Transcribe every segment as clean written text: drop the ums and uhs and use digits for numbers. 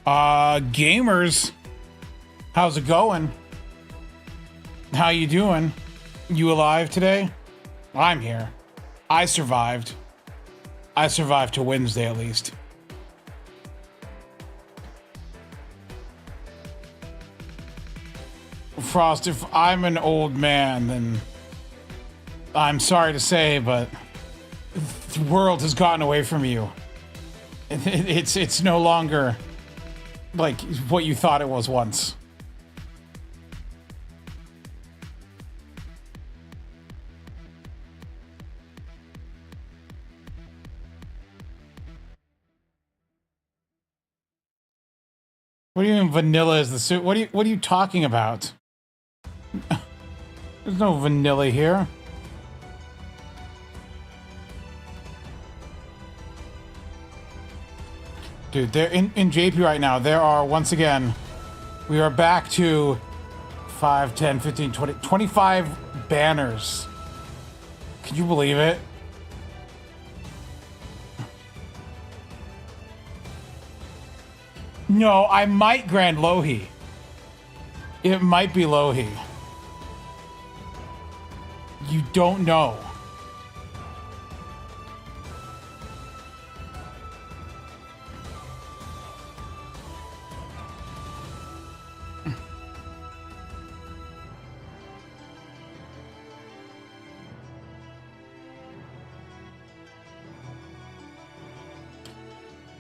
Gamers, how's it going? How you doing? You alive today? I'm here. I survived. I survived to Wednesday at least. Frost, if I'm an old man, then I'm sorry to say, but the world has gotten away from you. It's no longer like what you thought it was once. What do you mean vanilla is the suit? What are you talking about? There's no vanilla here. Dude, they're in JP right now. There are, once again, we are back to 5, 10, 15, 20, 25 banners. Can you believe it? No, I might Grand Lohi. It might be Lohi. You don't know.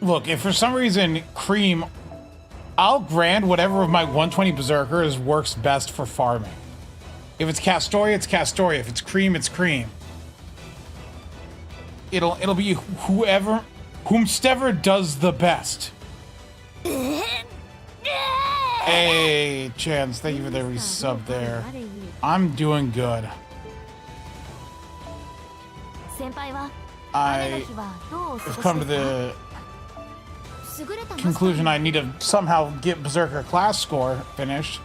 Look, if for some reason Cream, I'll grant whatever of my 120 Berserkers works best for farming. If it's Castoria, it's Castoria. If it's Cream, it's Cream. It'll be whomstever does the best. Hey, Chance, thank you for the resub there. I'm doing good. I have come to the conclusion I need to somehow get Berserker class score finished.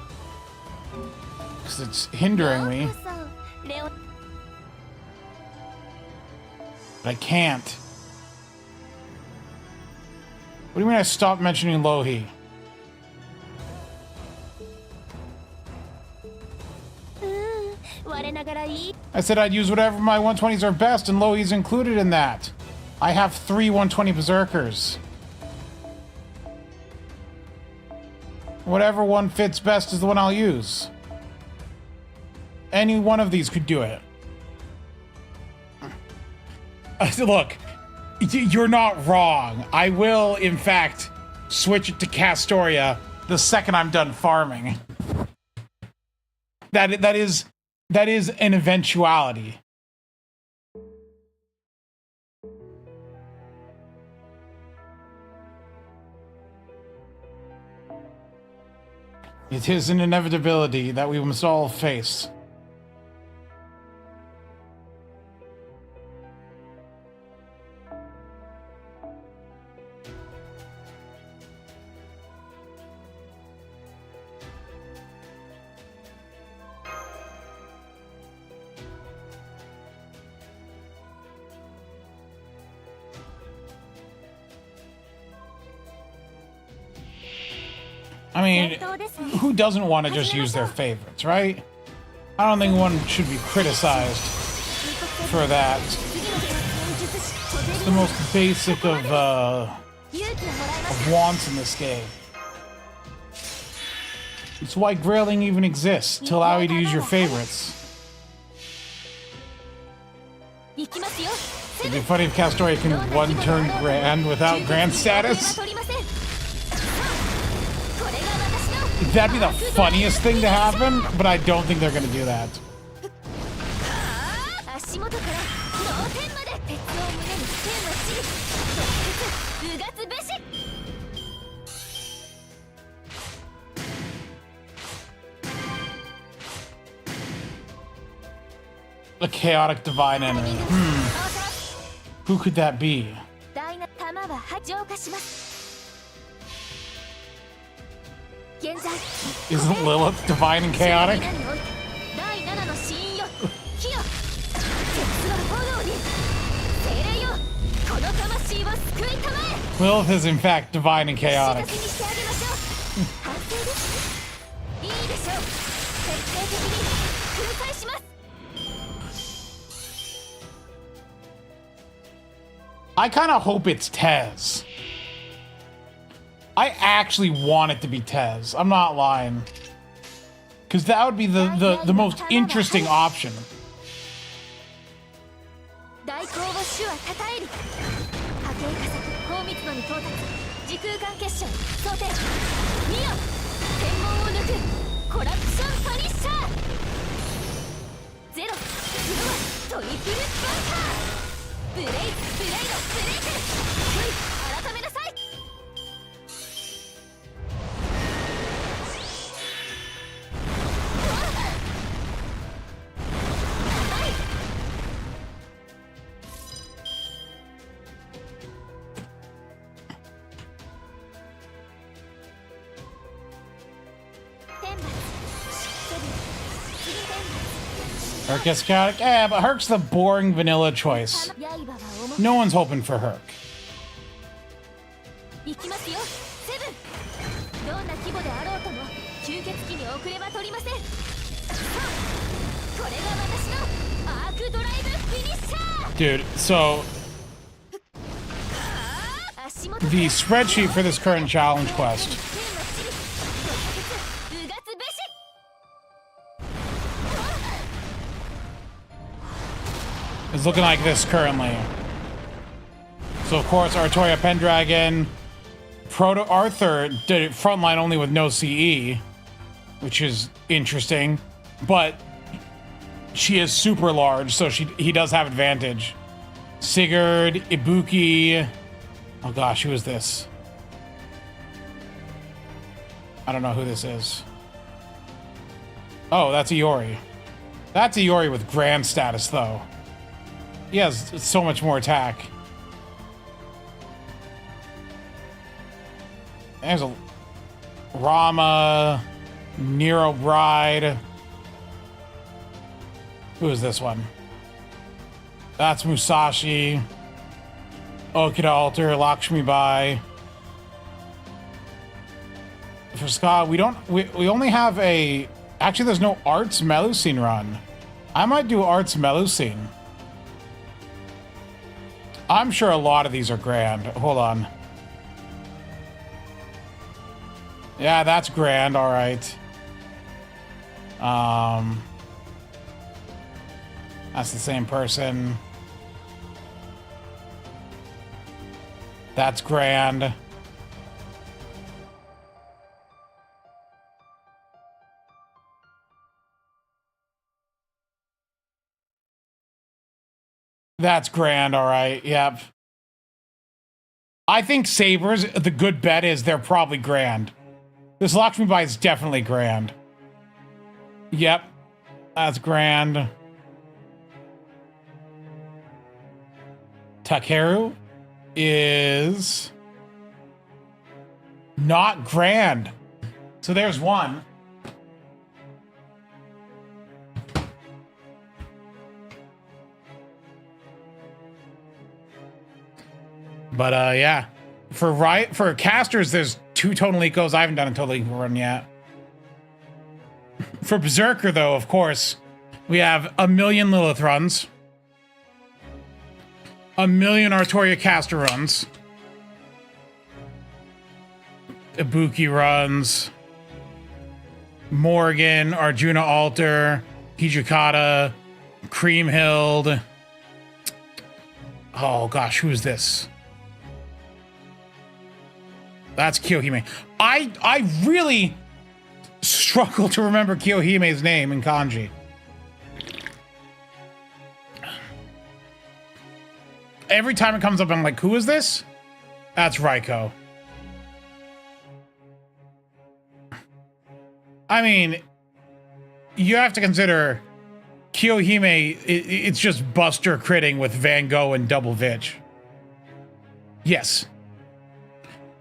Because it's hindering me. But I can't. What do you mean I stopped mentioning Lohi? I said I'd use whatever my 120s are best, and Lohi's included in that. I have 3 120 Berserkers. Whatever one fits best is the one I'll use. Any one of these could do it. Look, you're not wrong. I will, in fact, switch it to Castoria the second I'm done farming. That is an eventuality. It is an inevitability that we must all face. I mean, who doesn't want to just use their favorites, right? I don't think one should be criticized for that. It's the most basic of wants in this game. It's why grailing even exists, to allow you to use your favorites. It'd be funny if Castoria can one-turn Grand without Grand status. That'd be the funniest thing to happen, but I don't think they're gonna do that. A chaotic divine enemy. Who could that be? Isn't Lilith divine and chaotic? Lilith is in fact divine and chaotic. I kind of hope it's Tez. I actually want it to be Tez. I'm not lying. Because that would be the most interesting option. Herc gets chaotic. Yeah, but Herc's the boring vanilla choice. No one's hoping for Herc. Dude, so the spreadsheet for this current challenge quest is looking like this currently. So of course, Artoria Pendragon, Proto Arthur did it frontline only with no CE, which is interesting, but she is super large, so he does have advantage. Sigurd, Ibuki, oh gosh, who is this? I don't know who this is. Oh, that's Iori. That's Iori with grand status though. He has so much more attack. There's a Rama, Nero Bride. Who is this one? That's Musashi. Okida Alter, Lakshmi Bai. For Scott, we only have a... Actually, there's no Arts Melusine run. I might do Arts Melusine. I'm sure a lot of these are grand. Hold on. Yeah, that's grand. All right. That's the same person. That's grand. That's grand, all right. Yep. I think Sabers, the good bet is they're probably grand. This Lakshmi Bai is definitely grand. Yep. That's grand. Takeru is not grand. So there's one. But yeah, for casters, there's 2 Total Ecos. I haven't done a Total Eco run yet. For Berserker, though, of course, we have 1,000,000 Lilith runs, 1,000,000 Artoria caster runs, Ibuki runs, Morgan, Arjuna Alter, Hijikata, Creamhild. Oh gosh, who is this? That's Kiyohime. I really struggle to remember Kiyohime's name in kanji. Every time it comes up, I'm like, who is this? That's Raiko. I mean, you have to consider Kiyohime, it's just Buster critting with Van Gogh and Double Vitch. Yes.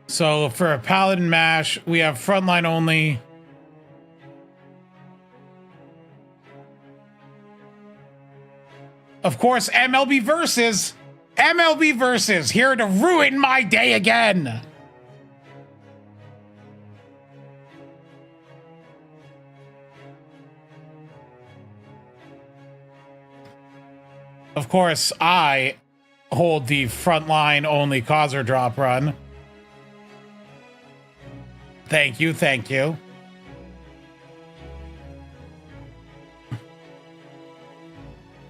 So for a Paladin Mash, we have frontline only. Of course, MLB Versus. MLB Versus, here to ruin my day again. Of course, I hold the frontline only causer drop run. Thank you, thank you.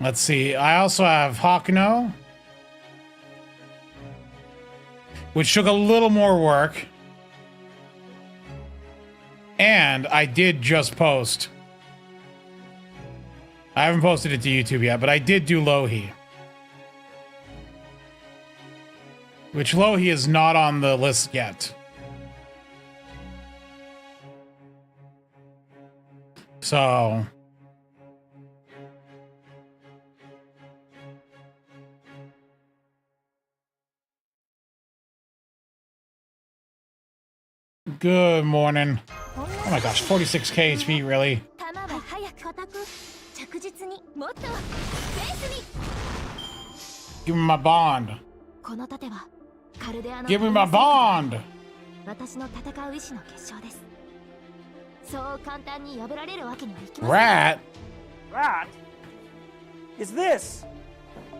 Let's see. I also have Hakuno, which took a little more work. And I did just post. I haven't posted it to YouTube yet, but I did do Lohi. Which Lohi is not on the list yet. So... Good morning. Oh my gosh, 46k HP, really? Give me my bond. Give me my bond! Rat? Rat is this.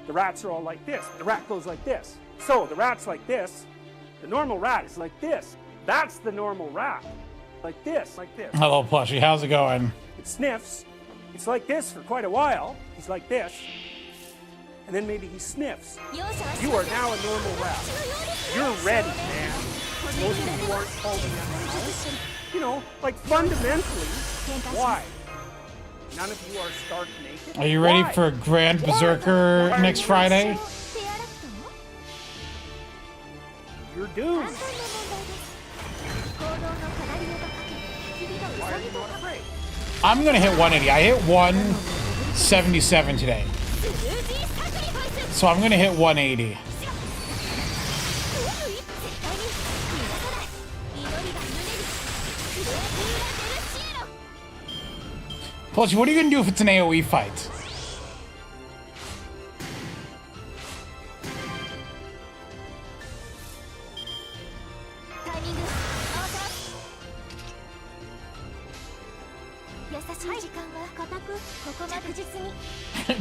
The rats are all like this. The rat goes like this. So the rat's like this. The normal rat is like this. That's the normal rat. Like this, like this. Hello, Plushie. How's it going? It sniffs. It's like this for quite a while. He's like this. And then maybe he sniffs. You are now a normal rat. You're ready, man. Those of you who aren't holding that now, you know, like fundamentally, why? None of you are stark naked. Are you ready Why? for Grand Berserker Why? next Friday? You're doomed. Why are you not afraid? I'm gonna hit 180. I hit 177 today. So I'm gonna hit 180. Plus, what are you gonna do if it's an AoE fight?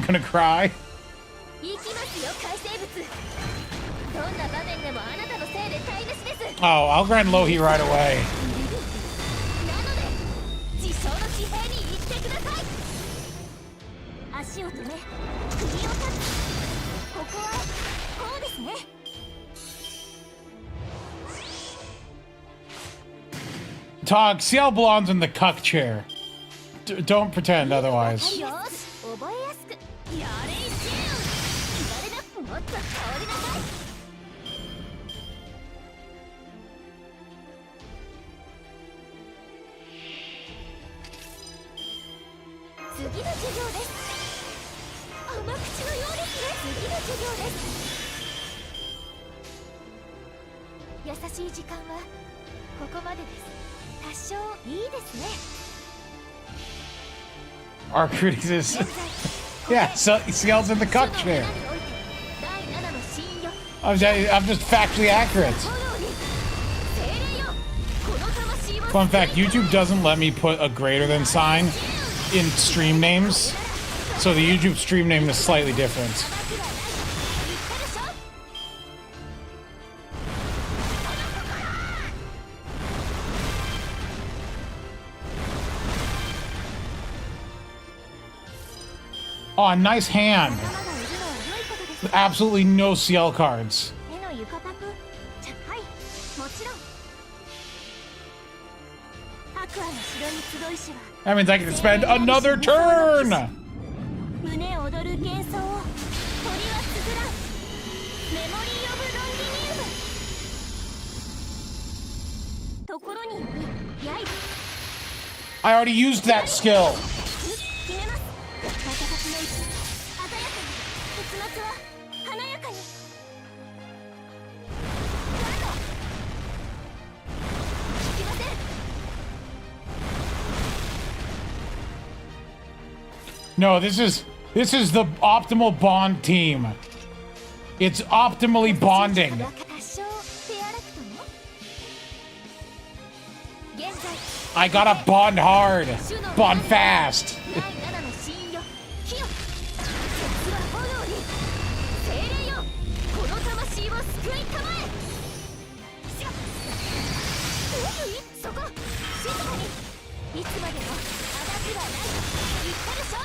Gonna cry? Oh, I'll grind Lohi right away. Tog, CL belongs in the cuck chair. Don't pretend otherwise. Our critics is... yeah, so CL's in the cuck chair. I'm just factually accurate. Fun fact, YouTube doesn't let me put a greater than sign in stream names. So the YouTube stream name is slightly different. Oh, nice hand. With absolutely no CL cards. That means I can spend another turn! I already used that skill. No, this is the optimal bond team. It's optimally bonding. I gotta bond hard, bond fast.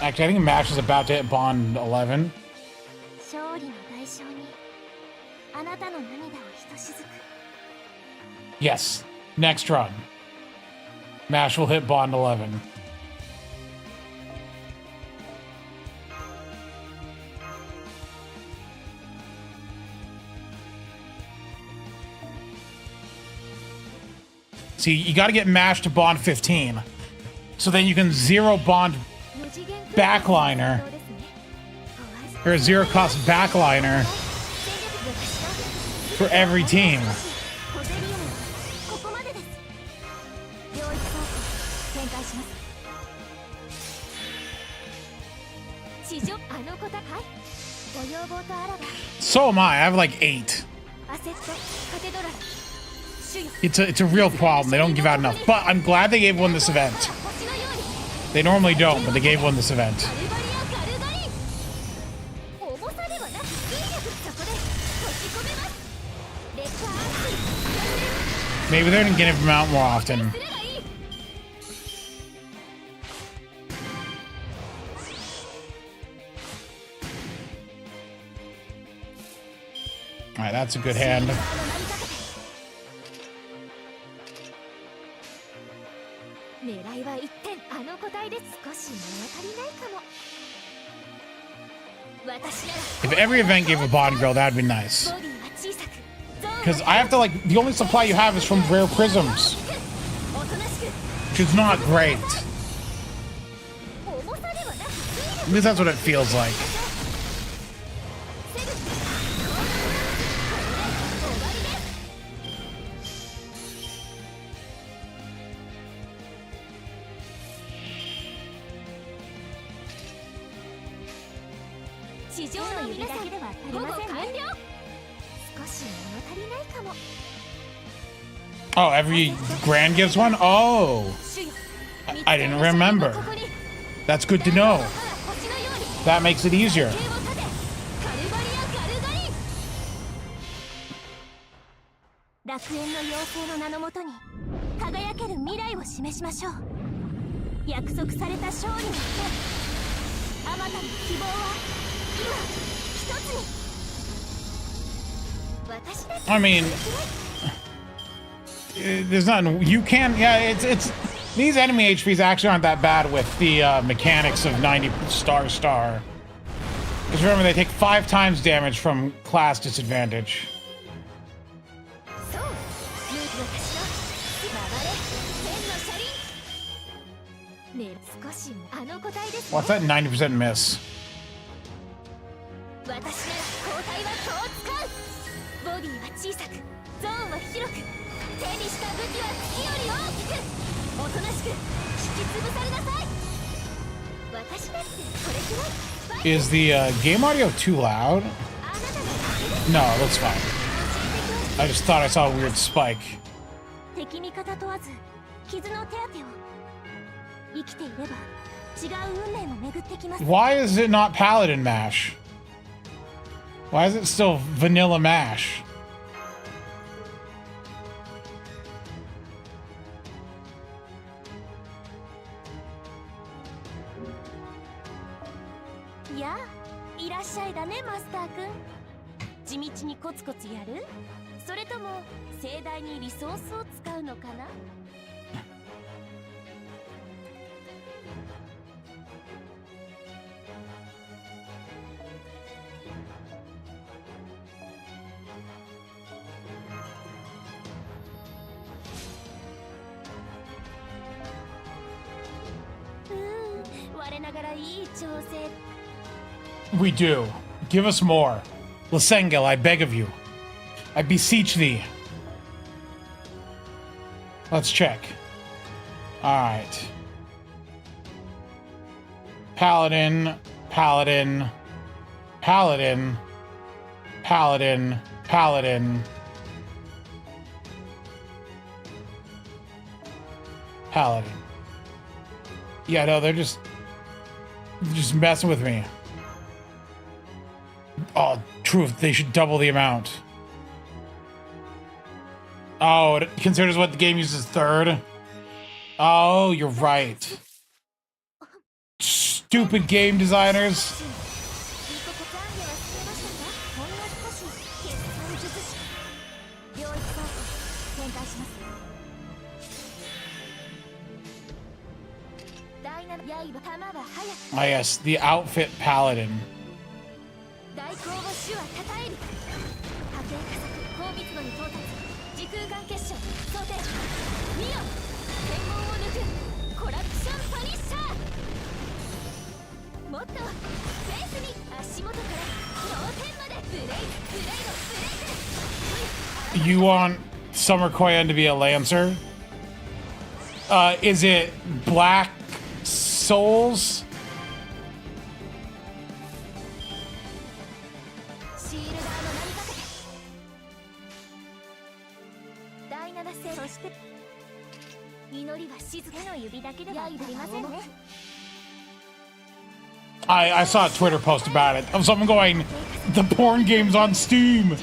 Actually, I think Mash is about to hit Bond 11. Yes. Next run. Mash will hit Bond 11. See, you got to get Mash to Bond 15. So then you can zero Bond backliner. Or a zero cost backliner for every team. So am I. I have like 8. It's a real problem. They don't give out enough. But I'm glad they gave one this event. They normally don't, but they gave one this event. Maybe they're gonna give them out more often. Alright, that's a good hand. If every event gave a Bond girl, that'd be nice. Because I have to, like, the only supply you have is from rare prisms. Which is not great. At least that's what it feels like. Oh, every Grand gives one? Oh. I didn't remember. That's good to know. That makes it easier. I mean, there's nothing you can. Yeah, it's these enemy HPs actually aren't that bad with the mechanics of 90 star. Because remember, they take 5 times damage from class disadvantage. What's that 90% miss? Is the game audio too loud? No, it looks fine. I just thought I saw a weird spike. Why is it not Paladin Mash? Why is it still Vanilla Mash? We do. Give us more. Lasengel, I beg of you. I beseech thee. Let's check. Alright. Paladin, Paladin, Paladin, Paladin, Paladin, Paladin. Yeah, no, they're just messing with me. Oh, truth, they should double the amount. Oh, it considers what the game uses third. Oh, you're right. Stupid game designers. Ah, yes, the outfit paladin. You want Summer Koyan to be a Lancer? Is it Black Souls? I saw a Twitter post about it of someone going, the porn game's on Steam.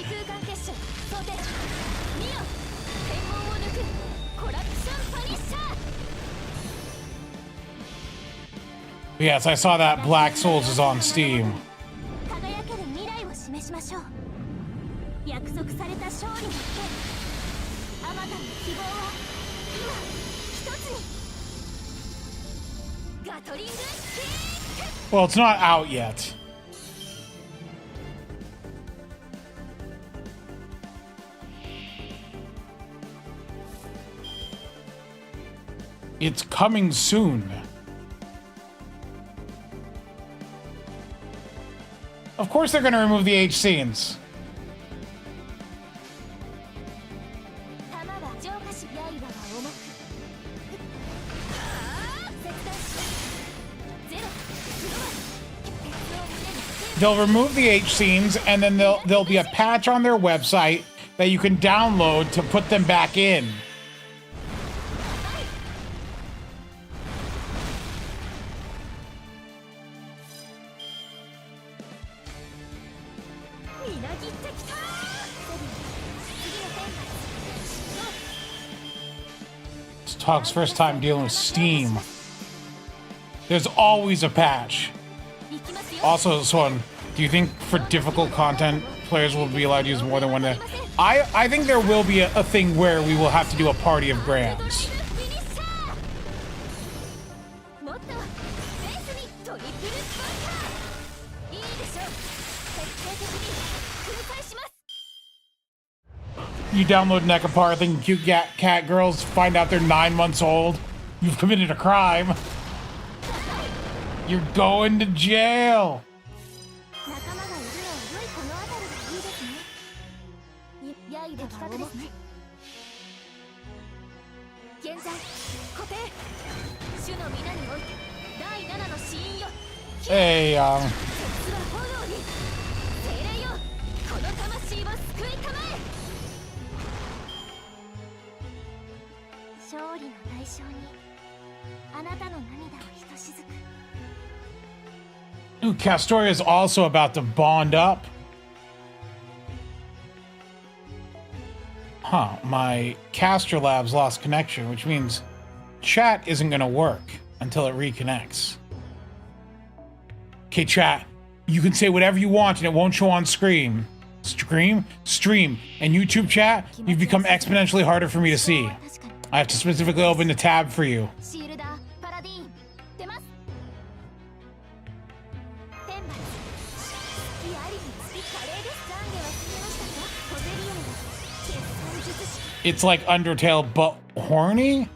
Yes, I saw that Black Souls is on Steam. Well, it's not out yet. It's coming soon. Of course they're going to remove the H scenes. They'll remove the H scenes, and then there'll be a patch on their website that you can download to put them back in. It's Tog's first time dealing with Steam. There's always a patch. Also, this one, do you think for difficult content, players will be allowed to use more than one? I think there will be a thing where we will have to do a party of grands. You download Nekapar thinking cute cat girls, find out they're 9 months old. You've committed a crime. You're going to jail. Hey, Ooh, Castoria is also about to bond up. Huh, my Caster Labs lost connection, which means chat isn't going to work until it reconnects. Okay, chat, you can say whatever you want and it won't show on screen. Stream? And YouTube chat, you've become exponentially harder for me to see. I have to specifically open the tab for you. It's like Undertale, but horny?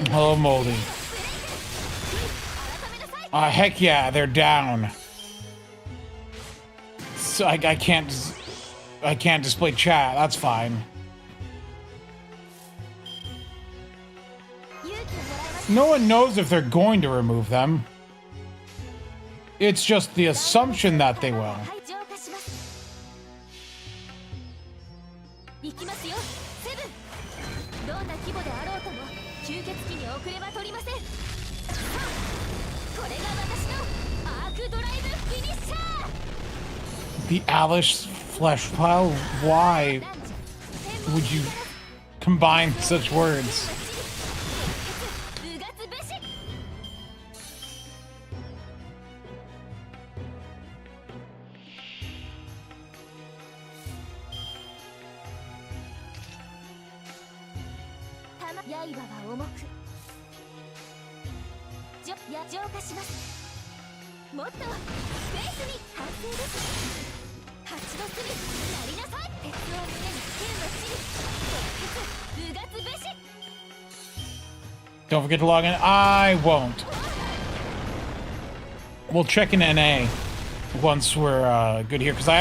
Hello, Moldy. Heck yeah, they're down. So I can't... I can't display chat. That's fine. No one knows if they're going to remove them. It's just the assumption that they will. The Alice flesh pile? Why would you combine such words? Don't forget to log in. I won't. We'll check in NA once we're good here, because I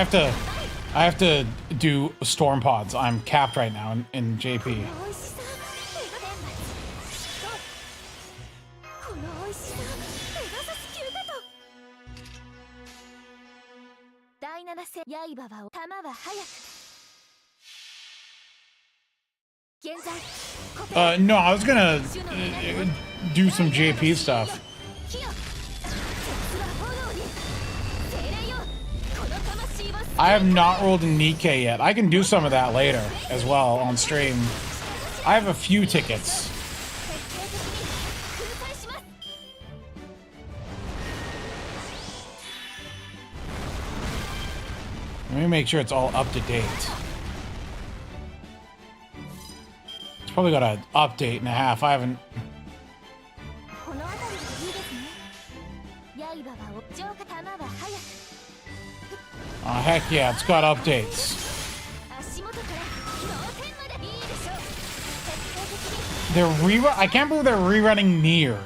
have to do storm pods. I'm capped right now in JP. No, I was gonna do some JP stuff. I have not rolled a Nikkei yet. I can do some of that later as well on stream. I have a few tickets. Let me make sure it's all up to date. It's probably got an update and a half. I haven't. Oh, heck yeah, it's got updates. I can't believe they're rerunning Nier.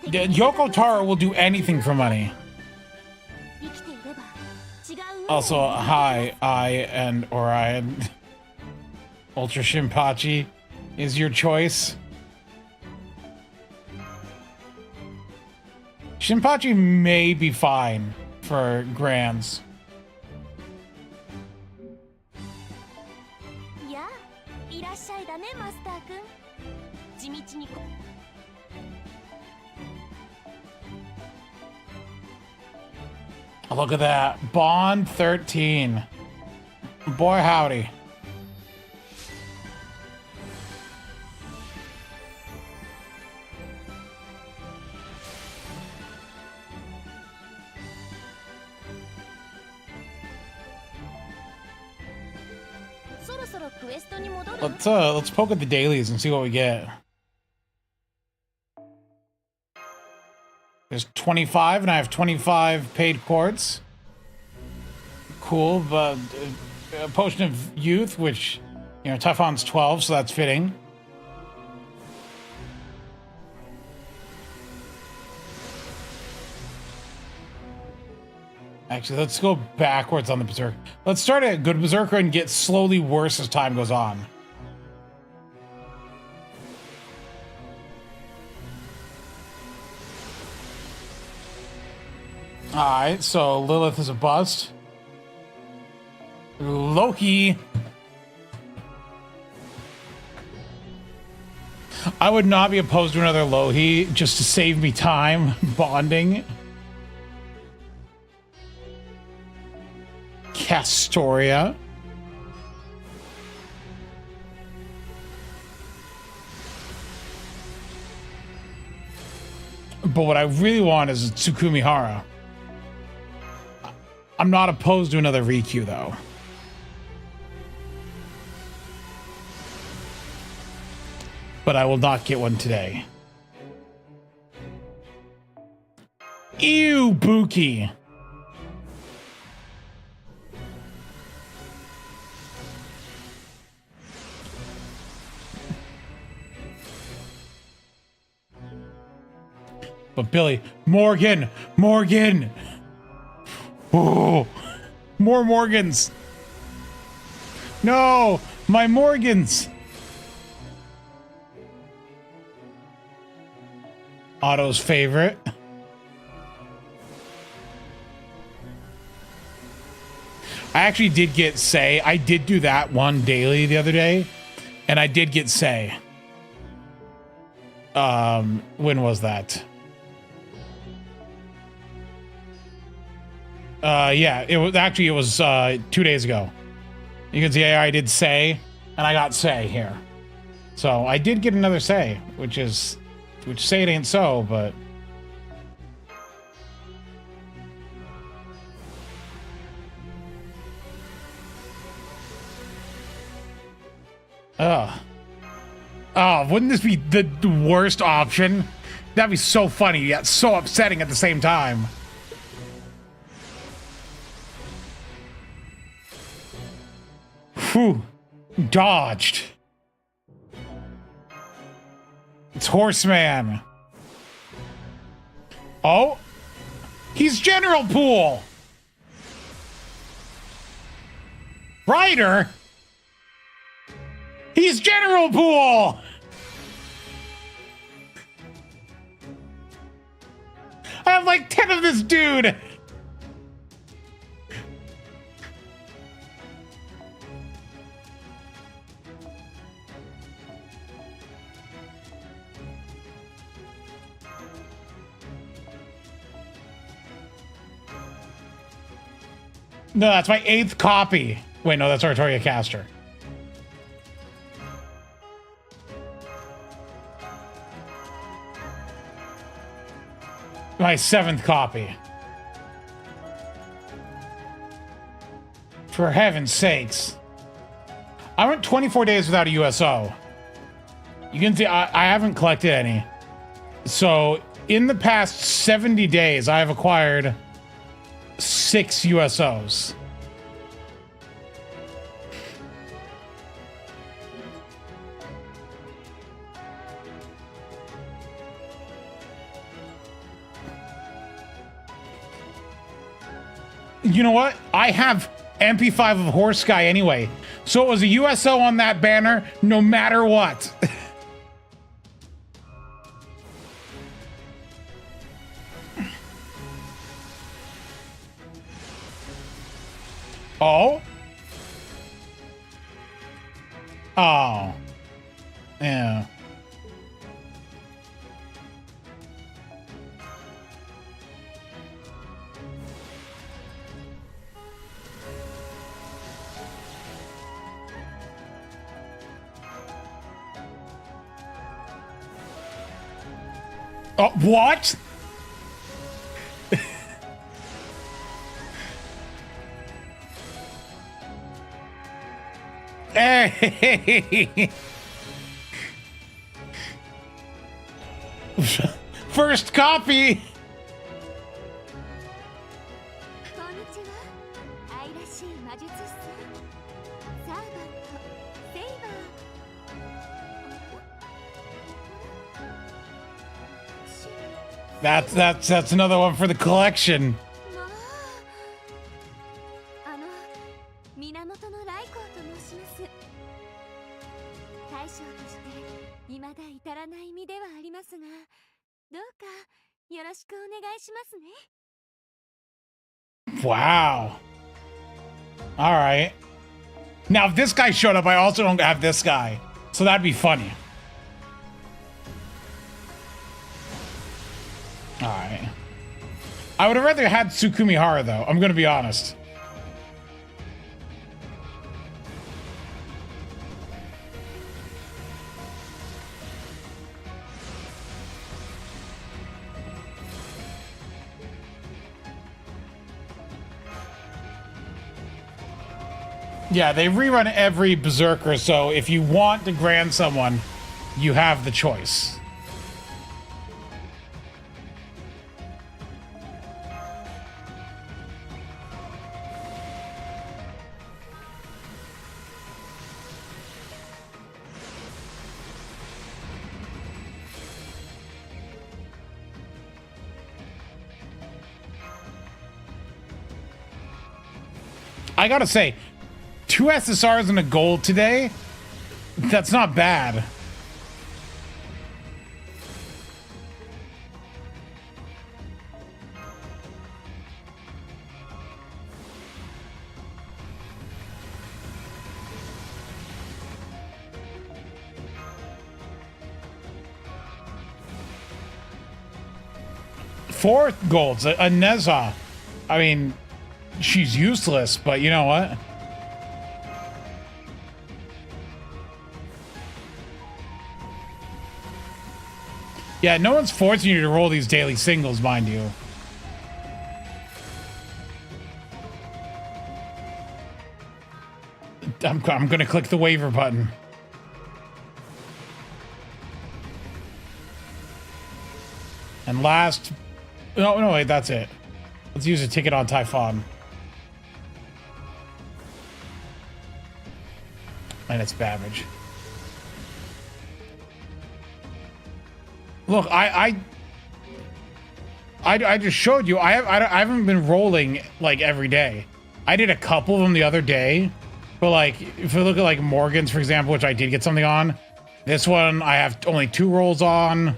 Yoko Taro will do anything for money. Also, hi, Orion. Ultra Shinpachi is your choice. Shinpachi may be fine for Grands. Oh, look at that. Bond 13. Boy, howdy. Let's poke at the dailies and see what we get. There's 25, and I have 25 paid quartz. Cool, but a potion of youth, which, you know, Typhon's 12, so that's fitting. Actually, let's go backwards on the Berserker. Let's start at good Berserker and get slowly worse as time goes on. Alright, so Lilith is a bust. Loki. I would not be opposed to another Lohi just to save me time bonding. Castoria. But what I really want is Tsukumihara. I'm not opposed to another Rikyū, though. But I will not get one today. Ew, Buki. But Billy, Morgan! Oh, more Morgans. No, my Morgans. Otto's favorite. I actually did get Say. I did do that one daily the other day, and I did get Say. When was that? Yeah, it was 2 days ago. You can see I did Say, and I got Say here. So I did get another Say, which say it ain't so, but oh, wouldn't this be the worst option? That'd be so funny, yet so upsetting at the same time. Whew. Dodged. It's Horseman. Oh, he's General Pool. Ryder. He's General Pool. I have like 10 of this dude. No, that's my 8th copy. Wait, no, that's Artoria Caster. My 7th copy. For heaven's sakes. I went 24 days without a USO. You can see I haven't collected any. So in the past 70 days, I have acquired 6 USOs. You know what? I have MP5 of Horse Guy anyway. So it was a USO on that banner, no matter what. Oh? Oh. Yeah. Oh, what? Hey! First copy! That's another one for the collection. Wow. All right. Now, if this guy showed up, I also don't have this guy. So that'd be funny. All right. I would have rather had Tsukumihara, though. I'm going to be honest. Yeah, they rerun every Berserker, so if you want to grant someone, you have the choice. I gotta say, 2 2 SSRs and a gold today. That's not bad. Four golds, a Neza. I mean, she's useless, but you know what? Yeah, no one's forcing you to roll these daily singles, mind you. I'm gonna click the waiver button. And last... No, wait, that's it. Let's use a ticket on Typhon. And it's Babbage. Look, I just showed you. I haven't been rolling like every day. I did a couple of them the other day, but like if you look at like Morgan's, for example, which I did get something on. This one I have only 2 rolls on.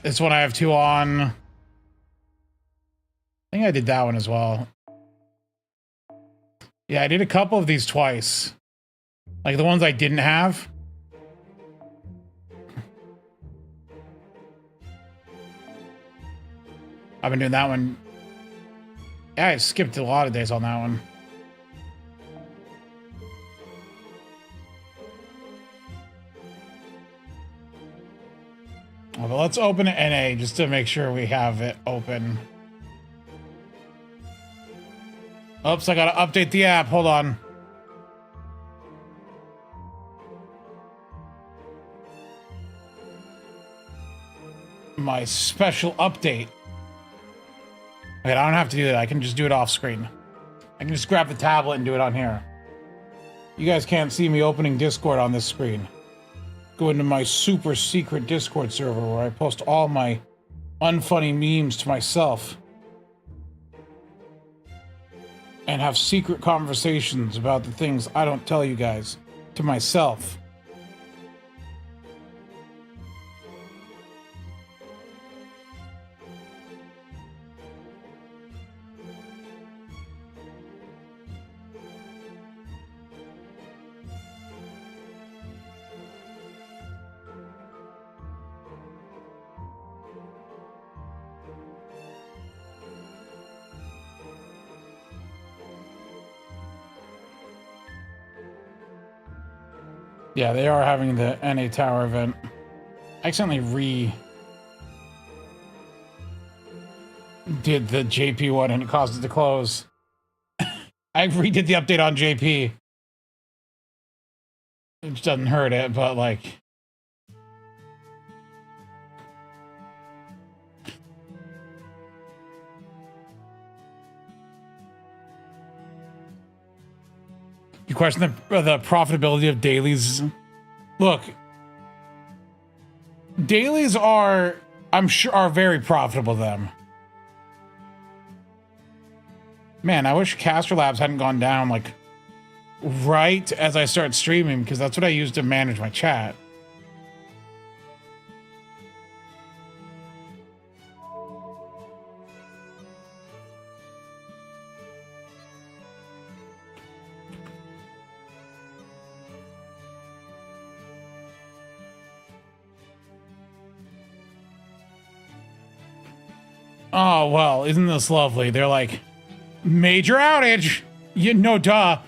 This one I have 2 on. I think I did that one as well. Yeah, I did a couple of these twice. Like the ones I didn't have. I've been doing that one. Yeah, I skipped a lot of days on that one. Well, but let's open NA just to make sure we have it open. Oops, I gotta update the app. Hold on. My special update. Wait, I don't have to do that. I can just do it off screen. I can just grab the tablet and do it on here. You guys can't see me opening Discord on this screen. Go into my super secret Discord server where I post all my unfunny memes to myself. And have secret conversations about the things I don't tell you guys to myself. Yeah, they are having the NA Tower event. I accidentally did the JP one and it caused it to close. I redid the update on JP. Which doesn't hurt it, but like... You question the profitability of dailies? Look, dailies are, I'm sure, are very profitable to them. Man, I wish Caster Labs hadn't gone down like right as I start streaming, because that's what I use to manage my chat. Oh, well, isn't this lovely? They're like, major outage. You know, duh.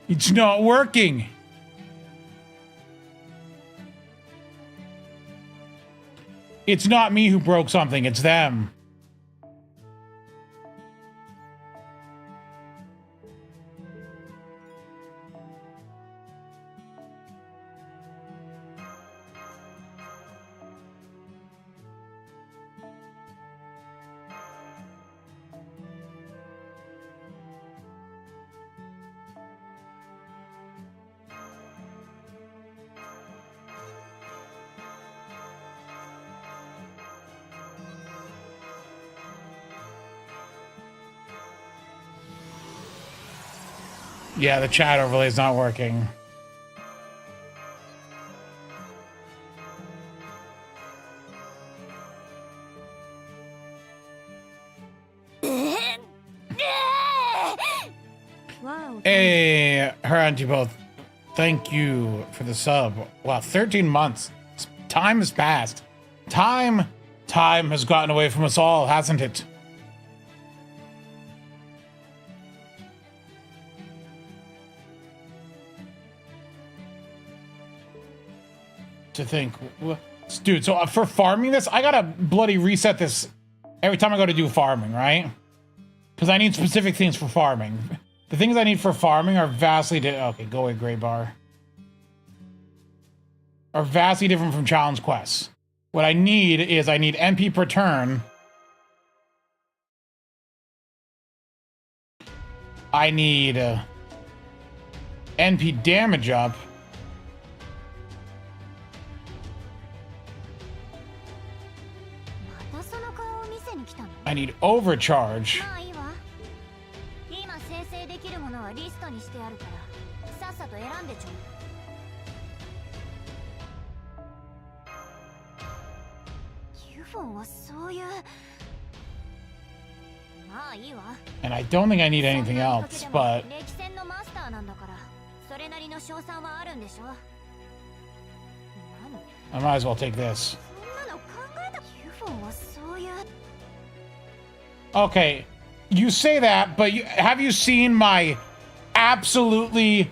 It's not working. It's not me who broke something, it's them. Yeah, the chat overlay is not working. Wow. Hey, her and you both. Thank you for the sub. Wow, 13 months. Time has passed. Time has gotten away from us all, hasn't it? To think, dude. So for farming this, I gotta bloody reset this every time I go to do farming, right? Because I need specific things for farming. The things I need for farming are vastly okay, go away, gray bar. Are vastly different from challenge quests. What I need is I need MP per turn. I need NP damage up. I need overcharge. And I don't think I need anything else, but I might as well take this. Okay, you say that, but have you seen my absolutely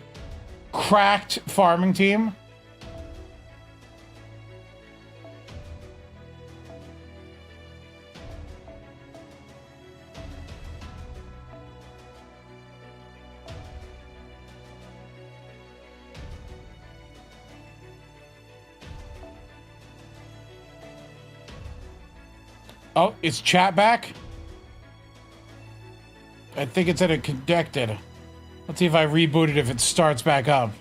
cracked farming team? Oh, is chat back? I think it's at a connected. Let's see if I reboot it, if it starts back up.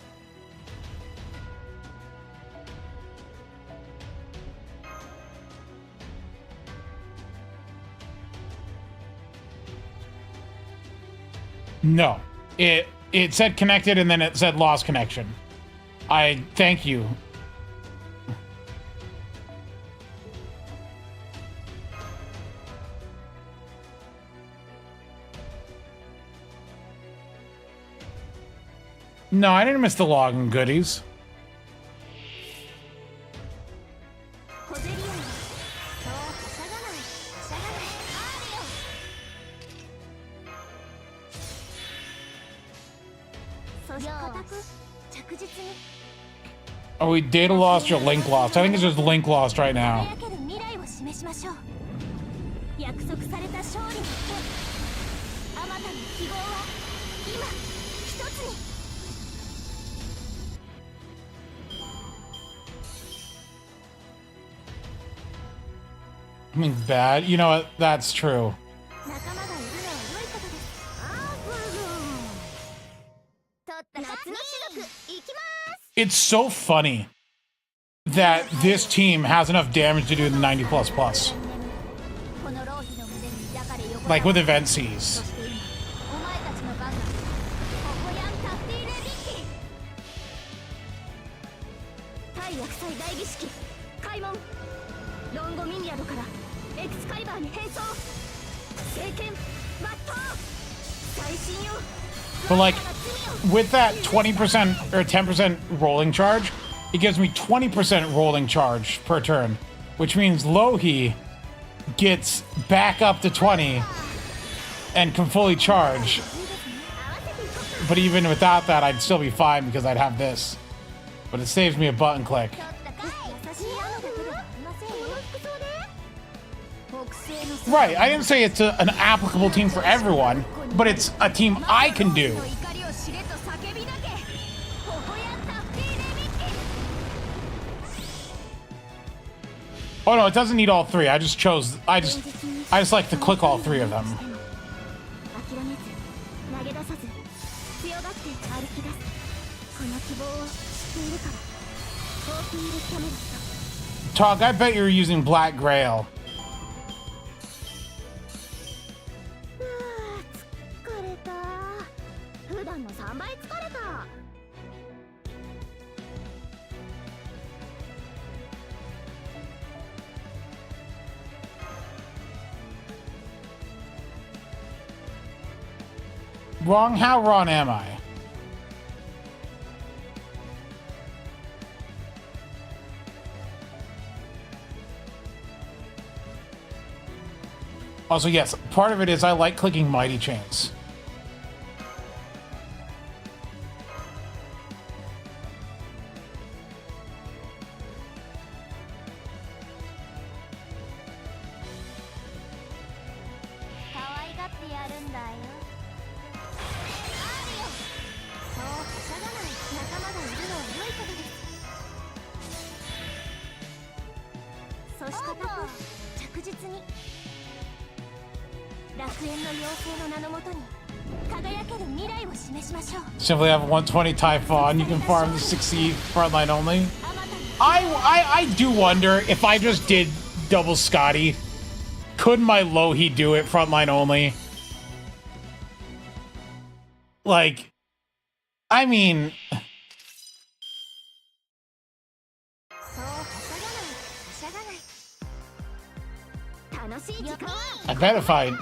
No. It said connected and then it said lost connection. I thank you. No, I didn't miss the login goodies. Oh, we data lost or link lost? I think it's just link lost right now. I mean, bad. You know what? That's true. It's so funny that this team has enough damage to do the 90++. Like with event Cs. But like, with that 20% or 10% rolling charge, it gives me 20% rolling charge per turn, which means Lohi gets back up to 20 and can fully charge. But even without that, I'd still be fine because I'd have this. But it saves me a button click. Right, I didn't say it's an applicable team for everyone, but it's a team I can do. Oh no, it doesn't need all three. I just like to click all three of them. Tog, I bet you're using Black Grail. Wrong? How wrong am I? Also, yes, part of it is I like clicking mighty chains. Simply have a 120 Typhon. You can farm the 60 frontline only. I do wonder if I just did double Scotty, could my Lohi do it frontline only? Like, I mean, I bet if I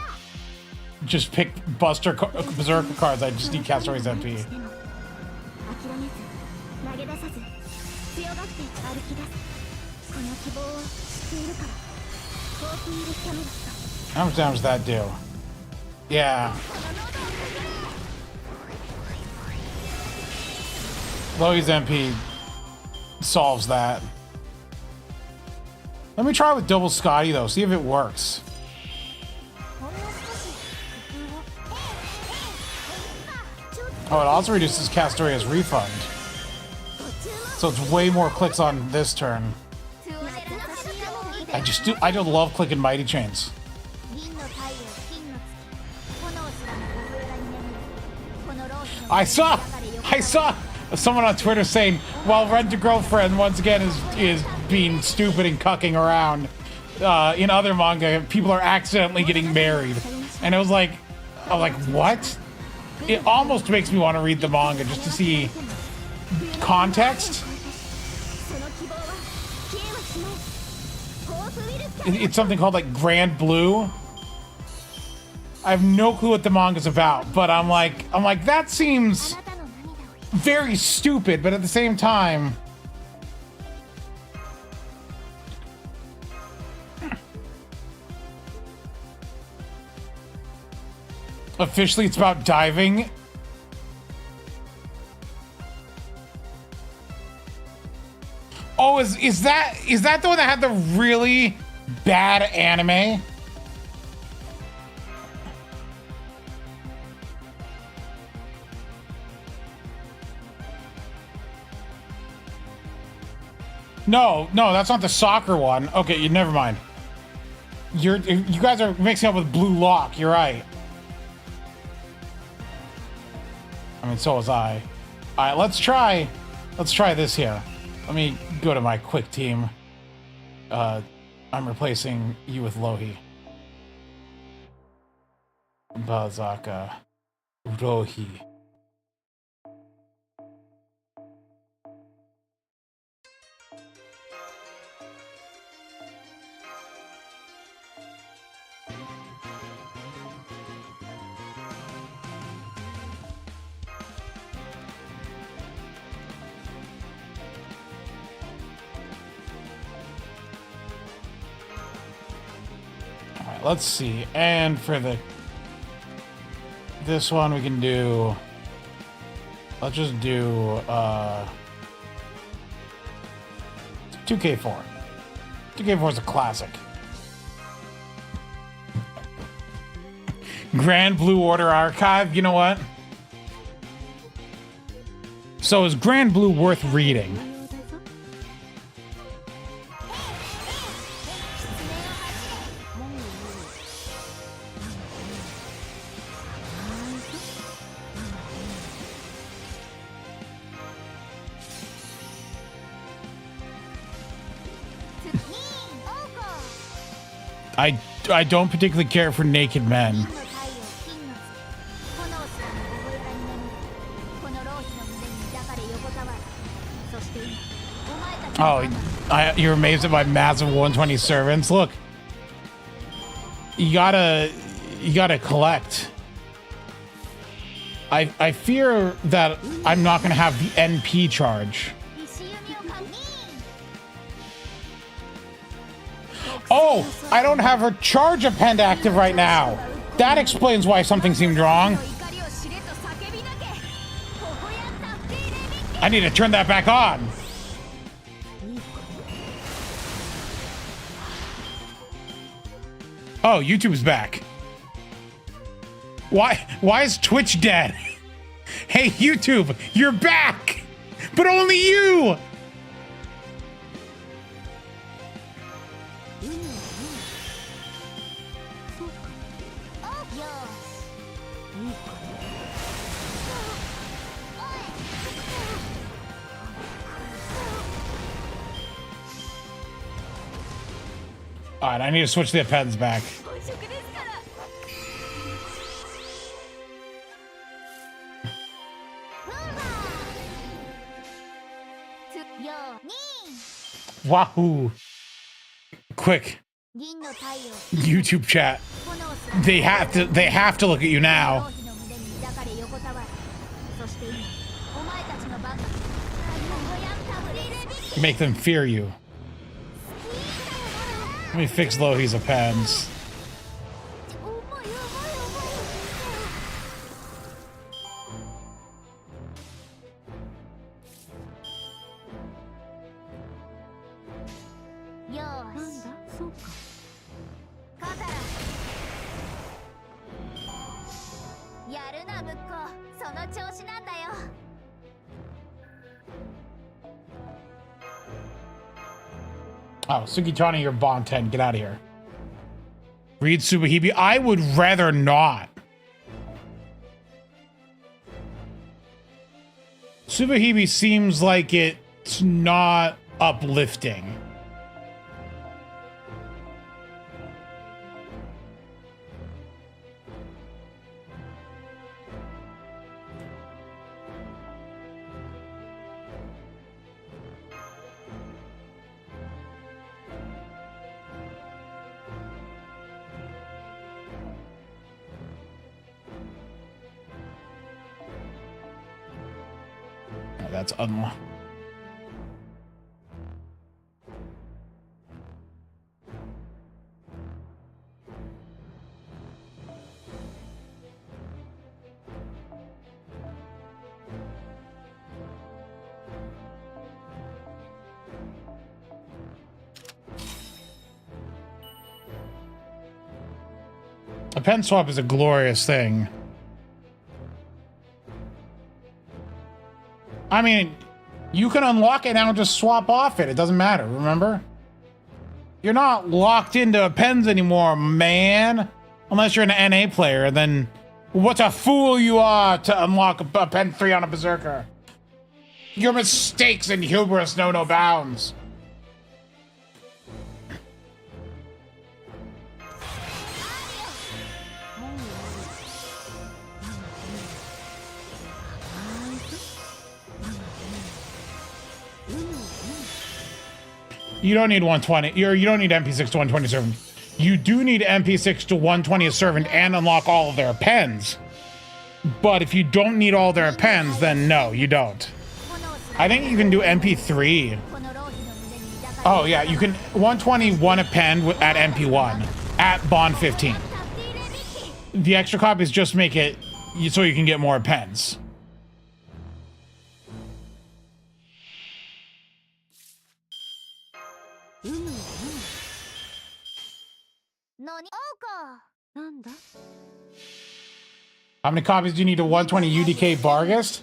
just pick Berserker cards, I just need Castaways MP. How much damage does that do? Yeah. Lohi's MP solves that. Let me try with double Scotty though, see if it works. Oh, it also reduces Castoria's refund. So it's way more clicks on this turn. I don't love clicking mighty chains. I saw someone on Twitter saying, well, Rent-A-Girlfriend once again is being stupid and cucking around. In other manga, people are accidentally getting married. And it was like, I'm like, what? It almost makes me want to read the manga just to see context. It's something called like Grand Blue. I have no clue what the manga's about, but I'm like that seems very stupid, but at the same time, officially it's about diving. Oh, is that the one that had the really bad anime? No, that's not the soccer one. Okay, never mind. You guys are mixing up with Blue Lock. You're right. I mean, so was I. All right, let's try this here. Let me go to my quick team. I'm replacing you with Lohi. Bazaka. Rohi. Let's see, and for this one we can do, let's just do 2K4. 2K4 is a classic. Grand Blue Order Archive, you know what? So is Grand Blue worth reading? I don't particularly care for naked men. You're amazed at my massive 120 servants. Look, you gotta collect. I fear that I'm not gonna have the NP charge. Oh, I don't have her charge append active right now. That explains why something seemed wrong. I need to turn that back on. Oh, YouTube's back. Why is Twitch dead? Hey, YouTube, you're back! But only you! All right, I need to switch the appends back. Wahoo! Quick, YouTube chat. They have to look at you now. Make them fear you. Let me fix Lohi's appends. Oh, Sugitani, you're Bond 10. Get out of here. Read Subahibi. I would rather not. Subahibi seems like it's not uplifting. That's unlocked. A pen swap is a glorious thing. I mean, you can unlock it now and just swap off it. It doesn't matter, remember? You're not locked into pens anymore, man. Unless you're an NA player, then what a fool you are to unlock a pen 3 on a Berserker. Your mistakes and hubris know no bounds. You don't need 120. You don't need MP6 to 120 servant. You do need MP6 to 120 a servant and unlock all of their pens. But if you don't need all their pens, then no, you don't. I think you can do MP3. Oh yeah, you can 121 a pen at MP1 at Bond 15. The extra copies just make it so you can get more pens. How many copies do you need to 120 UDK Bargast?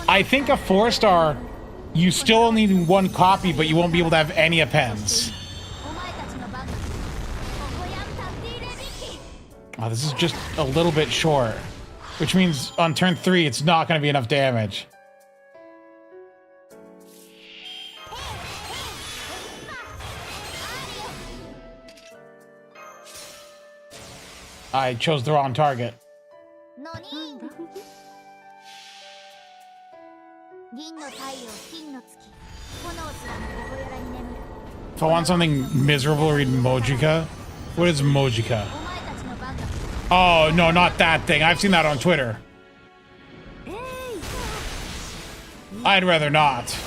I think a 4-star, you still only need 1 copy, but you won't be able to have any appends. Oh, this is just a little bit short, which means on turn 3, it's not going to be enough damage. I chose the wrong target. If I want something miserable, read Mojika. What is Mojika? Oh, no, not that thing. I've seen that on Twitter. I'd rather not.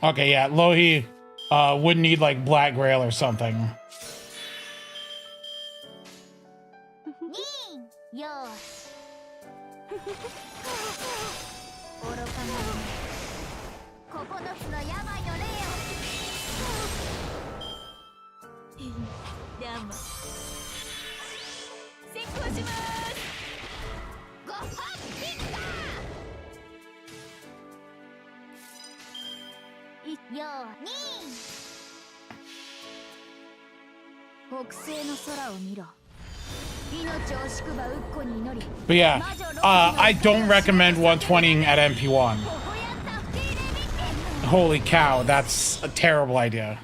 Okay, yeah, Lohi would need like Black Grail or something. But yeah, I don't recommend 120ing at MP1. Holy cow, that's a terrible idea.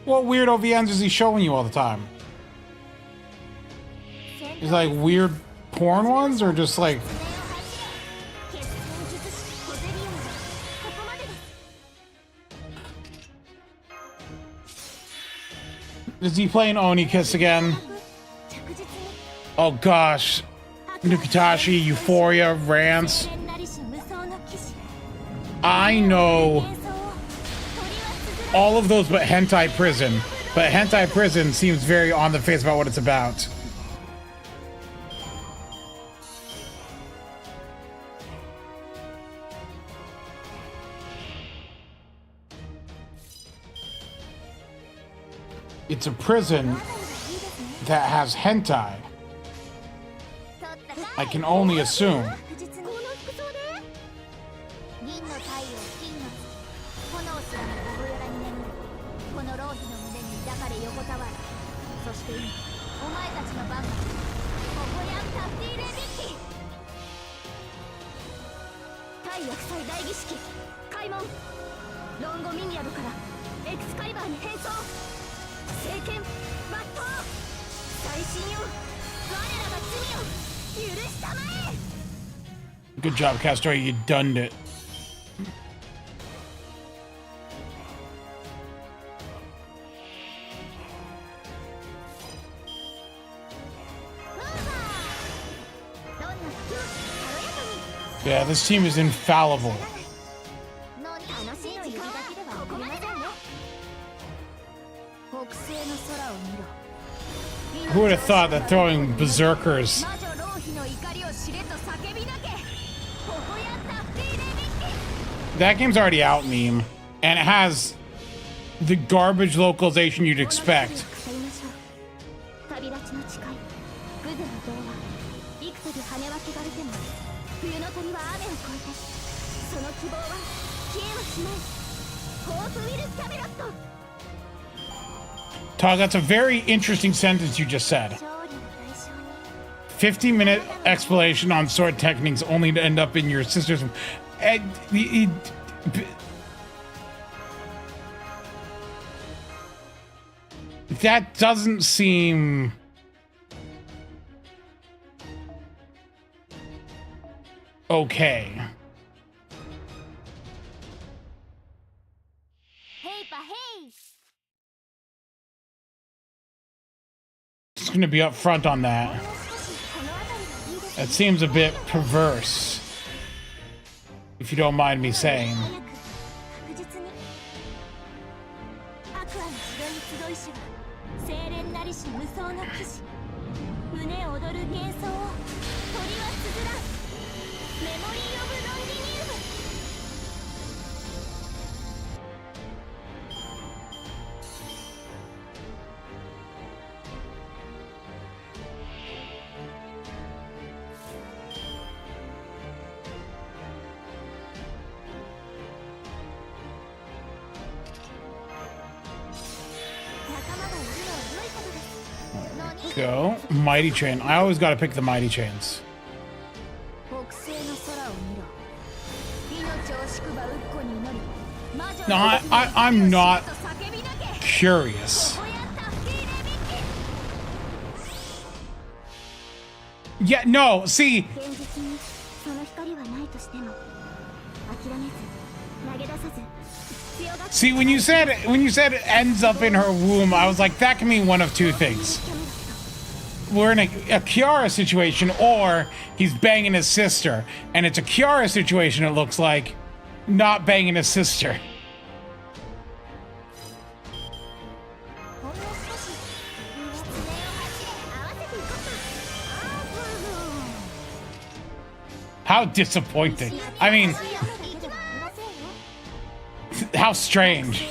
What weird OVNs is he showing you all the time? Is like weird porn ones or just like... Is he playing Oni-Kiss again? Oh gosh. Nukitashi, Euphoria, Rants. I know all of those but Hentai Prison. But Hentai Prison seems very on the face about what it's about. It's a prison that has hentai. I can only assume. Good job, Castor. You done it. Yeah, this team is infallible. Who would have thought that throwing berserkers... That game's already out, meme, and it has the garbage localization you'd expect. Todd, that's a very interesting sentence you just said. 50-minute explanation on sword techniques only to end up in your sister's... That doesn't seem... okay. Just gonna be upfront on that. That seems a bit perverse. if you don't mind me saying. Go. Mighty chain. I always gotta pick the mighty chains. No, I'm not curious. Yeah, no, see. See, when you said it ends up in her womb, I was like, that can mean one of two things. We're in a Kiara situation, or he's banging his sister. And it's a Kiara situation, it looks like, not banging his sister. How disappointing. I mean, how strange.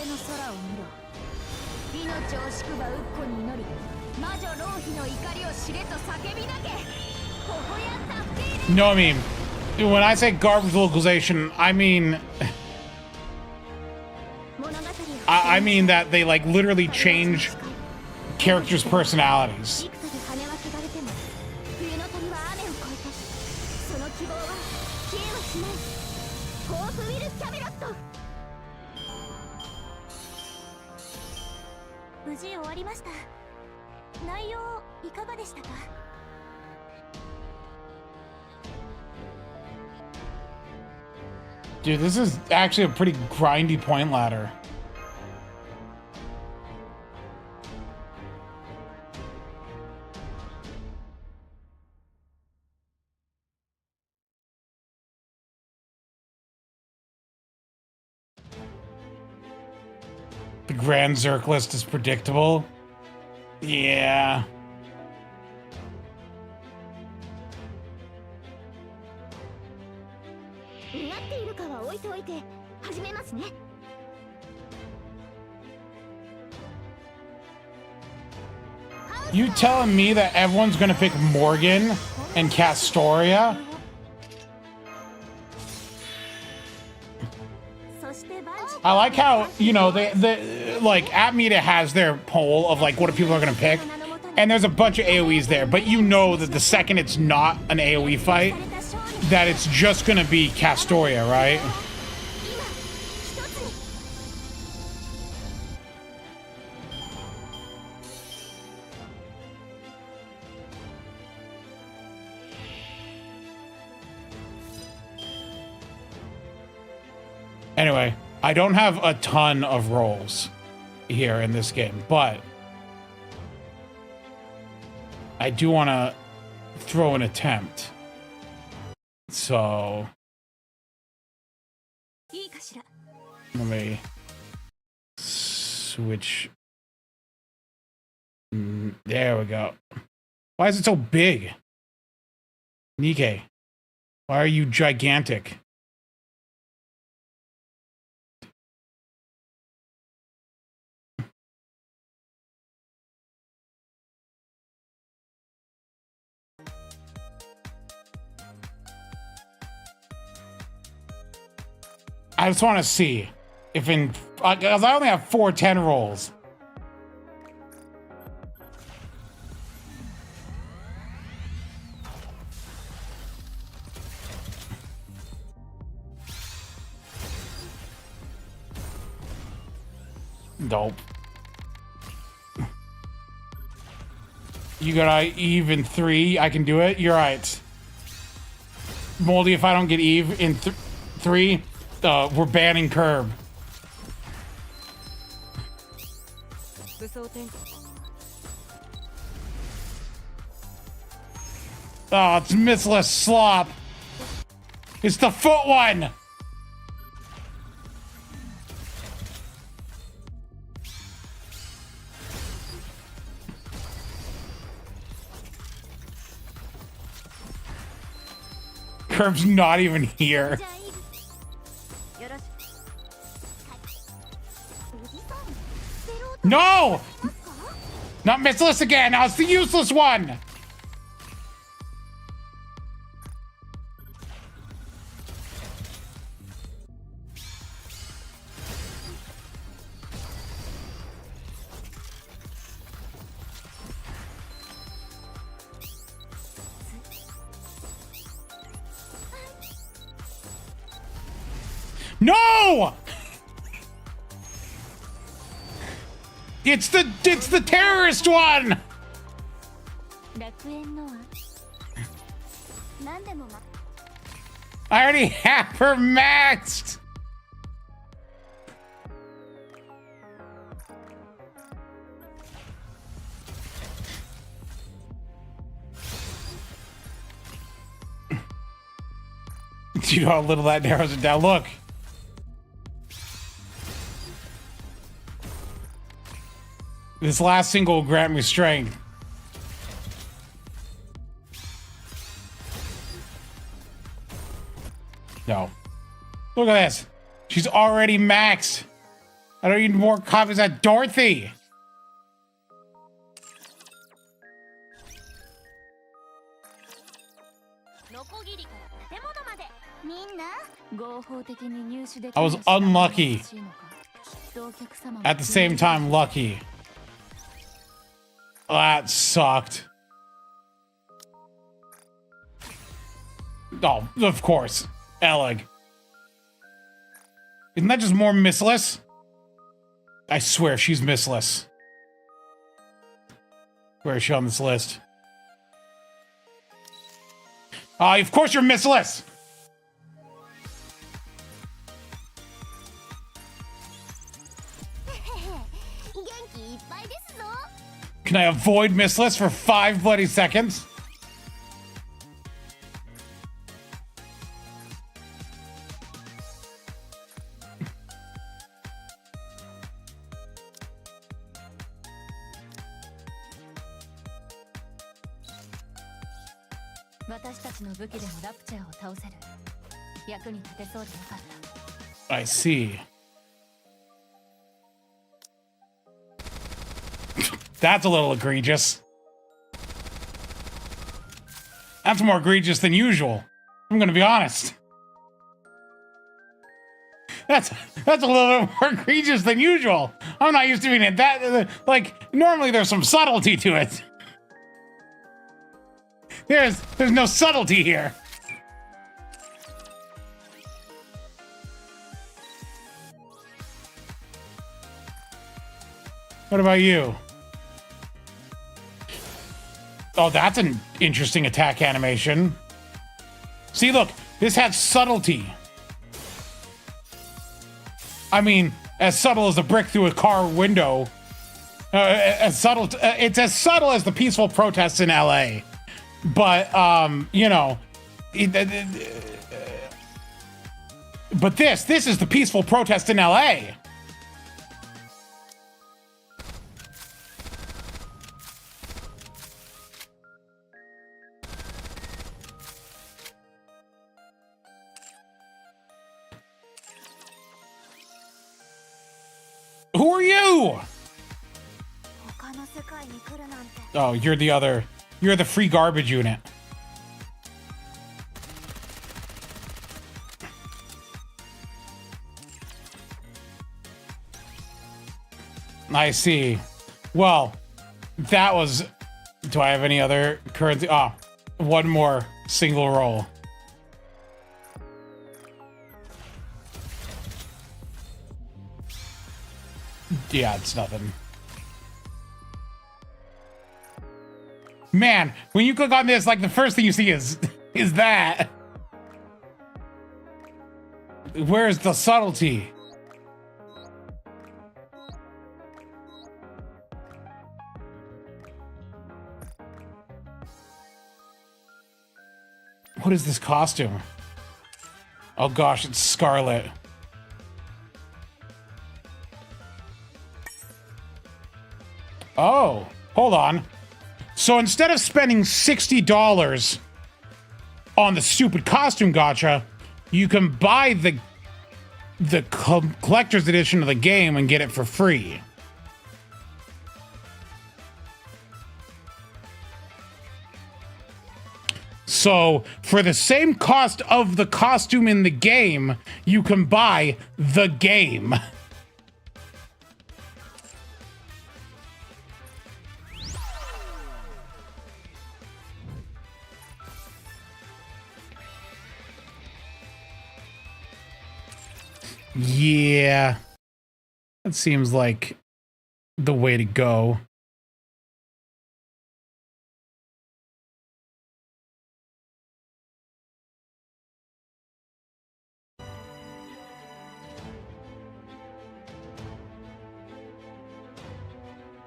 No, I mean, when I say garbage localization, I mean... I mean that they, like, literally change characters' personalities. Dude, this is actually a pretty grindy point ladder. The Grand Berserker list is predictable. Yeah. You telling me that everyone's gonna pick Morgan and Castoria? I like how, you know, they like Atmeta has their poll of like what people are gonna pick, and there's a bunch of AoEs there, but you know that the second it's not an AoE fight, that it's just gonna be Castoria, right? Anyway, I don't have a ton of roles here in this game, but I do want to throw an attempt. So let me switch. There we go. Why is it so big? Nikkei, why are you gigantic? I just want to see if in, because I only have 410 rolls. Nope. You got Eve in 3. I can do it. You're right. Moldy, if I don't get Eve in 3, we're banning Curb. Oh, it's Missless Slop. It's the foot one. Curb's not even here. No! Not missless again. Now it's the useless one. No! It's the terrorist one. I already have her maxed. Do you know how little that narrows it down? Look. This last single will grant me strength. No. Look at this. She's already maxed. I don't need more copies of Dorothy. I was unlucky. At the same time, lucky. That sucked. Oh, of course. Eleg. Isn't that just more missless? I swear she's missless. Where is she on this list? Of course you're missless! Can I avoid missless for 5 bloody seconds? I see. That's a little egregious. That's more egregious than usual. I'm gonna be honest. That's a little bit more egregious than usual. I'm not used to being it that like normally there's some subtlety to it. There's no subtlety here. What about you? Oh, that's an interesting attack animation. See, look, this has subtlety. I mean, as subtle as a brick through a car window. As subtle, it's as subtle as the peaceful protests in LA. But, you know, but this is the peaceful protest in LA. Who are you? Oh, you're the free garbage unit. I see. Well, that was... Do I have any other currency? Ah, one more single roll. Yeah, it's nothing. Man, when you click on this, like the first thing you see is that. Where's the subtlety? What is this costume? Oh gosh, it's Scarlet. Oh, hold on. So instead of spending $60 on the stupid costume gacha, you can buy the collector's edition of the game and get it for free. So for the same cost of the costume in the game, you can buy the game. Yeah, that seems like the way to go.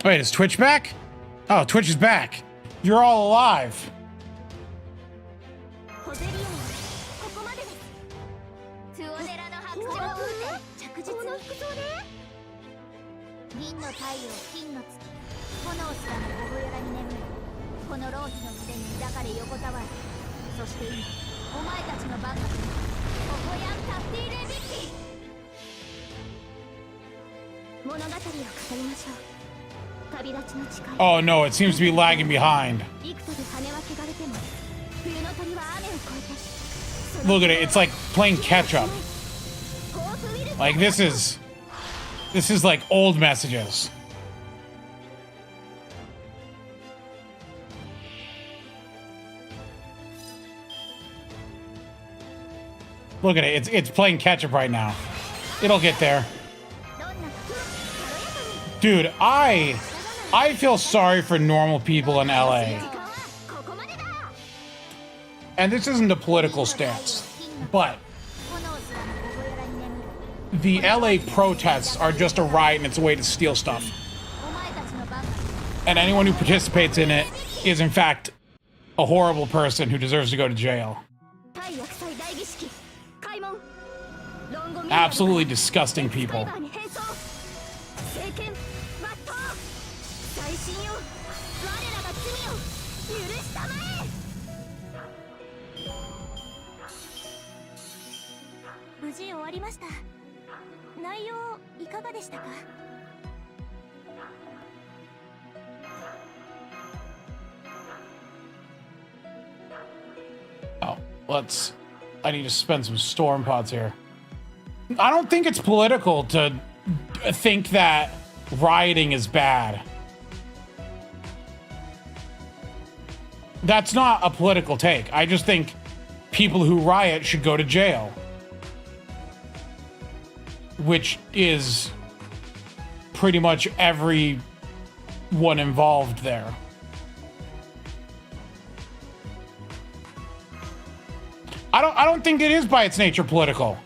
Wait, is Twitch back? Oh, Twitch is back. You're all alive. Oh no, it seems to be lagging behind. Look at it, it's like playing catch up. Like this is like old messages. Look at it, it's playing catch up right now. It'll get there. Dude, I feel sorry for normal people in LA. And this isn't a political stance, but the LA protests are just a riot and it's a way to steal stuff. And anyone who participates in it is in fact a horrible person who deserves to go to jail. Absolutely disgusting people. Oh, I need to spend some storm pods here. I don't think it's political to think that rioting is bad. That's not a political take. I just think people who riot should go to jail. Which is pretty much everyone involved there. I don't think it is by its nature political.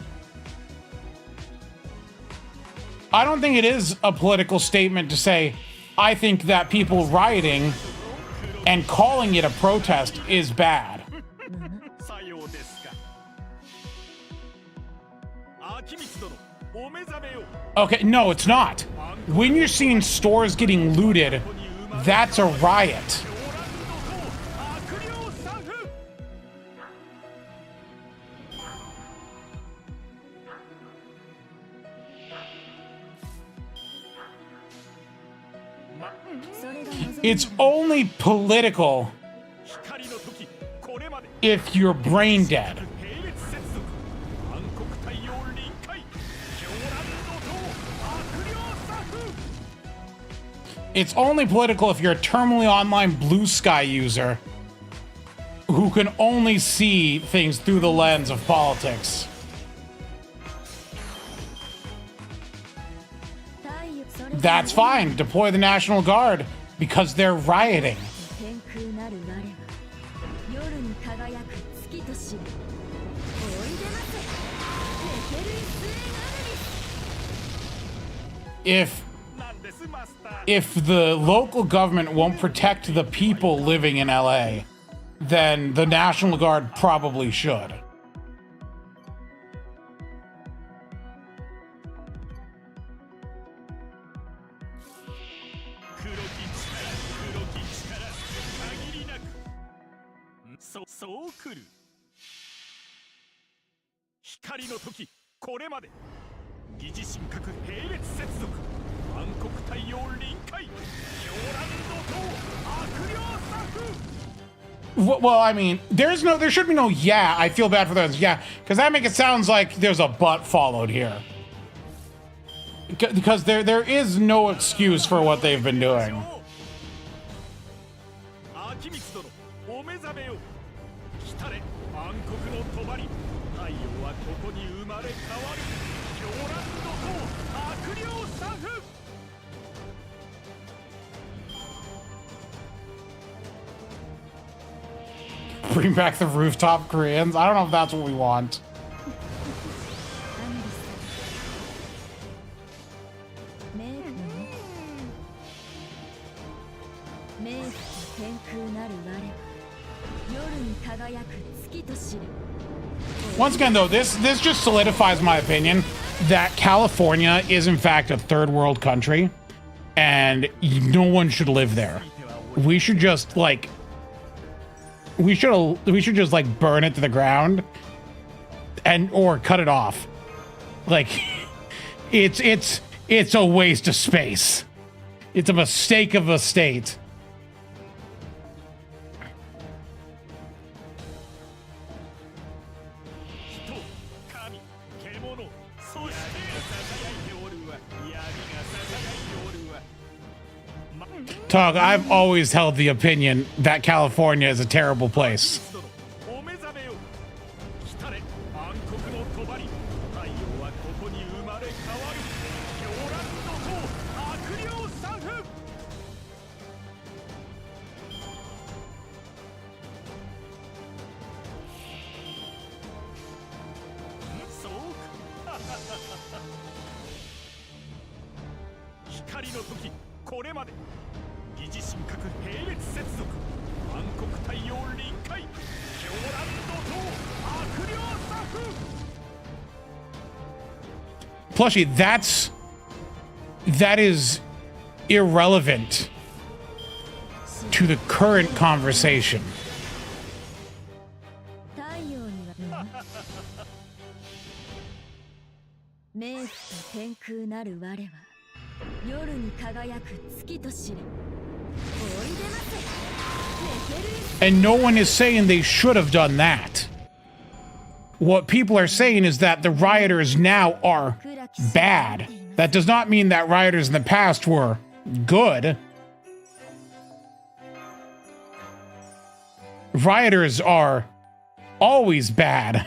I don't think it is a political statement to say, I think that people rioting and calling it a protest is bad. Okay, no, it's not. When you're seeing stores getting looted, that's a riot. It's only political if you're brain dead. It's only political if you're a terminally online blue sky user who can only see things through the lens of politics. That's fine. Deploy the National Guard because they're rioting. If the local government won't protect the people living in LA, then the National Guard probably should. Well, I mean, there should be no yeah. I feel bad for those yeah, because that makes it sounds like there's a but followed here. Because there is no excuse for what they've been doing. Bring back the rooftop Koreans? I don't know if that's what we want. Once again, though, this just solidifies my opinion that California is in fact a third world country, and no one should live there. We should just like, we should just like burn it to the ground, or cut it off. Like, it's a waste of space. It's a mistake of a state. Tog, I've always held the opinion that California is a terrible place. Plushie, that is irrelevant to the current conversation. And no one is saying they should have done that. What people are saying is that the rioters now are bad. That does not mean that rioters in the past were good. Rioters are always bad.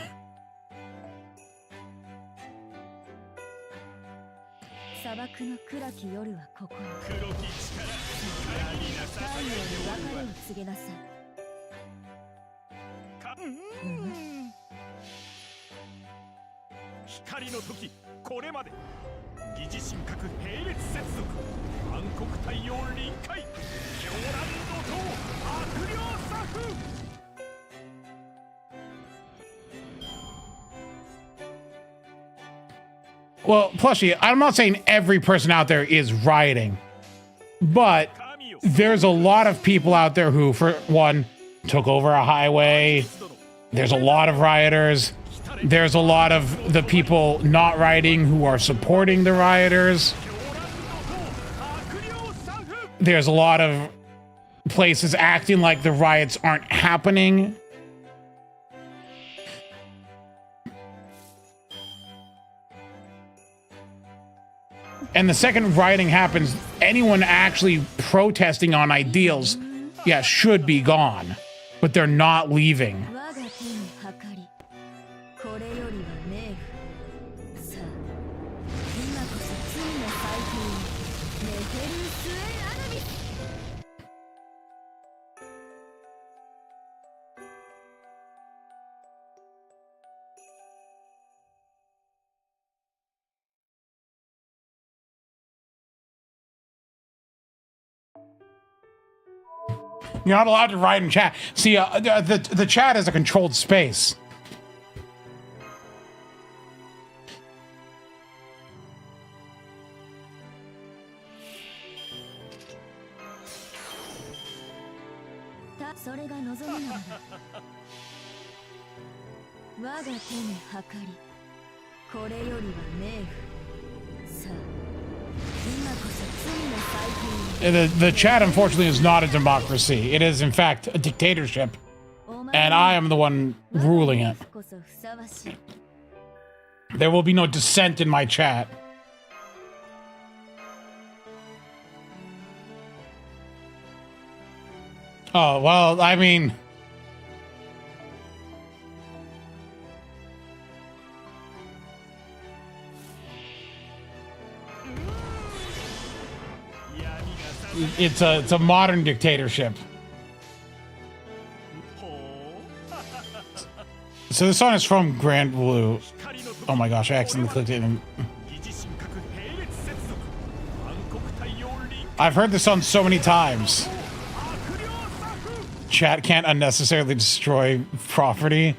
Well, Plushie, I'm not saying every person out there is rioting, but there's a lot of people out there who, for one, took over a highway. There's a lot of rioters. There's a lot of the people not rioting who are supporting the rioters. There's a lot of places acting like the riots aren't happening. And the second rioting happens, anyone actually protesting on ideals, yeah, should be gone. But they're not leaving. You're not allowed to write in chat. See, the chat is a controlled space. The chat, unfortunately, is not a democracy. It is, in fact, a dictatorship. And I am the one ruling it. There will be no dissent in my chat. Oh, well, I mean... It's a modern dictatorship. So this song is from Grand Blue. Oh my gosh, I accidentally clicked it. I've heard this song so many times. Chat can't unnecessarily destroy property.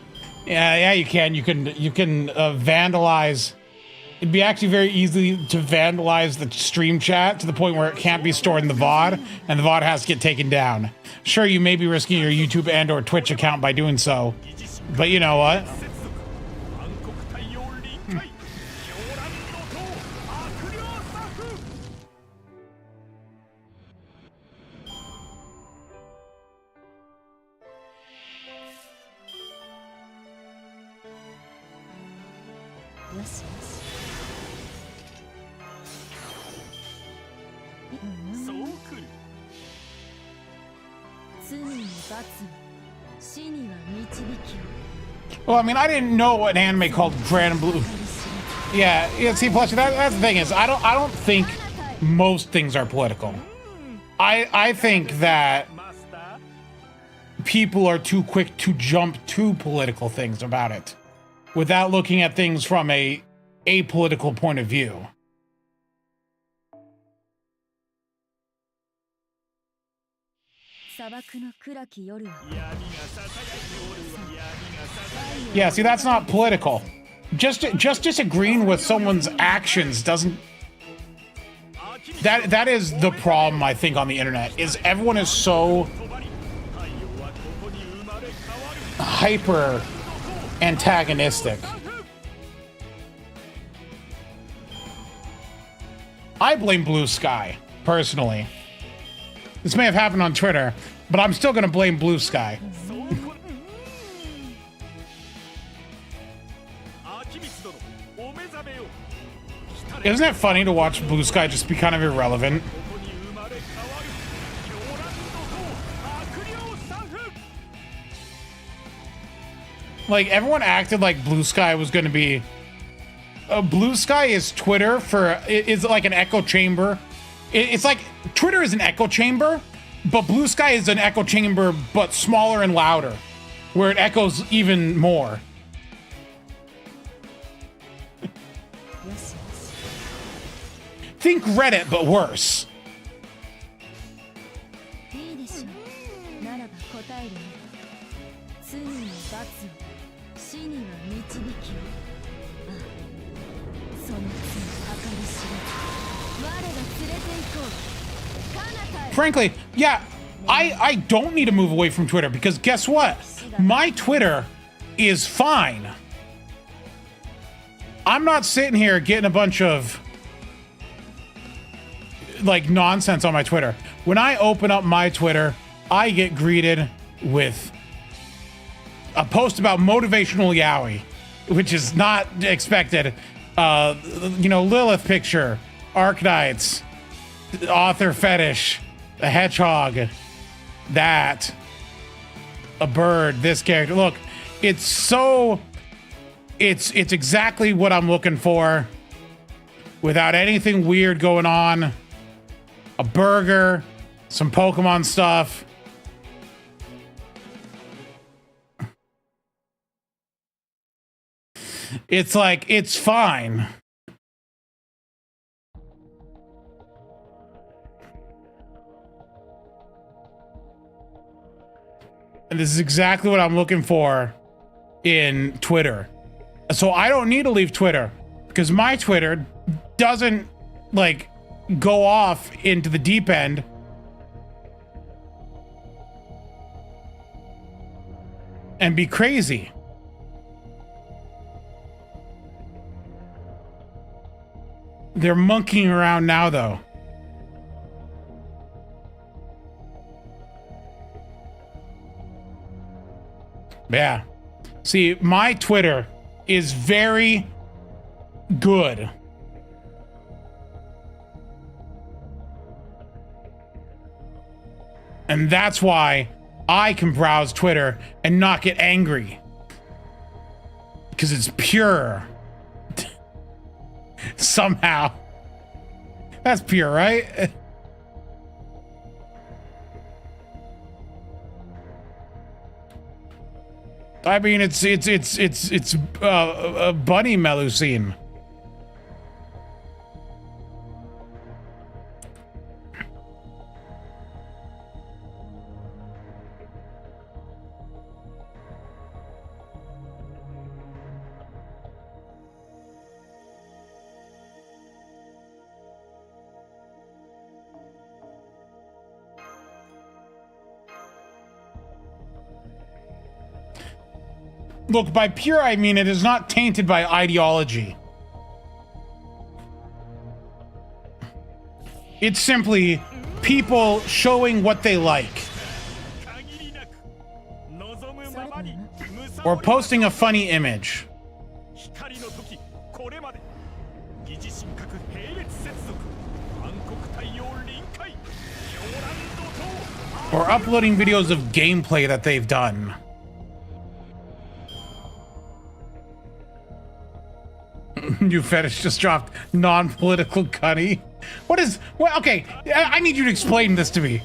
Yeah, you can. You can vandalize. It'd be actually very easy to vandalize the stream chat to the point where it can't be stored in the VOD, and the VOD has to get taken down. Sure, you may be risking your YouTube and or Twitch account by doing so, but you know what? Well, I mean, I didn't know an anime called Grand Blue. Yeah. See, plus that's the thing is, I don't think most things are political. I think that people are too quick to jump to political things about it, without looking at things from a apolitical point of view. Yeah, see, that's not political. Just disagreeing with someone's actions doesn't... That is the problem, I think, on the internet, is everyone is so hyper antagonistic. I blame Blue Sky, personally. This may have happened on Twitter, but I'm still gonna blame Blue Sky. Isn't it funny to watch Blue Sky just be kind of irrelevant? Like, everyone acted like Blue Sky was gonna be... Blue Sky is Twitter for... It's like an echo chamber. It's like... Twitter is an echo chamber, but Blue Sky is an echo chamber, but smaller and louder, where it echoes even more. Think Reddit, but worse. Frankly, yeah, I don't need to move away from Twitter, because guess what? My Twitter is fine. I'm not sitting here getting a bunch of like nonsense on my Twitter. When I open up my Twitter, I get greeted with a post about motivational yaoi, which is not expected. You know, Lilith picture, Arknights, author fetish, a hedgehog, that, a bird, this character. Look, it's so, it's exactly what I'm looking for, without anything weird going on. A burger, some Pokemon stuff. It's like, it's fine. And this is exactly what I'm looking for in Twitter. So I don't need to leave Twitter, because my Twitter doesn't like go off into the deep end and be crazy. They're monkeying around now, though. Yeah. See, my Twitter is very good. And that's why I can browse Twitter and not get angry. Because it's pure. Somehow. That's pure, right? I mean, it's bunny Melusine. Look, by pure, I mean it is not tainted by ideology. It's simply people showing what they like. Or posting a funny image. Or uploading videos of gameplay that they've done. New fetish just dropped non-political cunny. What is... Well, okay, I need you to explain this to me.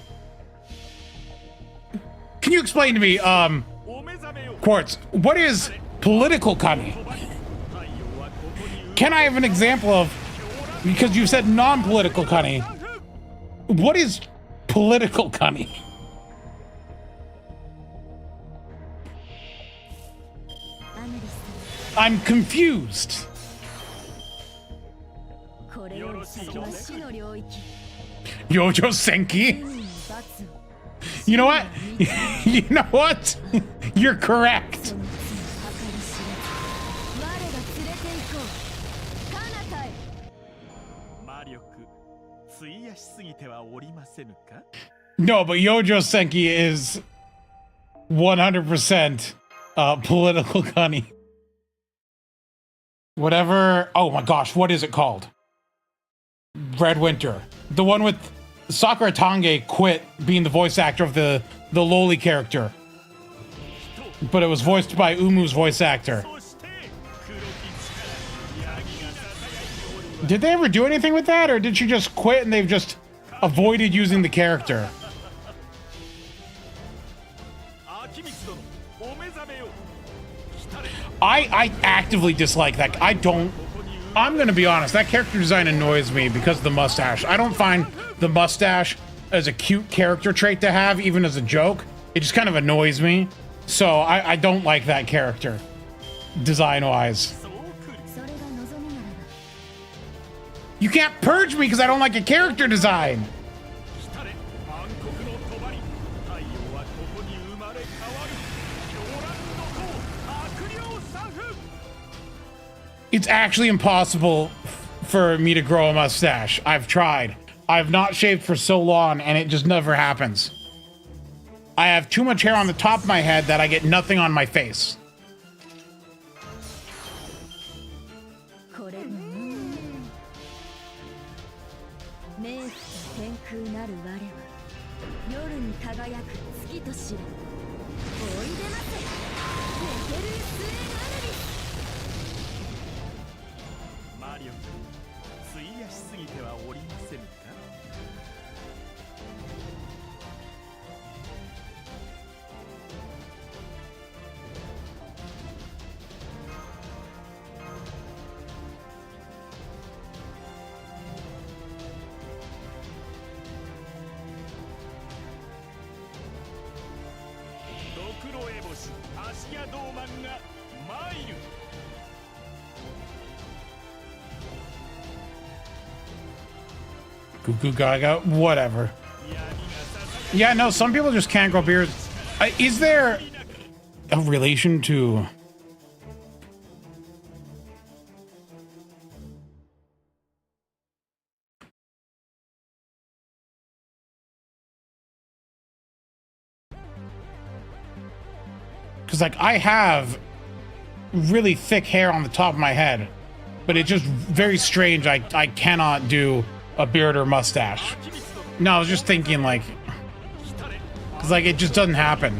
Can you explain to me, Quartz, what is political cunny? Can I have an example of... Because you said non-political cunny. What is political cunny? I'm confused. Yojo Senki? You know what? You know what? You're correct. No, but Yojo Senki is 100% political cunny. Whatever. Oh my gosh, what is it called? Red Winter. The one with Sakura Tange quit being the voice actor of the Loli character. But it was voiced by Umu's voice actor. Did they ever do anything with that, or did she just quit and they've just avoided using the character? I actively dislike that. I'm gonna be honest, that character design annoys me because of the mustache. I don't find the mustache as a cute character trait to have, even as a joke. It just kind of annoys me. So I don't like that character, design-wise. You can't purge me because I don't like a character design. It's actually impossible for me to grow a mustache. I've tried. I've not shaved for so long and it just never happens. I have too much hair on the top of my head that I get nothing on my face. Goo goo gaga, whatever. Yeah, no, some people just can't grow beards. Is there a relation to... Because, like, I have really thick hair on the top of my head, but it's just very strange. I cannot do a beard or mustache. No, I was just thinking, like, because, like, it just doesn't happen.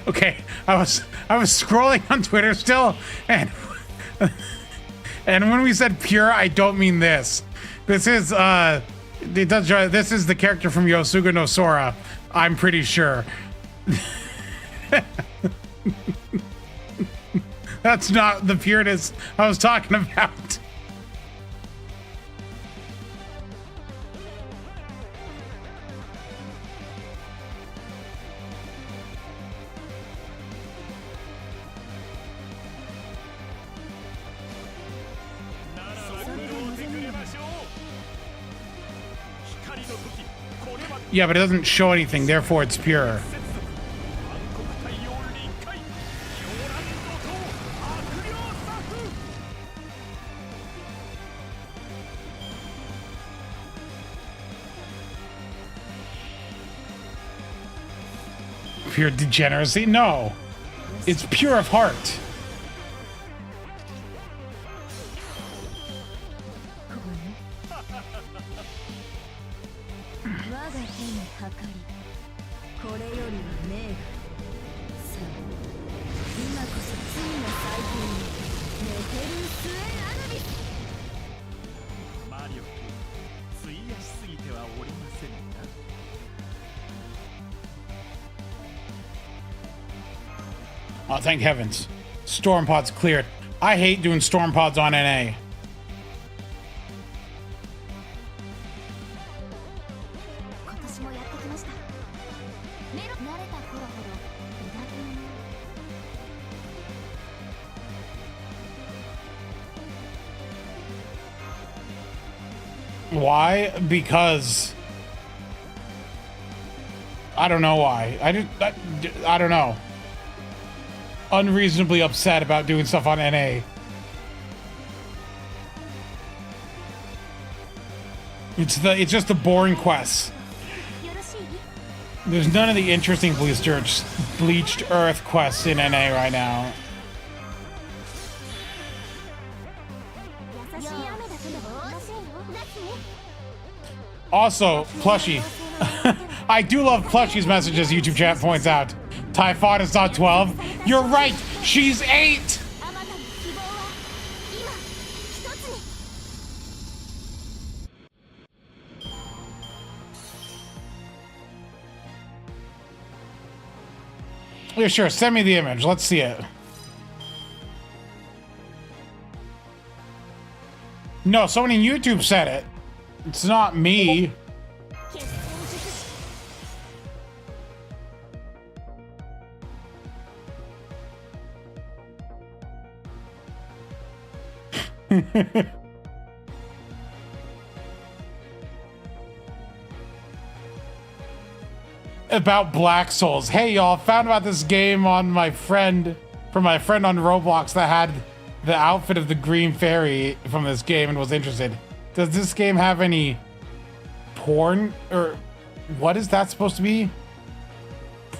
Okay, I was scrolling on Twitter still, and and when we said pure, I don't mean this. This is this is the character from Yosuga no Sora, I'm pretty sure. That's not the pureness I was talking about. Yeah, but it doesn't show anything, therefore it's pure. Pure degeneracy? No. It's pure of heart. Oh, thank heavens. Storm pods cleared. I hate doing storm pods on NA. Why? Because I don't know why. I don't know. Unreasonably upset about doing stuff on NA. It's just the boring quests. There's none of the interesting bleached earth quests in NA right now. Also, Plushie. I do love Plushie's messages, YouTube chat points out. Typhon is not 12. You're right, she's 8! Yeah, sure, send me the image. Let's see it. No, someone in YouTube said it. It's not me. About Black Souls. Hey y'all, found about this game on my friend on Roblox that had the outfit of the Green Fairy from this game and was interested. Does this game have any porn or what is that supposed to be?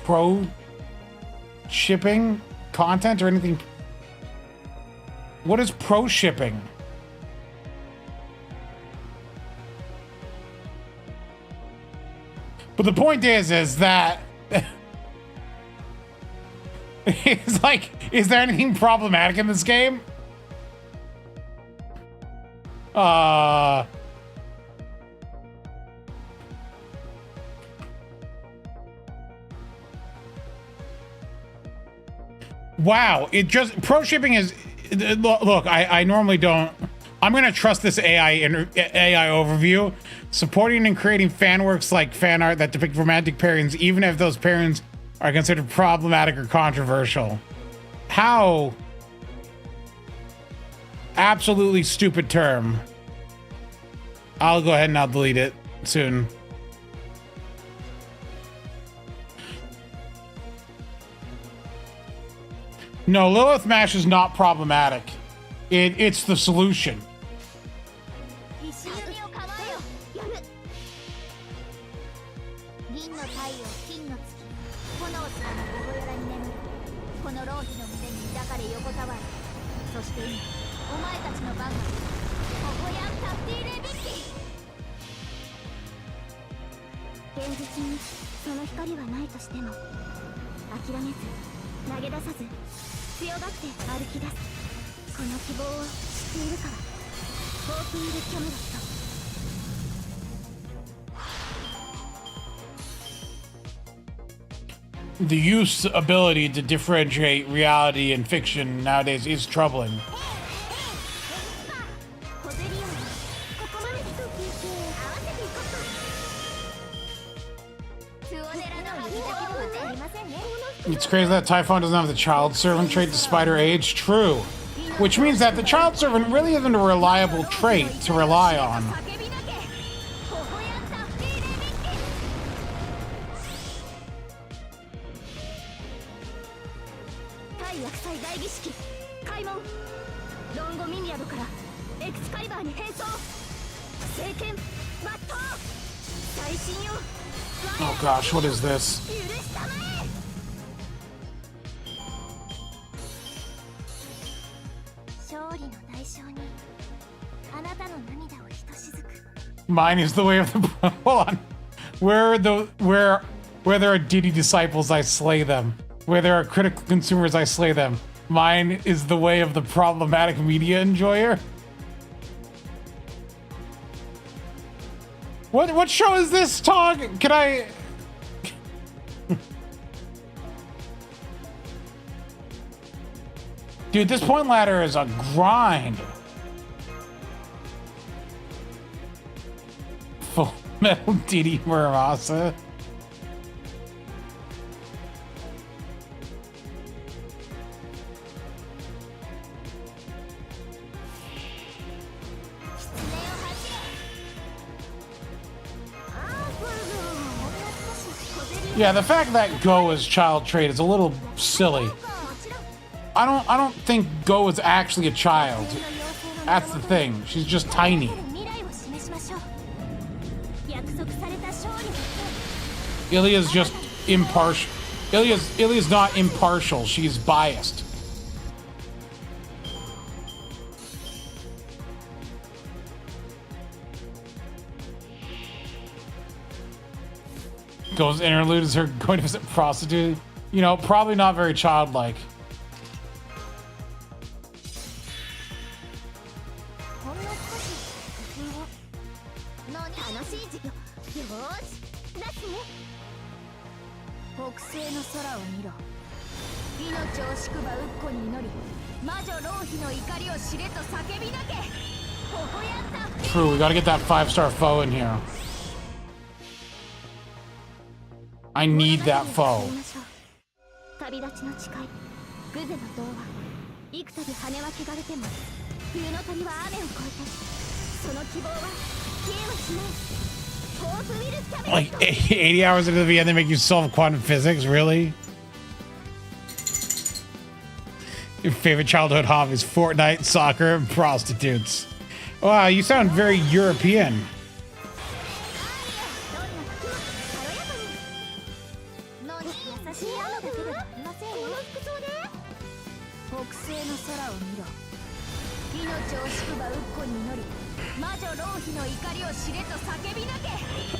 Pro shipping content or anything? What is pro shipping? But the point is that it's like, is there anything problematic in this game? Wow, it just pro shipping is look, I normally don't. I'm gonna trust this AI overview. Supporting and creating fan works like fan art that depict romantic pairings, even if those pairings are considered problematic or controversial. How? Absolutely stupid term. I'll go ahead and I'll delete it soon. No, Lilith Mash is not problematic. It's the solution. The youth's ability to differentiate reality and fiction nowadays is troubling. It's crazy that Typhon doesn't have the child servant trait despite her age. True. Which means that the child servant really isn't a reliable trait to rely on. Oh gosh, what is this? Mine is the way of the hold on. Where there are Diddy disciples, I slay them. Where there are critical consumers, I slay them. Mine is the way of the problematic media enjoyer. What show is this, Tog? Can I? Dude, this point ladder is a grind. Full Metal Diddy Muramasa. Yeah, the fact that Go is child trait is a little silly. I don't think Go is actually a child. That's the thing. She's just tiny. Ilya's just impartial. Ilya's not impartial. She's biased. Go's interlude is her going to visit prostitute. You know, probably not very childlike. True, we gotta get that 5-star foe in here. I need that foe. Like 80 hours into the VM, they make you solve quantum physics? Really? Your favorite childhood hobbies: Fortnite, soccer, and prostitutes. Wow, you sound very European.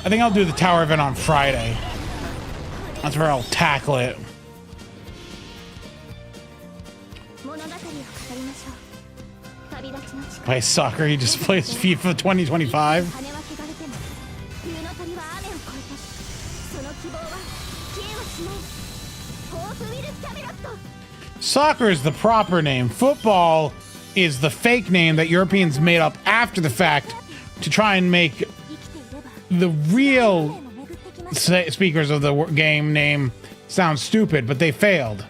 I think I'll do the tower event on Friday. That's where I'll tackle it. Play soccer, he just plays FIFA 2025. Soccer is the proper name. Football is the fake name that Europeans made up after the fact to try and make the real speakers of the game name sound stupid, but they failed.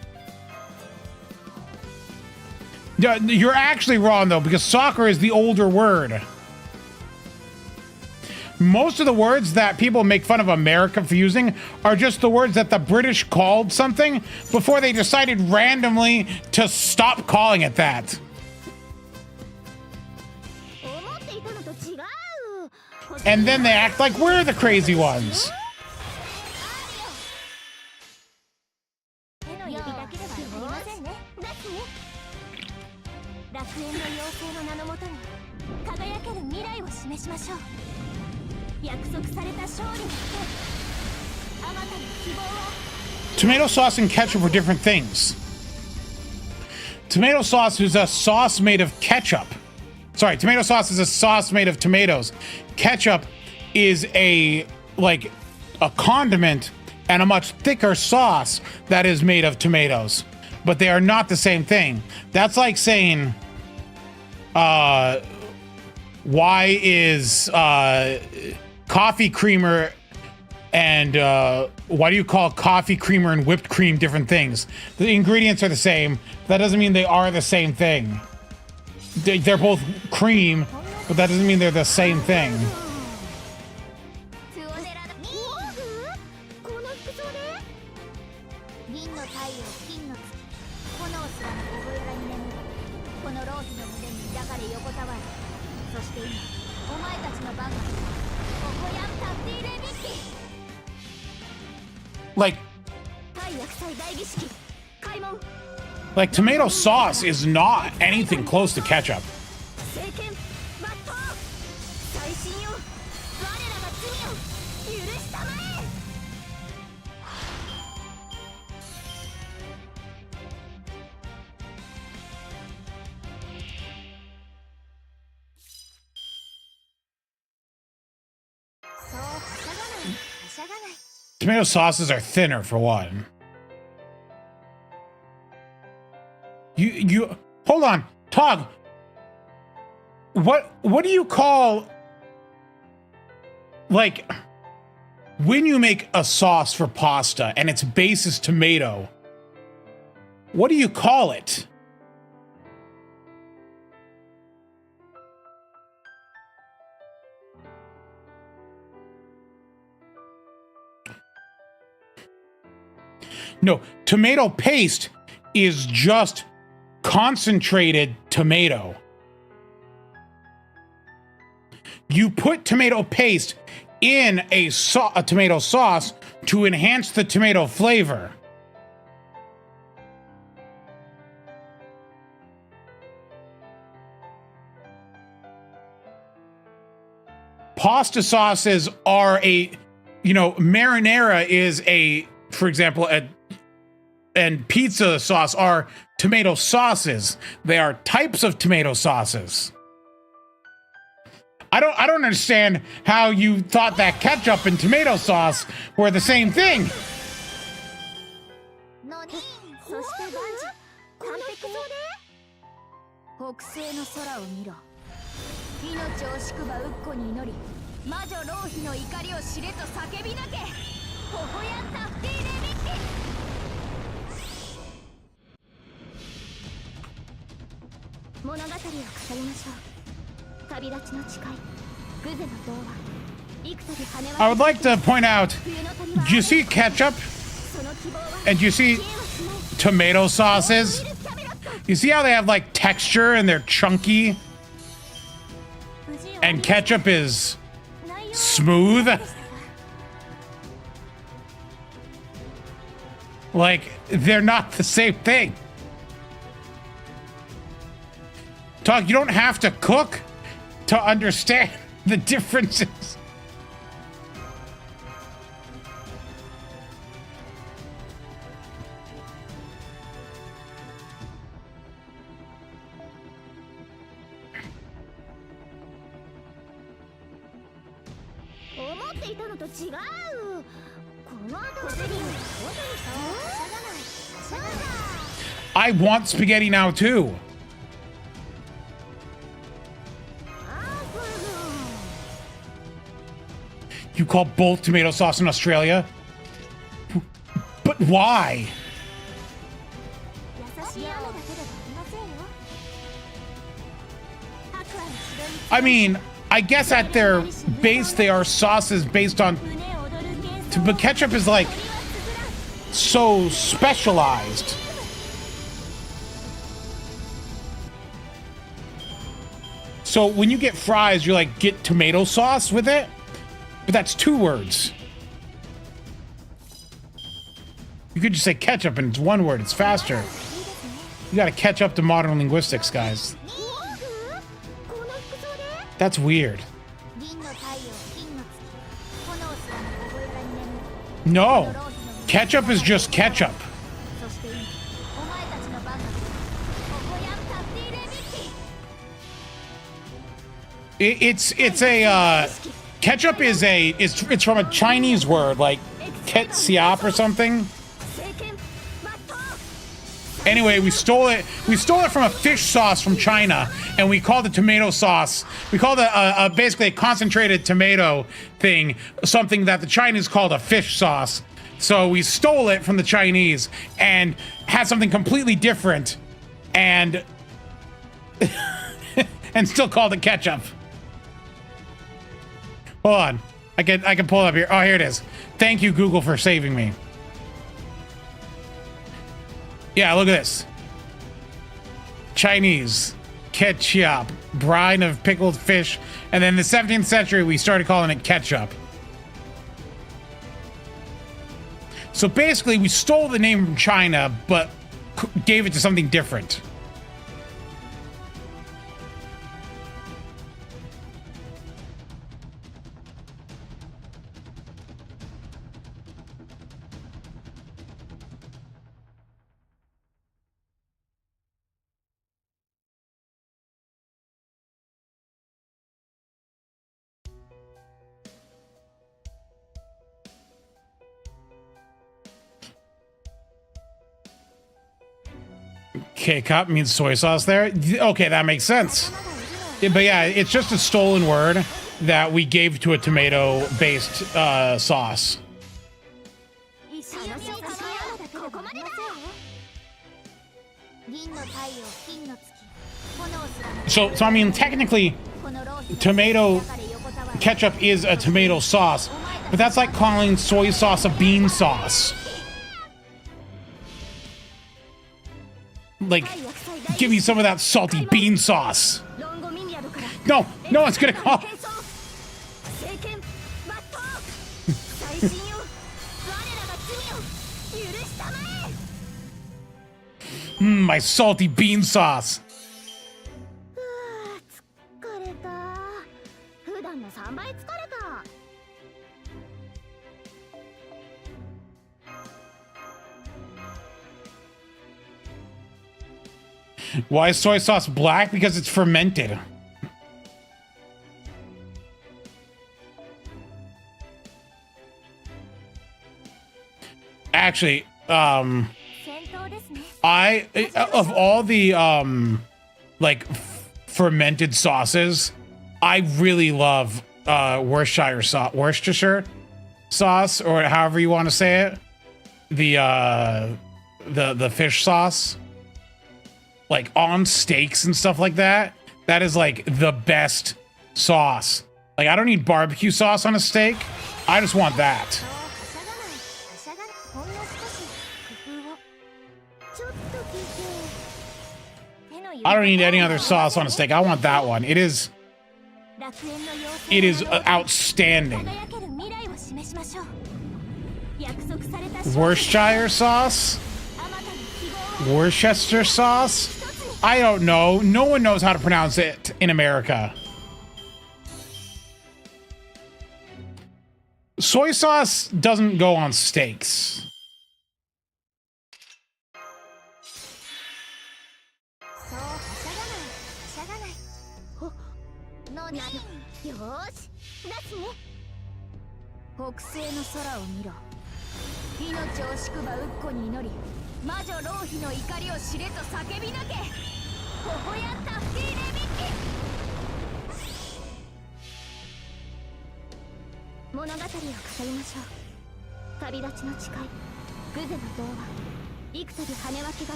You're actually wrong, though, because soccer is the older word. Most of the words that people make fun of America for using are just the words that the British called something before they decided randomly to stop calling it that. And then they act like we're the crazy ones. Tomato sauce and ketchup are different things. Tomato sauce is a sauce made of ketchup. Sorry, tomato sauce is a sauce made of tomatoes. Ketchup is a condiment and a much thicker sauce that is made of tomatoes. But they are not the same thing. That's like saying, why is coffee creamer and why do you call coffee creamer and whipped cream different things? The ingredients are the same. That doesn't mean they are the same thing. They're both cream, but that doesn't mean they're the same thing. Like tomato sauce is not anything close to ketchup. Tomato sauces are thinner for one. You hold on, Tog. What do you call, like, when you make a sauce for pasta and its base is tomato? What do you call it? No, tomato paste is just concentrated tomato. You put tomato paste in a tomato sauce to enhance the tomato flavor. Pasta sauces are marinara is for example, and pizza sauce are tomato sauces. They are types of tomato sauces. I don't understand how you thought that ketchup and tomato sauce were the same thing. I would like to point out, do you see ketchup? And do you see tomato sauces? You see how they have like texture and they're chunky? And ketchup is smooth? Like, they're not the same thing. Talk, you don't have to cook to understand the differences. I want spaghetti now too. You call both tomato sauce in Australia? But why? I mean, I guess at their base they are sauces based on... But ketchup is like so specialized. So when you get fries, you like get tomato sauce with it? But that's two words. You could just say ketchup and it's one word. It's faster. You gotta catch up to modern linguistics, guys. That's weird. No, ketchup is just ketchup. It's a ketchup is it's from a Chinese word like ketchup or something. Anyway, we stole it from a fish sauce from China, and we called it tomato sauce. We called it basically a concentrated tomato thing, something that the Chinese called a fish sauce. So we stole it from the Chinese and had something completely different, and and still called it ketchup. Hold on, I can pull it up here. Oh, here it is. Thank you, Google, for saving me. Yeah, look at this. Chinese, ketchup, brine of pickled fish. And then in the 17th century, we started calling it ketchup. So basically, we stole the name from China, but gave it to something different. K-cup means soy sauce there. Okay, that makes sense. Yeah, but yeah, it's just a stolen word that we gave to a tomato-based sauce. So I mean, technically, tomato ketchup is a tomato sauce, but that's like calling soy sauce a bean sauce. Like, give me some of that salty bean sauce. No, no one's gonna call. My salty bean sauce. Why is soy sauce black? Because it's fermented. Actually, of all the like fermented sauces, I really love Worcestershire sauce, or however you want to say it. The fish sauce. Like on steaks and stuff like that. That is like the best sauce. Like, I don't need barbecue sauce on a steak. I just want that. I don't need any other sauce on a steak. I want that one. It is outstanding. Worcestershire sauce? Worcester sauce? I don't know. No one knows how to pronounce it in America. Soy sauce doesn't go on steaks.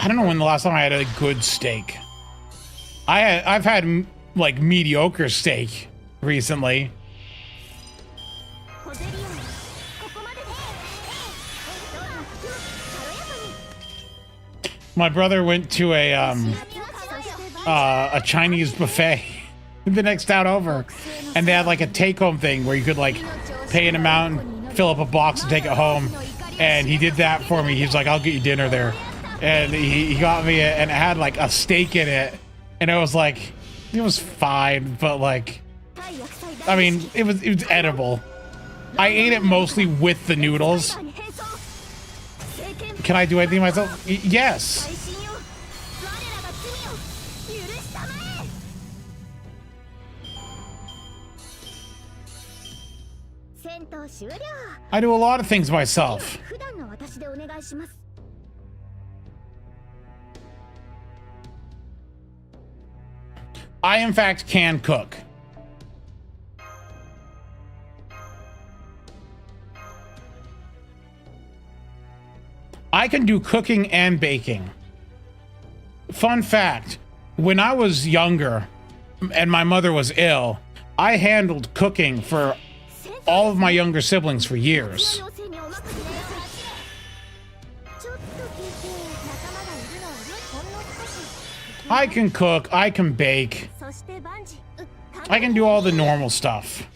I don't know when the last time I had a good steak. I've had like mediocre steak recently. My brother went to a Chinese buffet the next town over, and they had like a take-home thing where you could like pay an amount and fill up a box and take it home. And he did that for me. He was like, "I'll get you dinner there." and he got me it, and it had like a steak in it, and it was like, it was fine, but like, I mean, it was edible. I ate it mostly with the noodles. Can I do anything myself? Yes. I do a lot of things myself. I, in fact, can cook. I can do cooking and baking. Fun fact, when I was younger and my mother was ill, I handled cooking for all of my younger siblings for years. I can cook, I can bake, I can do all the normal stuff.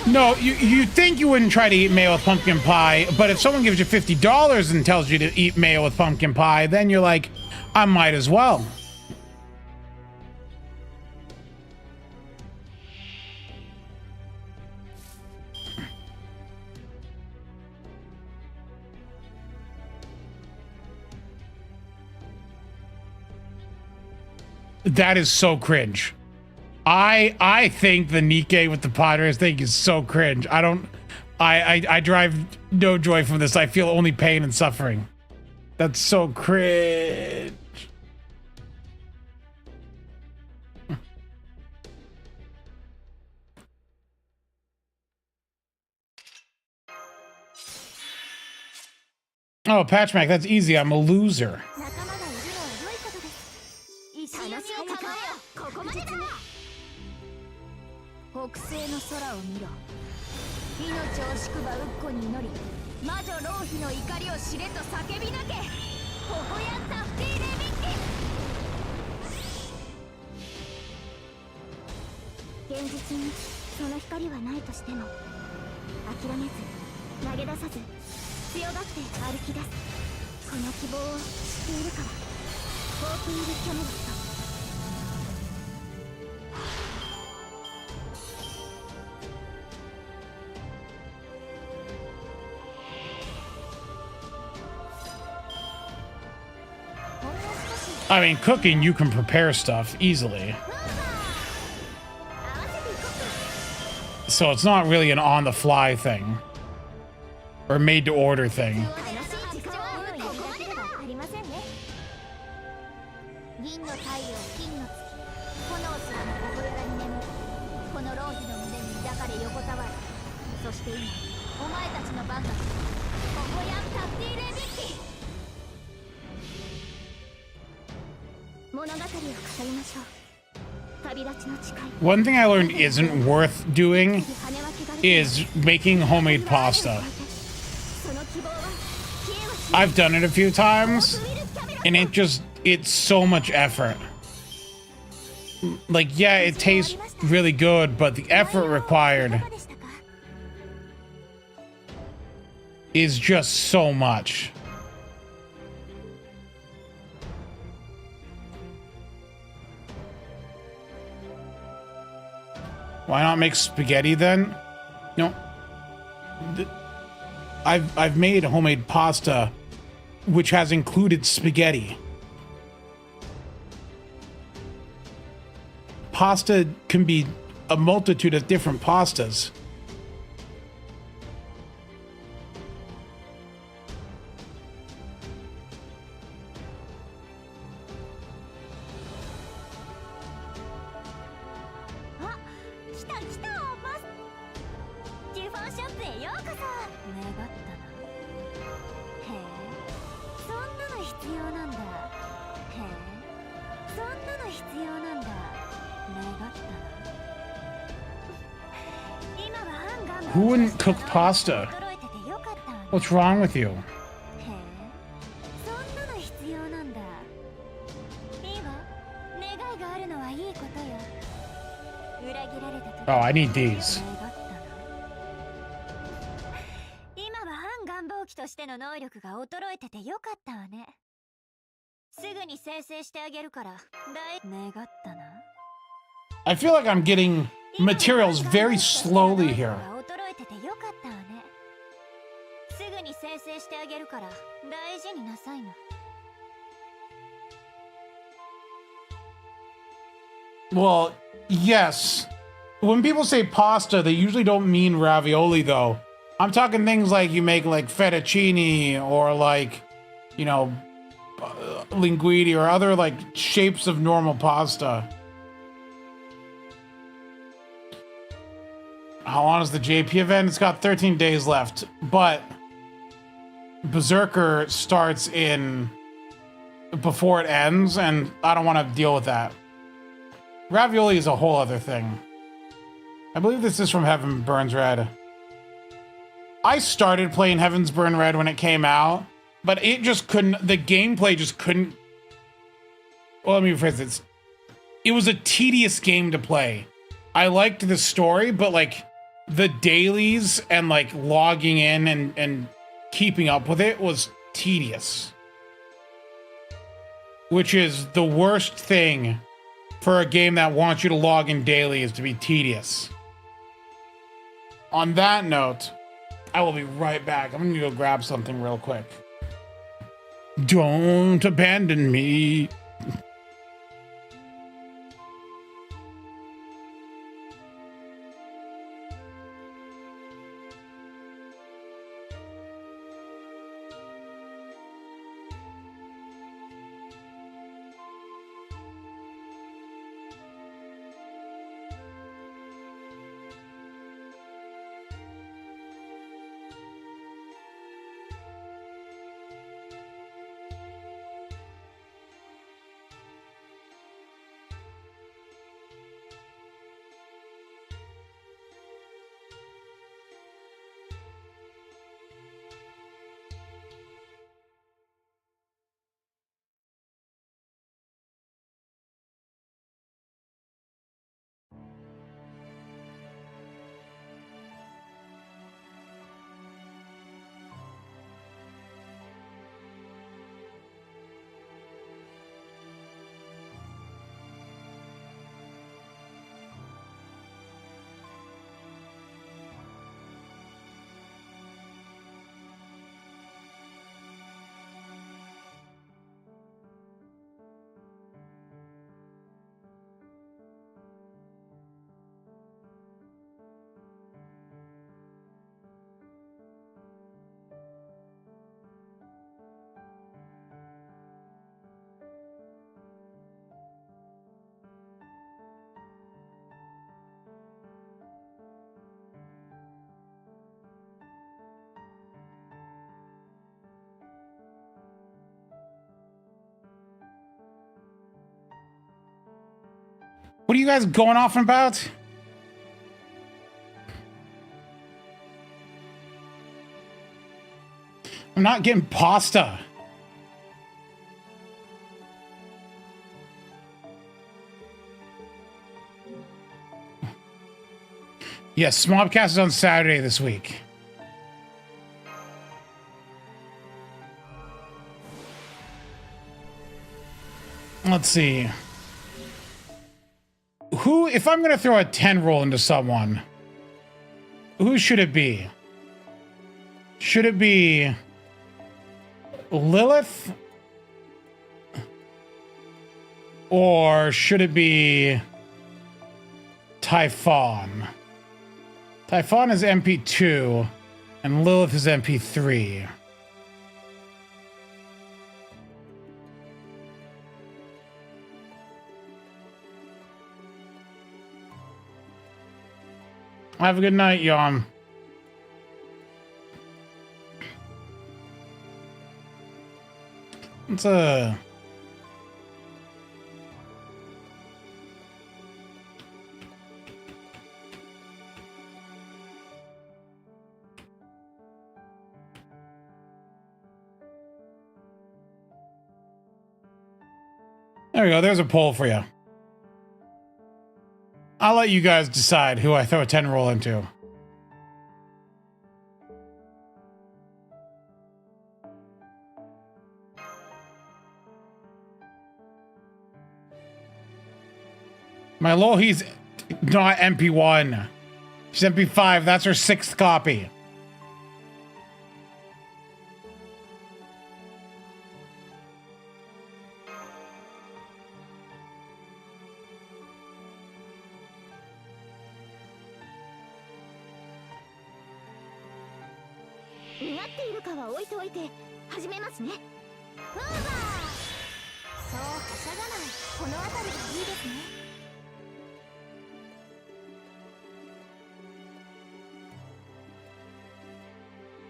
No, you think you wouldn't try to eat mayo with pumpkin pie, but if someone gives you $50 and tells you to eat mayo with pumpkin pie, then you're like, I might as well. That is so cringe. I think the Nikkei with the Padres thing is so cringe. I drive no joy from this. I feel only pain and suffering. That's so cringe. Oh, Patchmack, that's easy. I'm a loser. I mean, cooking, you can prepare stuff easily. So it's not really an on-the-fly thing. Or made-to-order thing. One thing I learned isn't worth doing is making homemade pasta. I've done it a few times, and it's so much effort. Like, yeah, it tastes really good, but the effort required is just so much. Why not make spaghetti then? No. I've made homemade pasta which has included spaghetti. Pasta can be a multitude of different pastas. Who wouldn't cook pasta? What's wrong with you? Oh, I need these. 今は反願望機としての能力が衰えててよかったわね。すぐに生成してあげるから、願ったな。I feel like I'm getting materials very slowly here. 衰えててよかったわね。すぐに生成してあげるから、大事になさいな。Well, yes. When people say pasta, they usually don't mean ravioli, though. I'm talking things like you make like fettuccine or like, you know, linguine or other like shapes of normal pasta. How long is the JP event? It's got 13 days left, but Berserker starts in before it ends, and I don't want to deal with that. Ravioli is a whole other thing. I believe this is from Heaven Burns Red. I started playing Heaven's Burn Red when it came out, but it just couldn't, the gameplay just couldn't, well, let me rephrase this. It was a tedious game to play. I liked the story, but like the dailies and like logging in and keeping up with it was tedious. Which is the worst thing for a game that wants you to log in daily, is to be tedious. On that note, I will be right back. I'm gonna go grab something real quick. Don't abandon me. What are you guys going off about? I'm not getting pasta. Yes, Smobcast is on Saturday this week. Let's see. Who, if I'm going to throw a 10 roll into someone, who should it be? Should it be Lilith? Or should it be Typhon? Typhon is MP2 and Lilith is MP3. Have a good night, Yon. It's a... There we go. There's a poll for you. I'll let you guys decide who I throw a 10 roll into. My Lohi's not MP1. She's MP5. That's her 6th copy.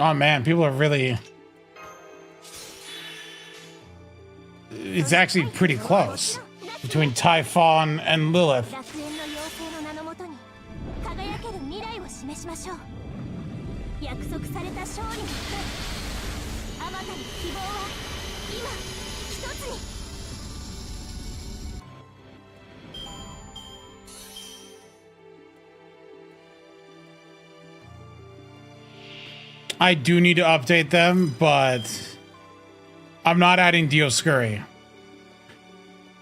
Oh man, people are really... It's actually pretty close between Typhon and Lilith. I do need to update them, but I'm not adding Dioscuri.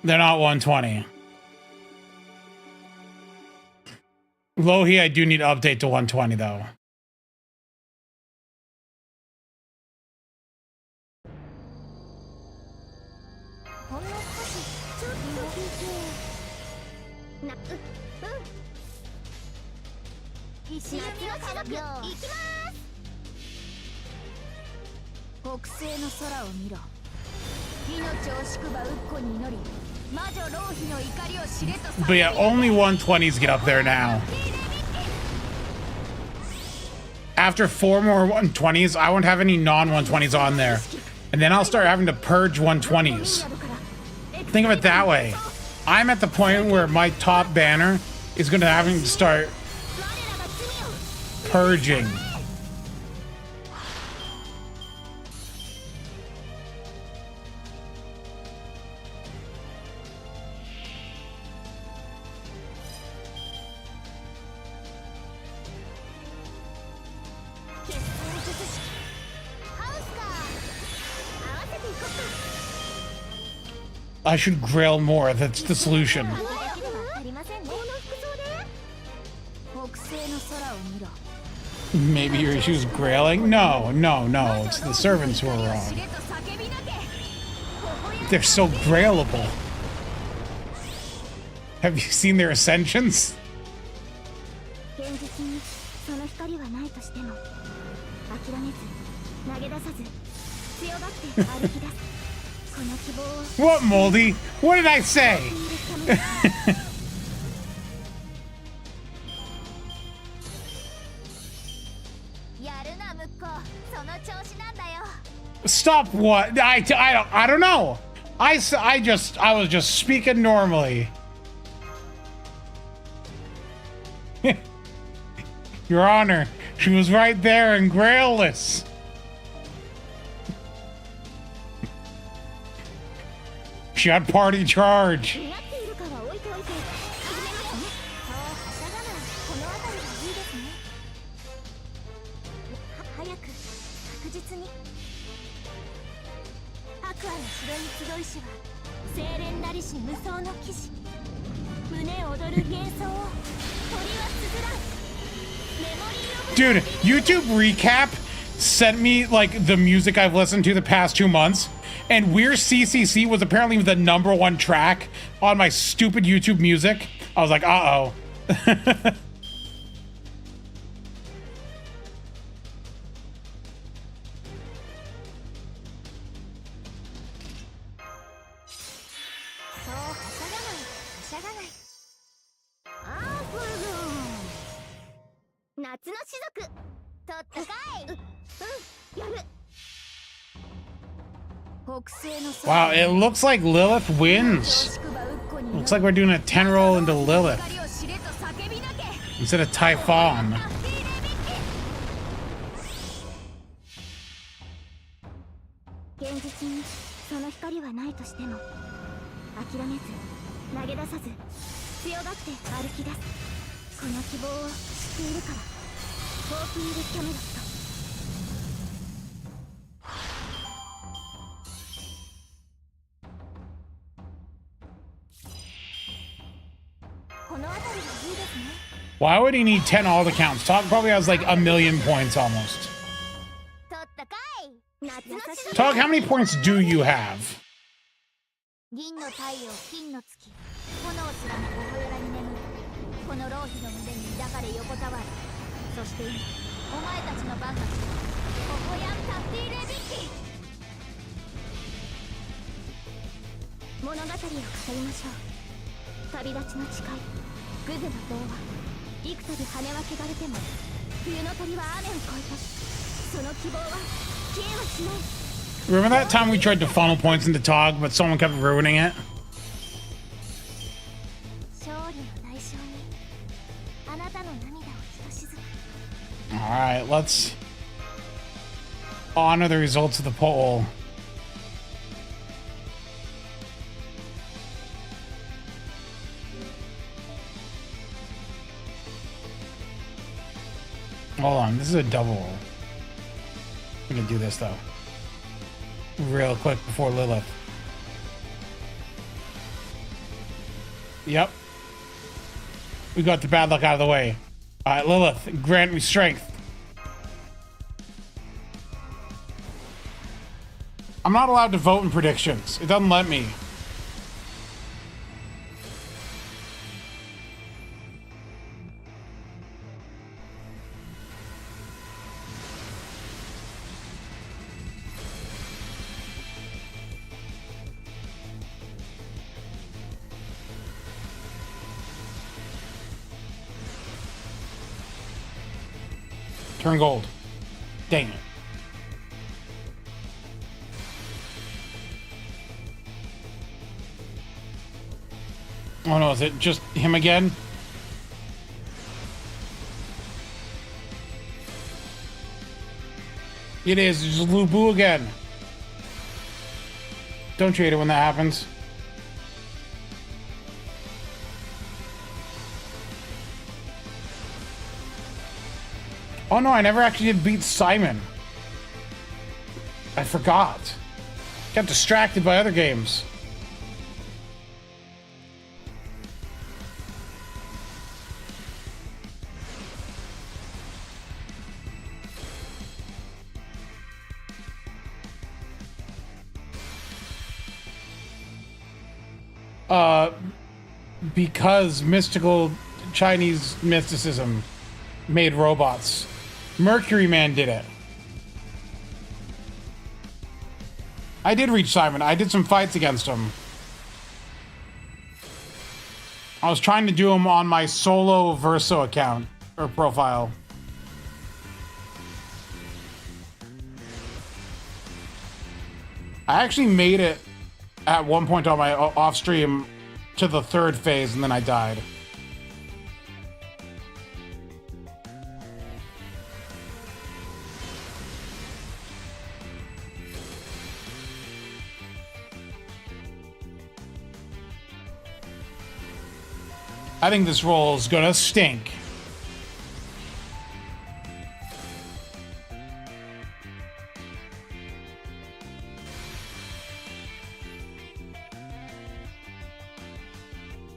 They're not 120. Lohi, I do need to update to 120 though. But yeah, only 120s get up there now. After 4 more 120s, I won't have any non-120s on there. And then I'll start having to purge 120s. Think of it that way. I'm at the point where my top banner is going to having to start purging. I should grail more. That's the solution. Maybe your issue is grailing? No. It's the servants who are wrong. They're so grailable. Have you seen their ascensions? What, Moldy? What did I say? Stop what? I don't know. I was just speaking normally. Your Honor, she was right there and grailless. She had party charge. Dude, YouTube Recap sent me like the music I've listened to the past 2 months, and We're CCC was apparently the #1 track on my stupid YouTube music. I was like, uh-oh. Wow, it looks like Lilith wins. Looks like we're doing a 10 roll into Lilith instead of Typhon. の希望を知っているからトーキールキャメロットこの辺りがいいですね Why would he need 10 alt accounts? Talk probably has like 1,000,000 points almost. Talk, how many points do you have? 銀の太陽金の月炎すらも微笑み眠るこの浪費の胸に抱かれ横たわるそして今お前たちの番が来たここやんタッティレビッキ物語を語りましょう旅立ちの誓いググの童話幾度羽は汚れても冬の鳥は雨を越えたその希望は消えはしない Remember that time we tried to funnel points into Tog, but someone kept ruining it? Alright, let's honor the results of the poll. Hold on, this is a double roll. We can do this though. Real quick before Lilith. Yep. We got the bad luck out of the way. Alright, Lilith, grant me strength. I'm not allowed to vote in predictions. It doesn't let me. Turn gold. Dang it. Oh no, is it just him again? It is. It's just Lubu again. Don't you hate it when that happens? Oh no, I never actually did beat Simon. I forgot. Got distracted by other games. Because mystical Chinese mysticism made robots. Mercury Man did it. I did reach Simon. I did some fights against him. I was trying to do him on my solo Verso account or profile. I actually made it at one point on my off stream to the 3rd phase and then I died. I think this roll is gonna stink.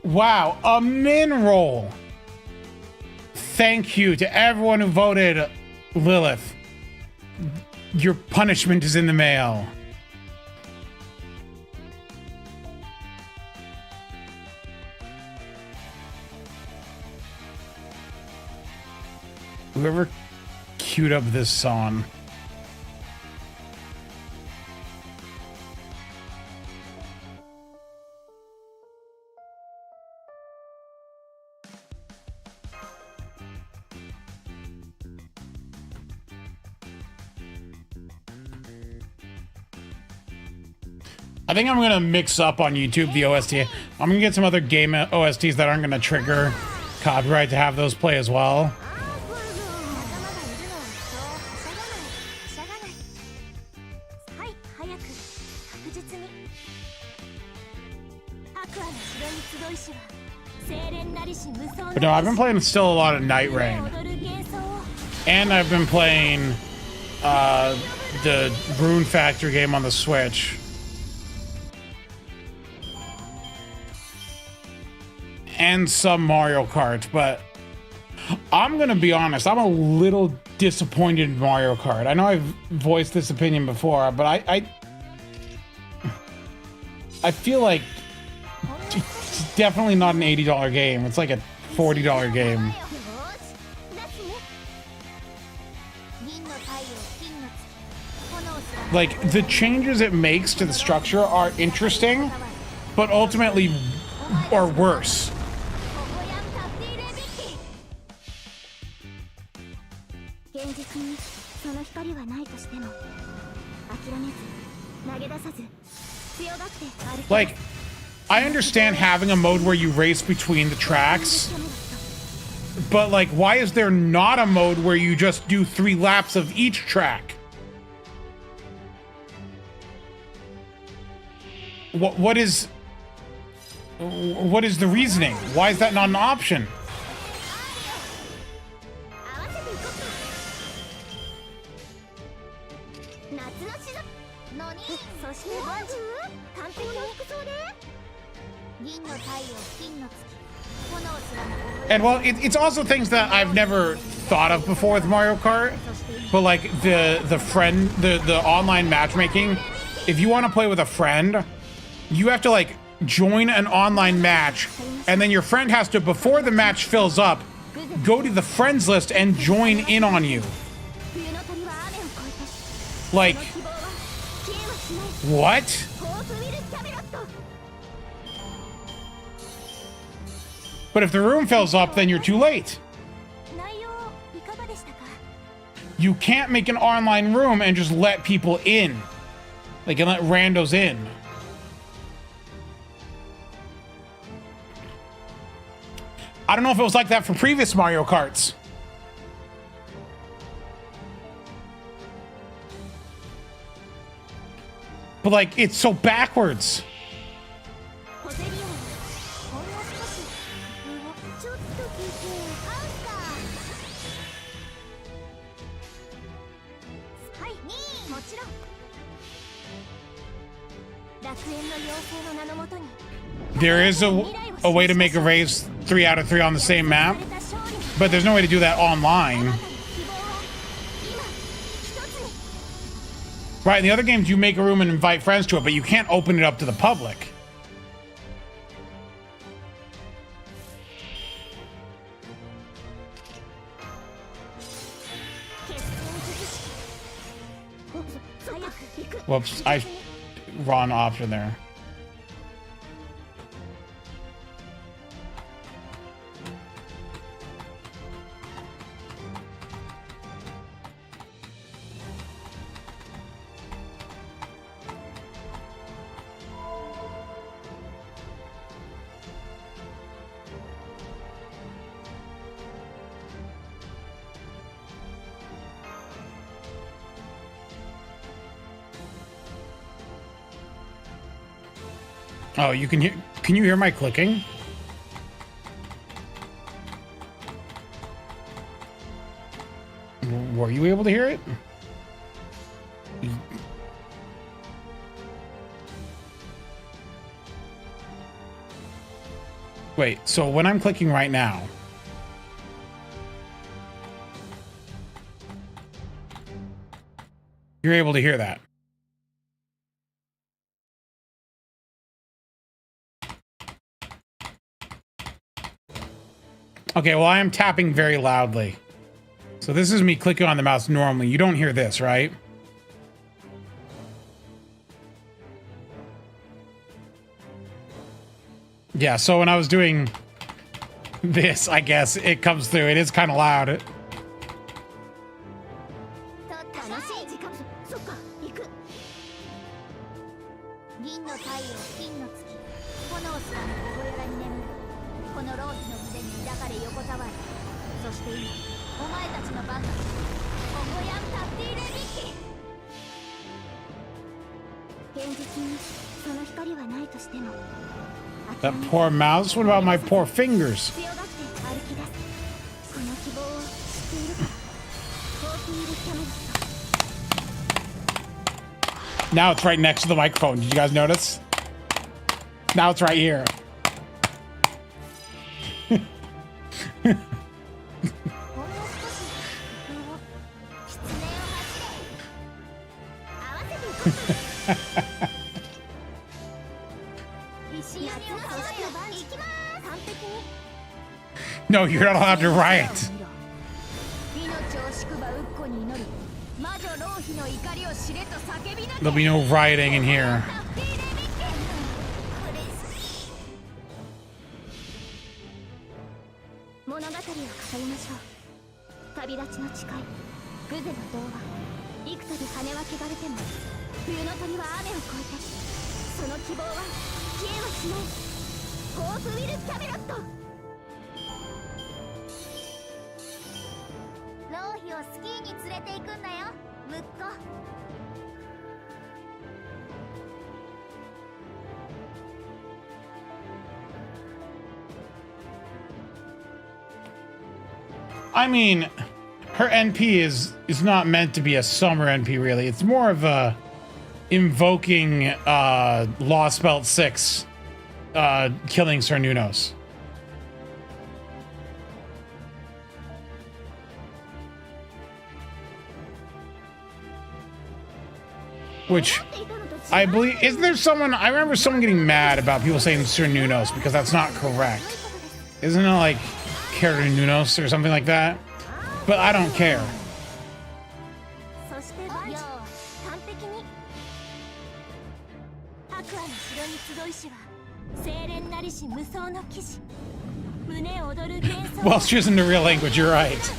Wow, a min roll. Thank you to everyone who voted Lilith. Your punishment is in the mail. Whoever queued up this song. I think I'm gonna mix up on YouTube the OST. I'm gonna get some other game OSTs that aren't gonna trigger copyright to have those play as well. But no, I've been playing still a lot of Night Rain. And I've been playing the Rune Factory game on the Switch. And some Mario Kart, but I'm gonna be honest, I'm a little disappointed in Mario Kart. I know I've voiced this opinion before, but I feel like it's definitely not an $80 game. It's like a $40 game. Like, the changes it makes to the structure are interesting, but ultimately are worse. Like, I understand having a mode where you race between the tracks, but like, why is there not a mode where you just do 3 laps of each track? What is the reasoning? Why is that not an option? And well, it's also things that I've never thought of before with Mario Kart, but like the online matchmaking. If you want to play with a friend, you have to like join an online match, and then your friend has to, before the match fills up, go to the friends list and join in on you. Like, what? But if the room fills up, then you're too late. You can't make an online room and just let people in. Like, and let randos in. I don't know if it was like that for previous Mario Karts. But like, it's so backwards. There is a way to make a race 3 out of 3 on the same map, but there's no way to do that online. Right, in the other games you make a room and invite friends to it, but you can't open it up to the public. Whoops, wrong option there. Oh, you can hear? Can you hear my clicking? Were you able to hear it? Wait, so when I'm clicking right now, you're able to hear that? Okay, well, I am tapping very loudly. So this is me clicking on the mouse normally. You don't hear this, right? Yeah, so when I was doing this, I guess, it comes through. It is kind of loud. That poor mouse? What about my poor fingers? Now it's right next to the microphone. Did you guys notice? Now it's right here. No, you're not allowed to riot. There'll be no rioting in here. I mean, her NP is not meant to be a summer NP, really. It's more of a invoking Lost Belt 6 killing Cernunos. Which I believe, isn't there someone, I remember someone getting mad about people saying Cernunos because that's not correct. Isn't it like Nunos or something like that? But I don't care. Well, she isn't the real language, you're right.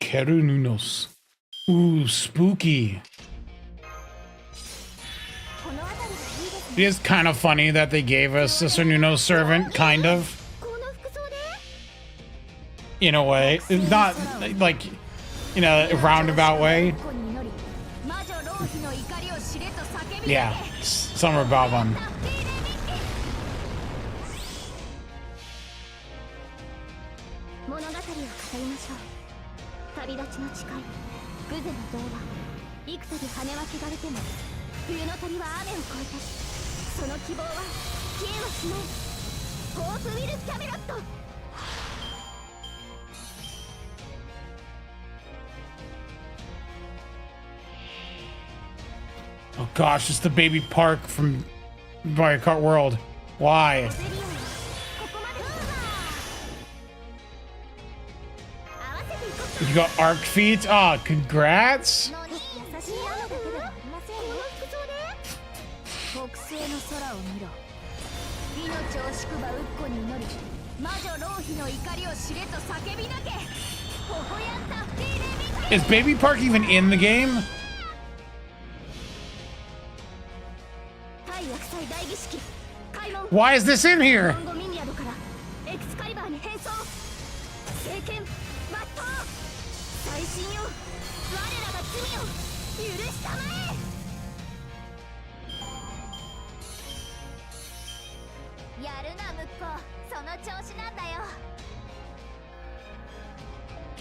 Kerununos. Ooh, spooky. It is kind of funny that they gave us a Cernuno servant, kind of. In a way. Not like, in a roundabout way. Yeah, Summer Bob-on. Oh gosh, it's the baby Park from Mario Kart World. Why? You got arc feet? Ah, oh, congrats! Is Baby Park even in the game? Why is this in here?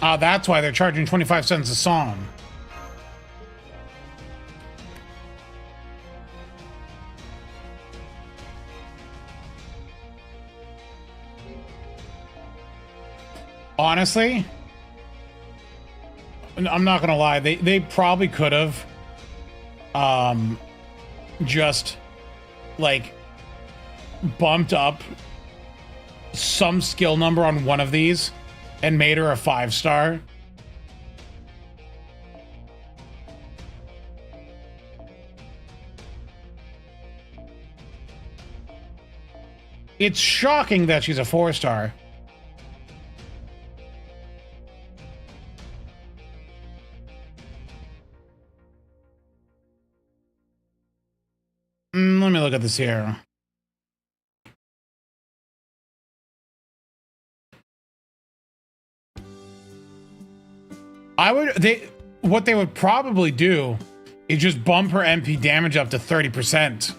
Ah, that's why they're charging 25 cents a song. Honestly, I'm not gonna lie, they probably could have just like bumped up some skill number on one of these and made her a 5-star. It's shocking that she's a 4-star. Let me look at this here. what they would probably do is just bump her MP damage up to 30%.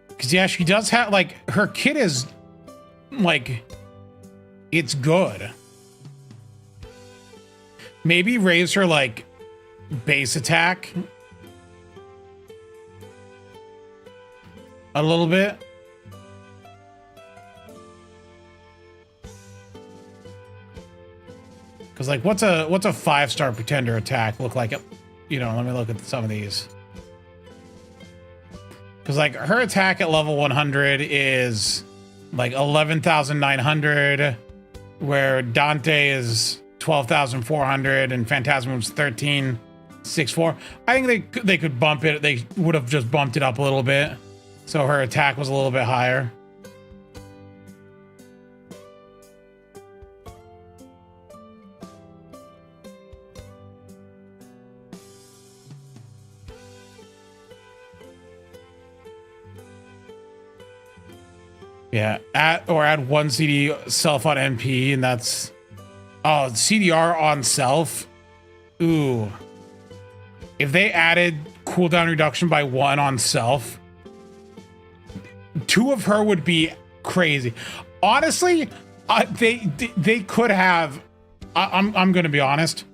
Because, yeah, she does have, like, her kit is, like, it's good. Maybe raise her, like, base attack a little bit. Because, like, what's a 5-star pretender attack look like? You know, let me look at some of these. Because, like, her attack at level 100 is, like, 11,900, where Dante is 12,400 and Phantasmo's 13,640. I think they could bump it. They would have just bumped it up a little bit, so her attack was a little bit higher. Yeah, add 1 CD self on NP, and that's CDR on self. Ooh, if they added cooldown reduction by 1 on self, 2 of her would be crazy. Honestly, they could have. I'm gonna be honest.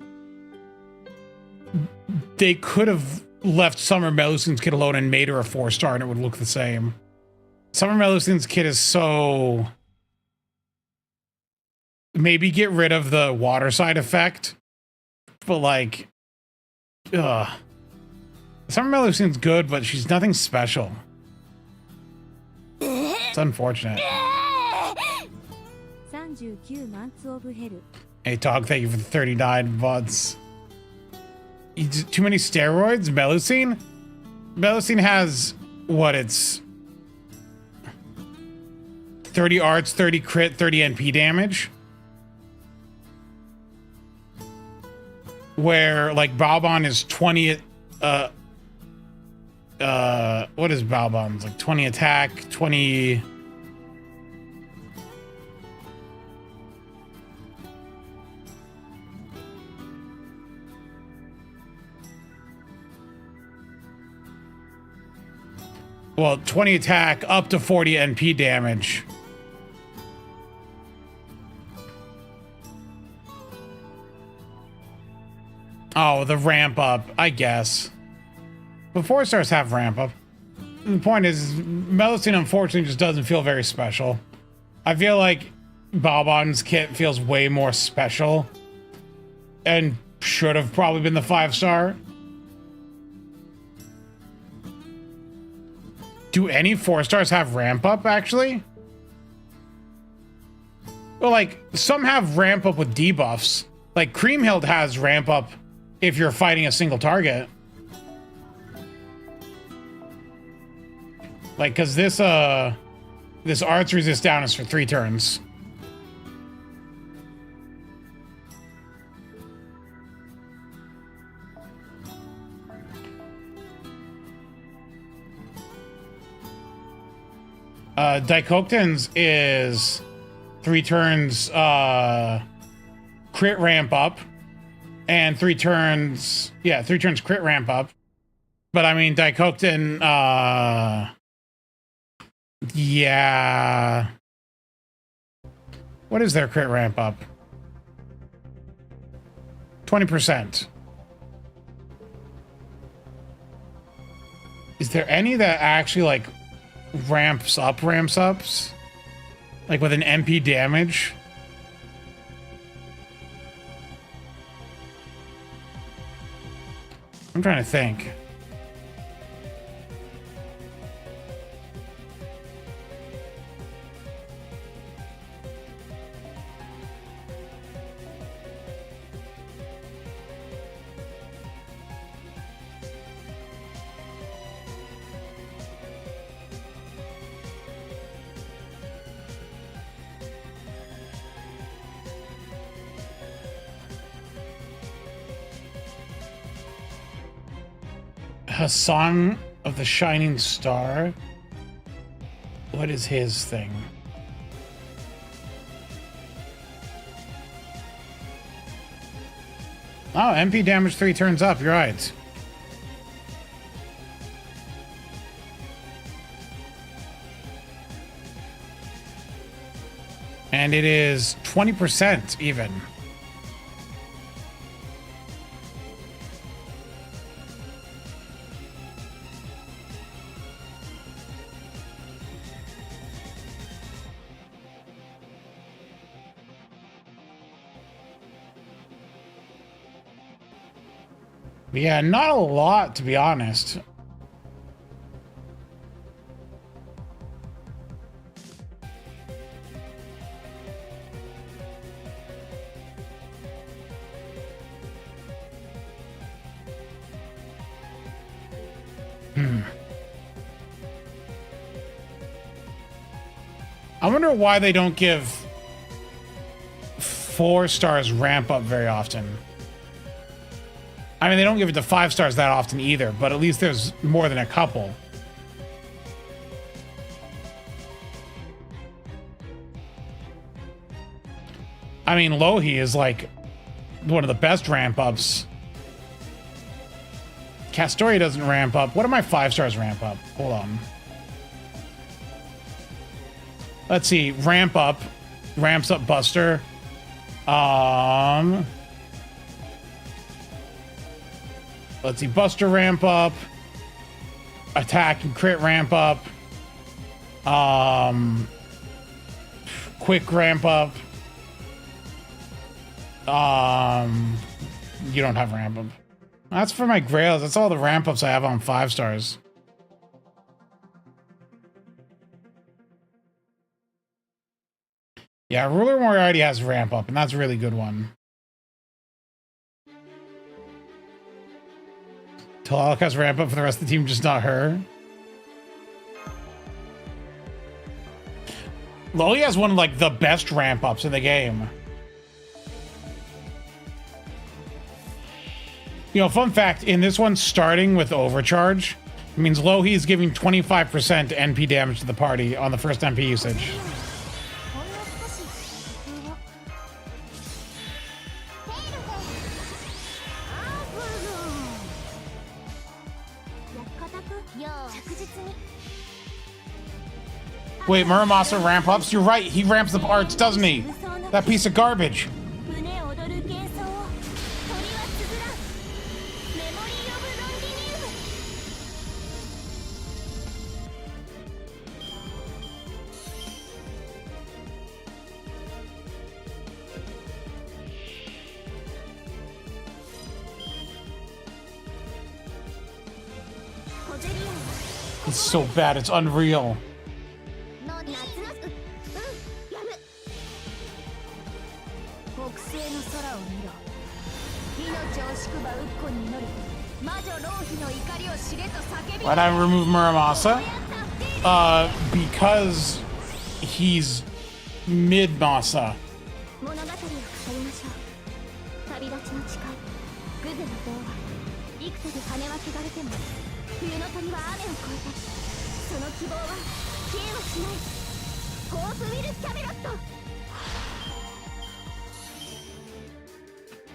They could have left Summer Melusine kit alone and made her a 4-star, and it would look the same. Summer Melusine's kit is so... Maybe get rid of the water side effect. But, like... Ugh. Summer Melusine's good, but she's nothing special. It's unfortunate. Hey, Tog, thank you for the 39 VODs. Too many steroids? Melusine? Melusine has... What, it's... 30 arts, 30 crit, 30 NP damage. Where, like, Balbon is 20... what is Balbon's? Like, 20 attack, 20... Well, 20 attack, up to 40 NP damage. Oh, the ramp up, I guess. But 4-stars have ramp up. The point is, Melusine unfortunately just doesn't feel very special. I feel like Balbon's kit feels way more special. And should have probably been the 5-star. Do any 4-stars have ramp up, actually? Well, like, some have ramp up with debuffs. Like, Creamhild has ramp up if you're fighting a single target. Like, because this arts resist down is for 3 turns. Daikokten's is 3 turns crit ramp up. And 3 turns, yeah, 3 turns crit ramp up. But I mean, Daikokten, yeah. What is their crit ramp up? 20%. Is there any that actually, like, ramps ups? Like with an MP damage? I'm trying to think. A Song of the Shining Star. What is his thing? Oh, MP damage 3 turns up. You're right. And it is 20% even. Yeah, not a lot, to be honest. I wonder why they don't give 4 stars ramp up very often. I mean, they don't give it to 5 stars that often either, but at least there's more than a couple. I mean, Lohi is like one of the best ramp ups. Castoria doesn't ramp up. What do my 5 stars ramp up? Hold on. Let's see. Ramp up. Ramps up Buster. Let's see. Buster ramp up. Attack and crit ramp up. Quick ramp up. You don't have ramp up. That's for my Grails. That's all the ramp ups I have on 5 stars. Yeah, Ruler Moriarty has ramp up, and that's a really good one. Talalik has ramp up for the rest of the team, just not her. Loli has one of like the best ramp ups in the game. You know, fun fact, in this one, starting with Overcharge, it means Lohi is giving 25% NP damage to the party on the first NP usage. Wait, Muramasa ramp ups? You're right, he ramps up arts, doesn't he? That piece of garbage. It's so bad, it's unreal. Why'd I remove Muramasa? Because he's mid-Masa.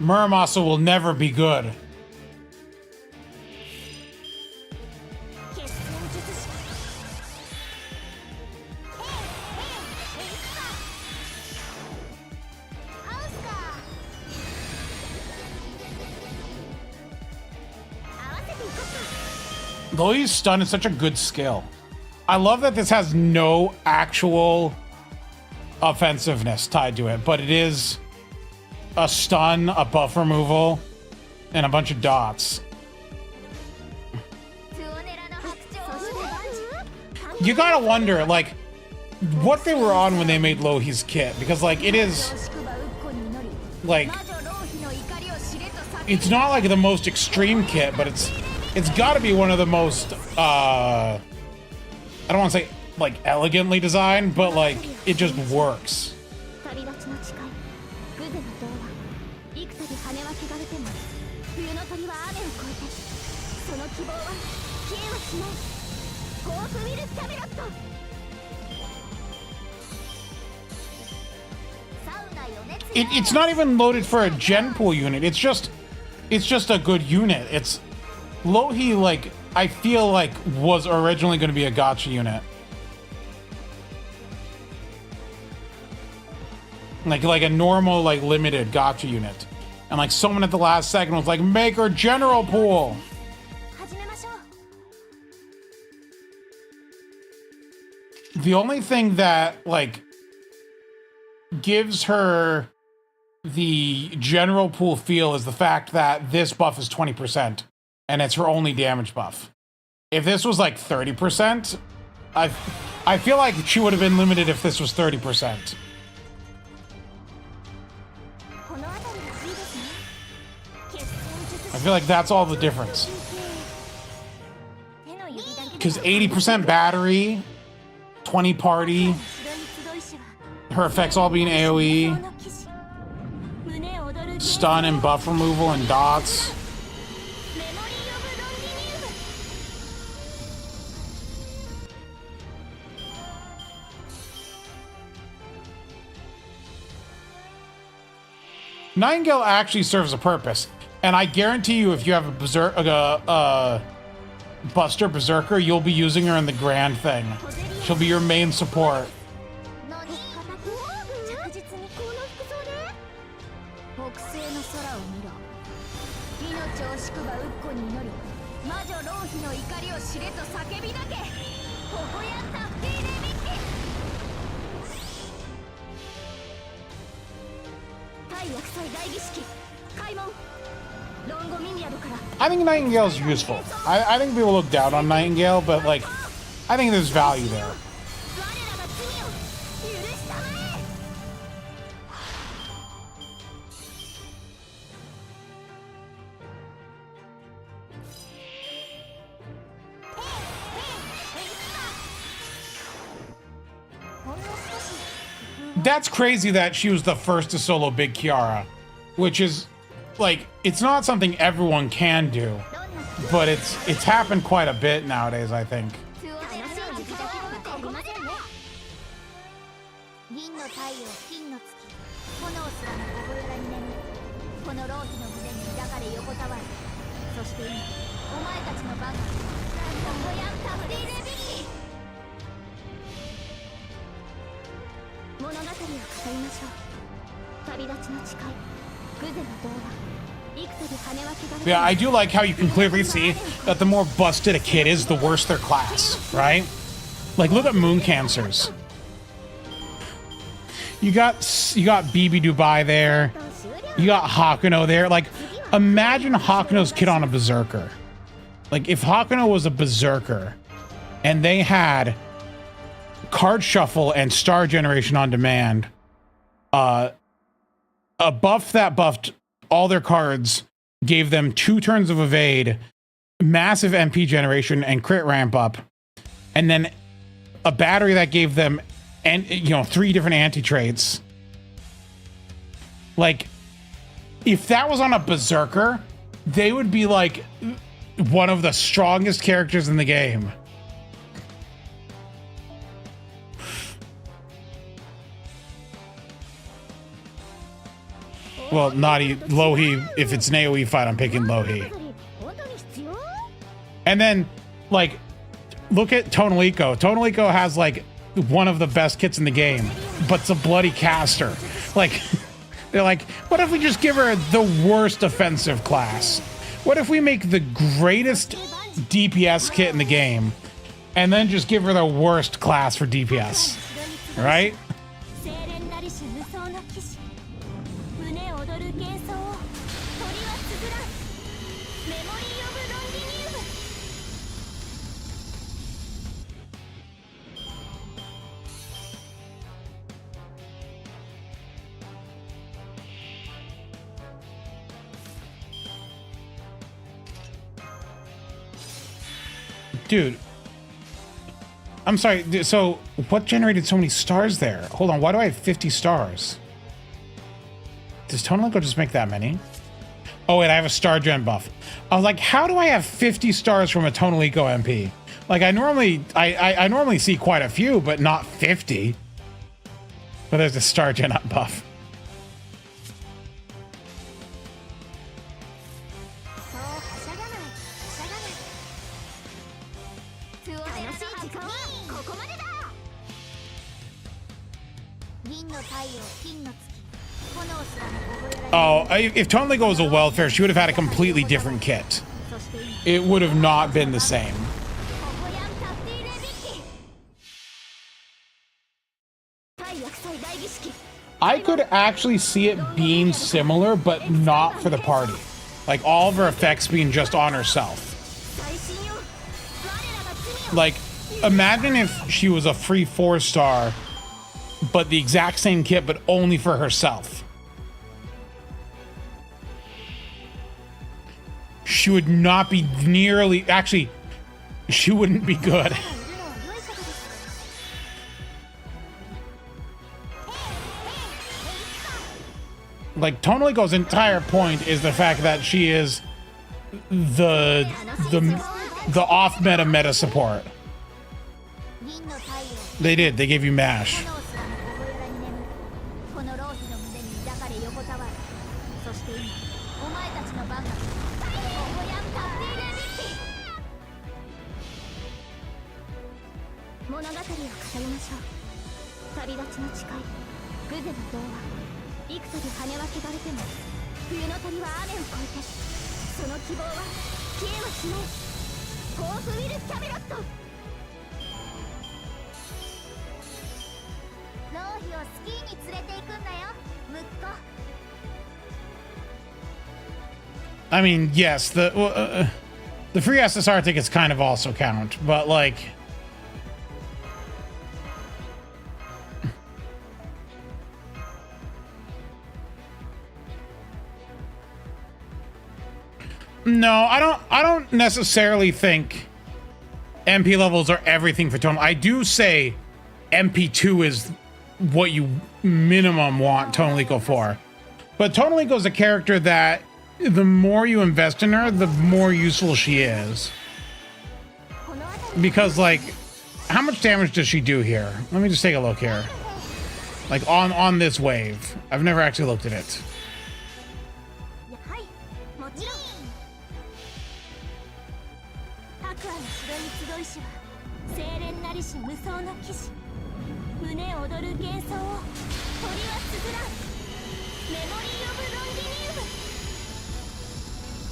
Muramasa will never be good. Loi's stun is such a good skill. I love that this has no actual offensiveness tied to it, but it is a stun, a buff removal, and a bunch of dots. You gotta wonder, like, what they were on when they made Lohi's kit, because, like, it is, like, it's not like the most extreme kit, but it's gotta be one of the most, I don't want to say, like, elegantly designed, but, like, it just works. it's not even loaded for a gen pool unit. It's just a good unit. It's Lohi, like, I feel like was originally going to be a gacha unit. Like a normal, like, limited gacha unit. And like someone at the last second was like, make her general pool. The only thing that like gives her the general pool feel is the fact that this buff is 20% and it's her only damage buff. If this was like 30%, I feel like she would have been limited if this was 30%. I feel like that's all the difference. Because 80% battery, 20 party, her effects all being AoE, stun and buff removal and dots. Nightingale actually serves a purpose. And I guarantee you, if you have a Buster Berserker, you'll be using her in the grand thing. She'll be your main support. I think Nightingale's useful. I think people look down on Nightingale, but like, I think there's value there. That's crazy that she was the first to solo Big Kiara, which is like, it's not something everyone can do, but it's happened quite a bit nowadays, I think. Yeah, I do like how you can clearly see that the more busted a kid is, the worse their class, right? Like, look at Moon Cancers. You got BB Dubai there. You got Hakuno there. Like, imagine Hakuno's kid on a Berserker. Like, if Hakuno was a Berserker and they had card shuffle and star generation on demand, a buff that buffed all their cards, gave them 2 turns of evade, massive MP generation and crit ramp up, and then a battery that gave them, and 3 different anti traits. Like, if that was on a Berserker, they would be like one of the strongest characters in the game. Well, not Lohi. If it's an AoE fight, I'm picking Lohi. And then, like, look at Tonalico. Tonalico has, like, one of the best kits in the game, but it's a bloody caster. Like, they're like, what if we just give her the worst offensive class? What if we make the greatest DPS kit in the game, and then just give her the worst class for DPS? Right? Dude, I'm sorry. So what generated so many stars there? Hold on. Why do I have 50 stars? Does Tonalico just make that many? Oh, wait, I have a star gen buff. I was like, how do I have 50 stars from a Tonalico MP? Like, I normally see quite a few, but not 50. But there's a star gen up buff. Oh, if Tonelico was a welfare, she would have had a completely different kit. It would have not been the same. I could actually see it being similar, but not for the party. Like, all of her effects being just on herself. Like, imagine if she was a free 4-star, but the exact same kit, but only for herself. She would not be nearly... Actually, she wouldn't be good. Like, Tonelico's entire point is the fact that she is the off-meta support. They did. They gave you MASH. I mean, yes, the free SSR tickets kind of also count, but like... No, I don't necessarily think MP levels are everything for Tonelico. I do say MP2 is what you minimum want Tonelico for. But Tonelico is a character that the more you invest in her, the more useful she is. Because, like, how much damage does she do here? Let me just take a look here. Like, on this wave. I've never actually looked at it.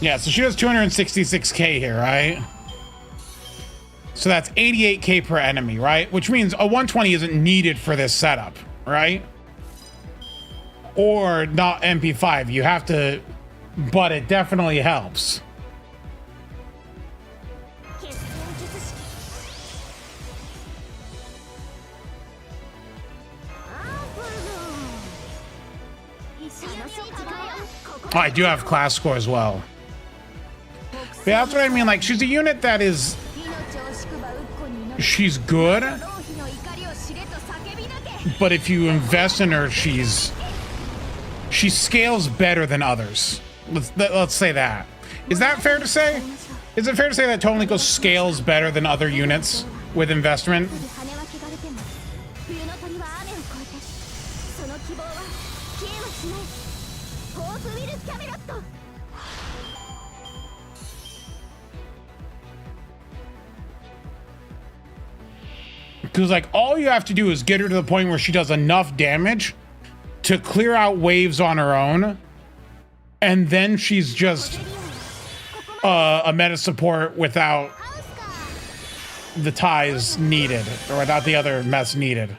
Yeah, so she does 266k here, right? So that's 88k per enemy, right? Which means a 120 isn't needed for this setup, right? Or not MP5. You have to, but it definitely helps. Oh, I do have class score as well. But yeah, that's what I mean. Like, she's a unit that is... She's good. But if you invest in her, she scales better than others. Let's say that. Is that fair to say? Is it fair to say that Tonelico scales better than other units with investment? Because, like, all you have to do is get her to the point where she does enough damage to clear out waves on her own. And then she's just a meta support without the ties needed, or without the other mess needed.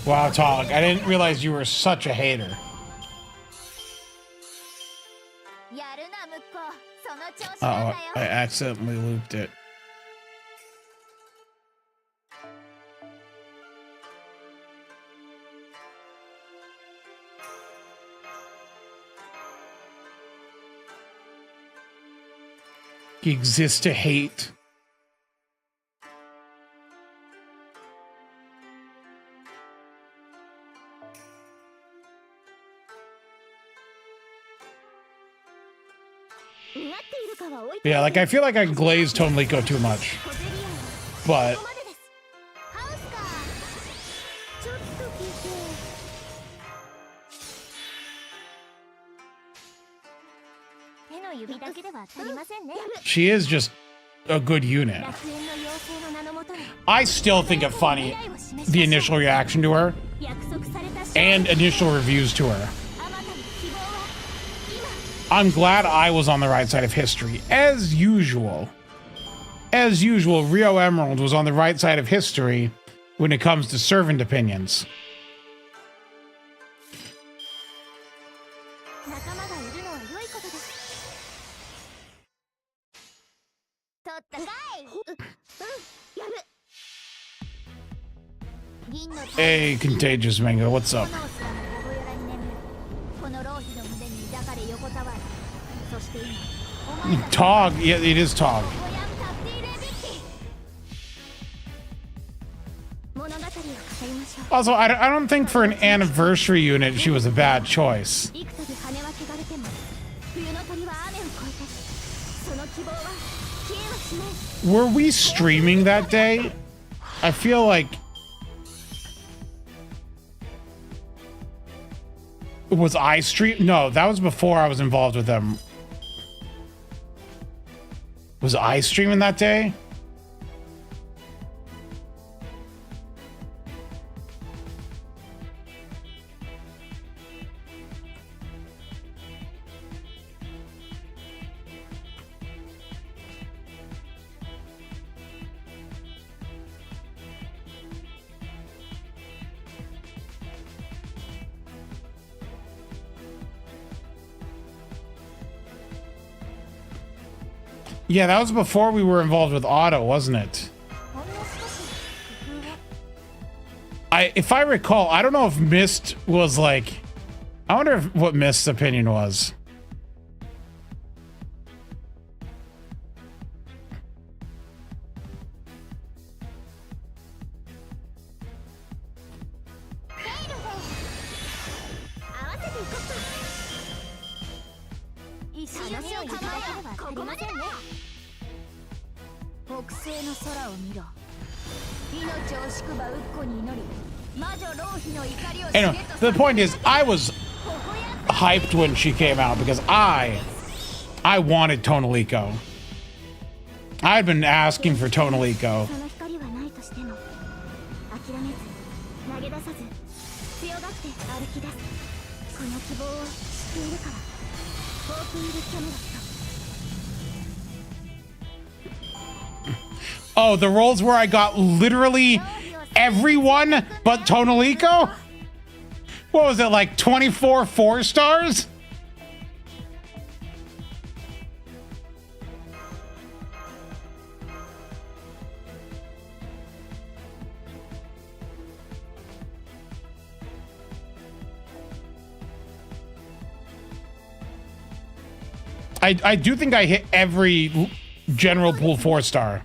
Wow, Tog, I didn't realize you were such a hater. Uh-oh, I accidentally looped it. He exists to hate. Yeah, like I feel like I glazed Tonliko too much. But she is just a good unit. I still think it funny, the initial reaction to her and initial reviews to her. I'm glad I was on the right side of history. As usual, Rio Emerald was on the right side of history when it comes to servant opinions. Hey, Contagious Mango, what's up? Tog, yeah, it is Tog. Also, I don't think for an anniversary unit she was a bad choice. Were we streaming that day? I feel like... Was I stream? No, that was before I was involved with them. Was I streaming that day? Yeah, that was before we were involved with Otto, wasn't it? If I recall, I don't know if Mist was like... I wonder if what Mist's opinion was. Anyway, the point is, I was hyped when she came out because I wanted Tonliko. I had been asking for Tonliko. Oh, the roles where I got literally everyone but Tonliko? What was it, like 24 4-stars? I do think I hit every general pool 4-star.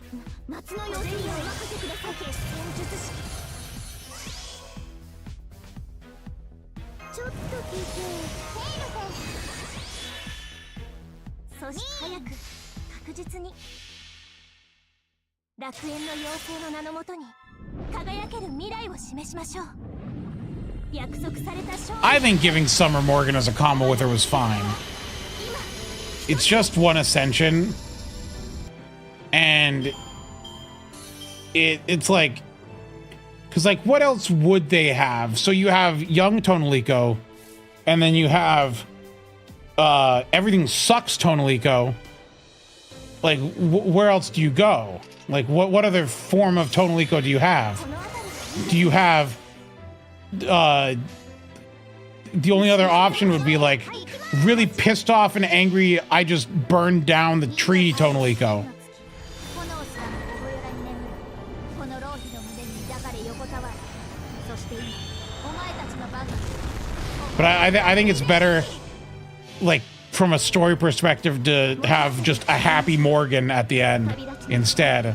I think giving Summer Morgan as a combo with her was fine. It's just one ascension, and it's like, because like what else would they have? So you have young Tonliko, and then you have everything sucks Tonliko. Like where else do you go? Like what other form of Tonliko do you have? Do you have the only other option would be like really pissed off and angry, I just burned down the tree Tonliko. But I think it's better, like, from a story perspective, to have just a happy Morgan at the end instead.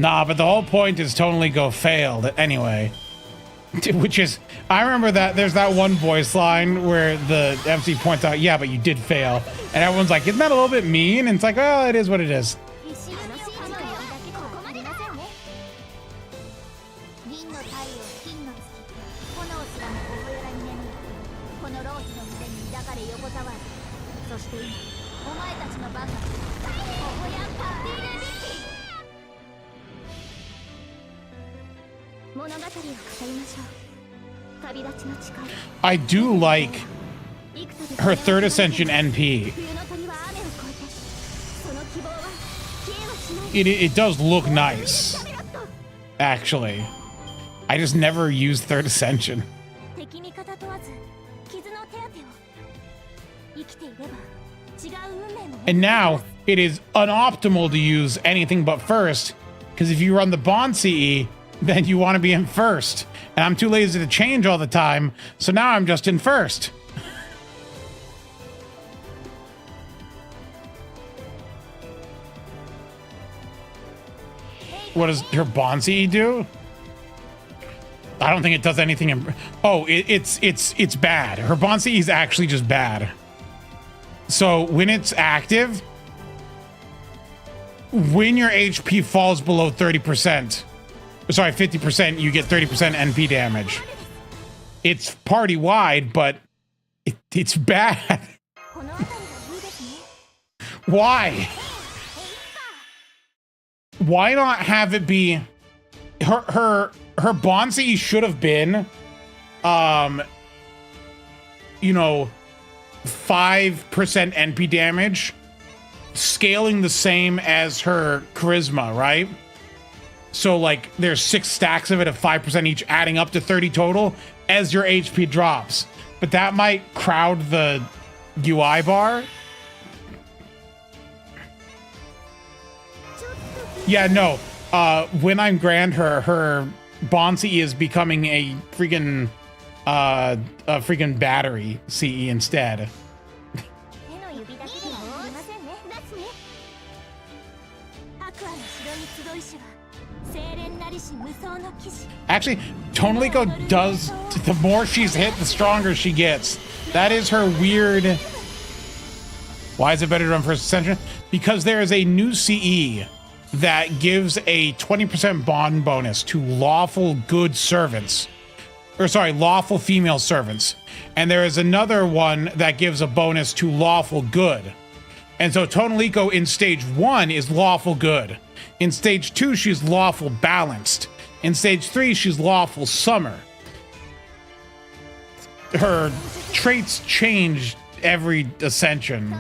Nah, but the whole point is Totally Go failed anyway. Which is, I remember that there's that one voice line where the MC points out, yeah, but you did fail. And everyone's like, isn't that a little bit mean? And it's like, well, it is what it is. I do like her third ascension NP. It does look nice, actually. I just never use third ascension. And now it is unoptimal to use anything but first, because if you run the Bond CE, then you want to be in first. And I'm too lazy to change all the time, so now I'm just in first. What does her Bond CE do? I don't think it does anything. Oh, it's bad. Her Bond CE is actually just bad. So when it's active, when your HP falls below 30%, sorry, 50%, you get 30% NP damage. It's party-wide, but it's bad. Why? Why not have it be her Bond CE should have been you know, 5% NP damage, scaling the same as her charisma, right? So like there's 6 stacks of it at 5% each, adding up to 30 total as your HP drops. But that might crowd the UI bar. Yeah, no. When I'm Grand, her Bond CE is becoming a freaking battery CE instead. Actually, Tonliko does, the more she's hit, the stronger she gets. That is her weird... Why is it better to run first ascension? Because there is a new CE that gives a 20% bond bonus to lawful good servants. Or sorry, lawful female servants. And there is another one that gives a bonus to lawful good. And so Tonliko in stage 1 is lawful good. In stage 2, she's lawful balanced. In stage 3, she's lawful summer. Her traits change every ascension.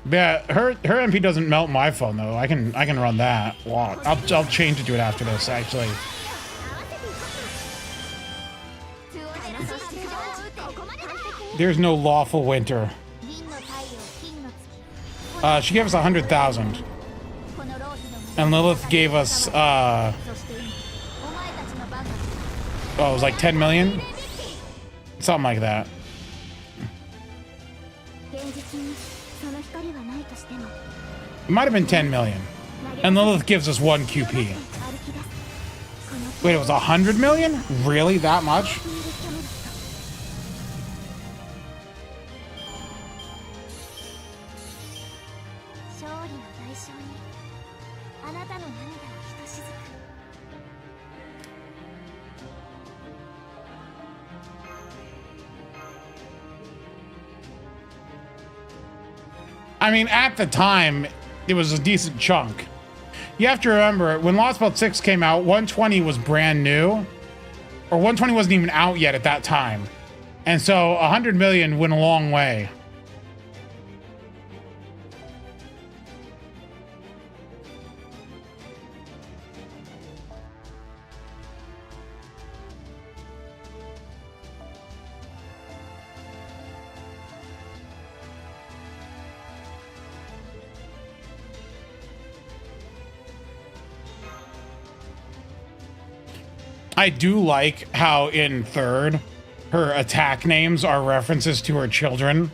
Yeah, her MP doesn't melt my phone though. I can run that. Wow. I'll change it to it after this actually. There's no lawful winter. She gave us 100,000. And Lilith gave us oh, it was like 10 million? Something like that. It might have been 10 million. And Lilith gives us 1 QP. Wait, it was 100 million? Really? That much? I mean, at the time, it was a decent chunk. You have to remember, when Lost Belt 6 came out, 120 was brand new. Or 120 wasn't even out yet at that time. And so 100 million went a long way. I do like how in third, her attack names are references to her children.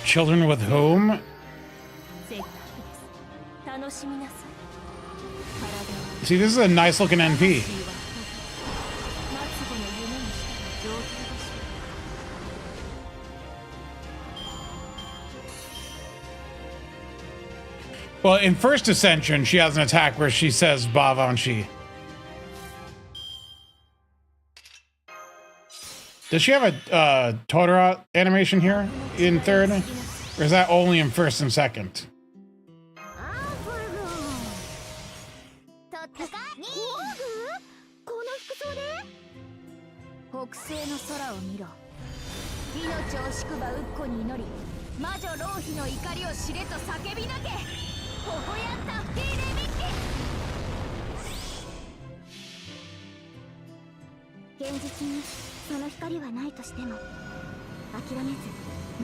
Children with whom? See, this is a nice looking NP. Well, in First Ascension, she has an attack where she says Bavanshi. Does she have a Totoro animation here in third? Or is that only in first and second?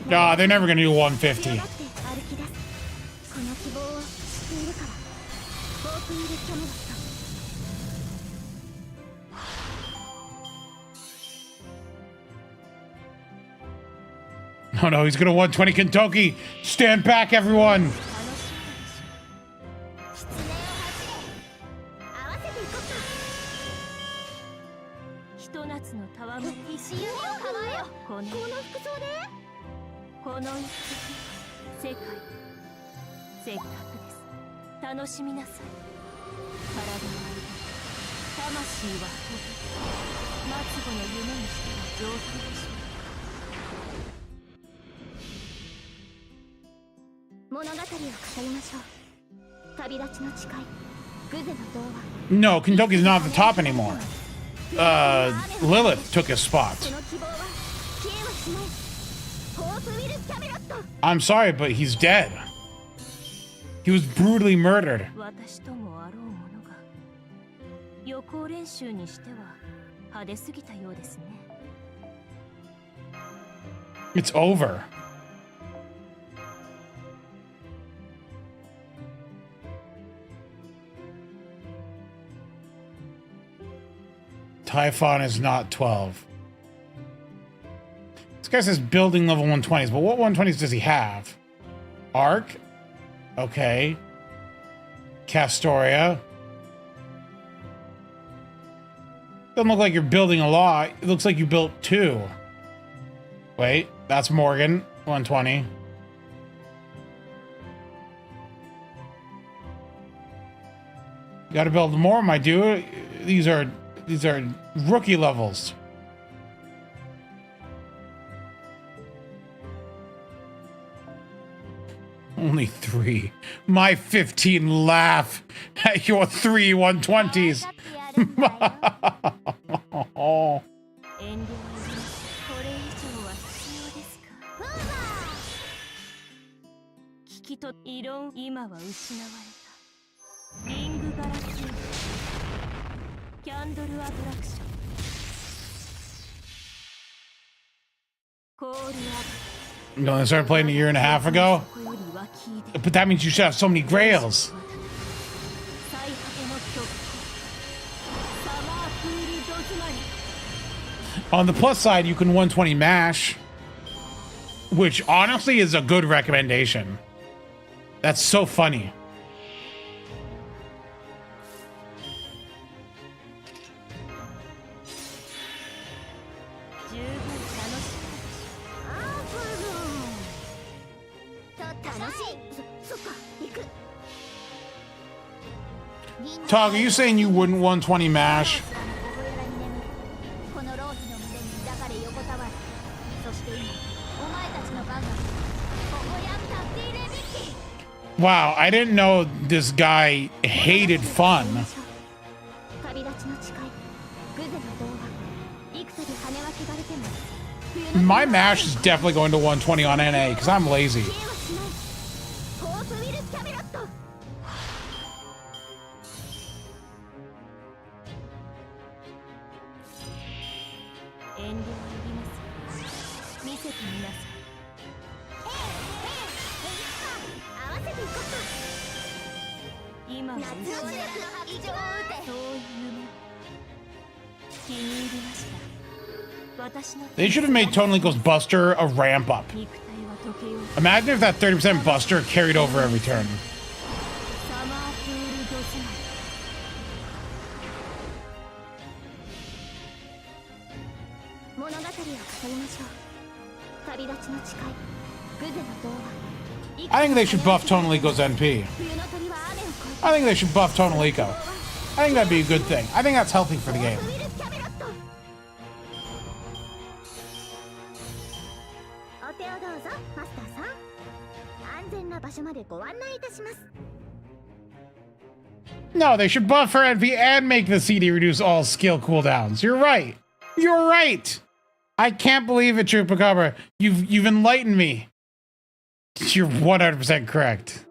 Nah, they're never gonna do 150. Oh no, he's gonna 120 Kentucky. Stand back, everyone. No, Kentucky's not at the top anymore. Lilith took his spot. I'm sorry, but he's dead. He was brutally murdered. It's over. Typhon is not 12. This guy says building level 120s, but what 120s does he have? Arc? Okay. Castoria. Doesn't look like you're building a lot. It looks like you built 2. Wait, that's Morgan, 120. You gotta build more, my dude. These are rookie levels. Only 3. My 15 laugh at your 3 120s. Oh. You know, I started playing a year and a half ago. But that means you should have so many grails. On the plus side, you can 120 mash, which honestly is a good recommendation. That's so funny. Tog, are you saying you wouldn't 120 mash? Wow, I didn't know this guy hated fun. My mash is definitely going to 120 on NA because I'm lazy. They should have made Tony Leko's Buster a ramp up. Imagine if that 30% Buster carried over every turn. I think they should buff Tony Leko's NP. I think they should buff Tony Leko. I think that'd be a good thing. I think that's healthy for the game. No, they should buff her NP and make the CD reduce all skill cooldowns. You're right. You're right. I can't believe it, Chupacabra. You've enlightened me. You're 100% correct.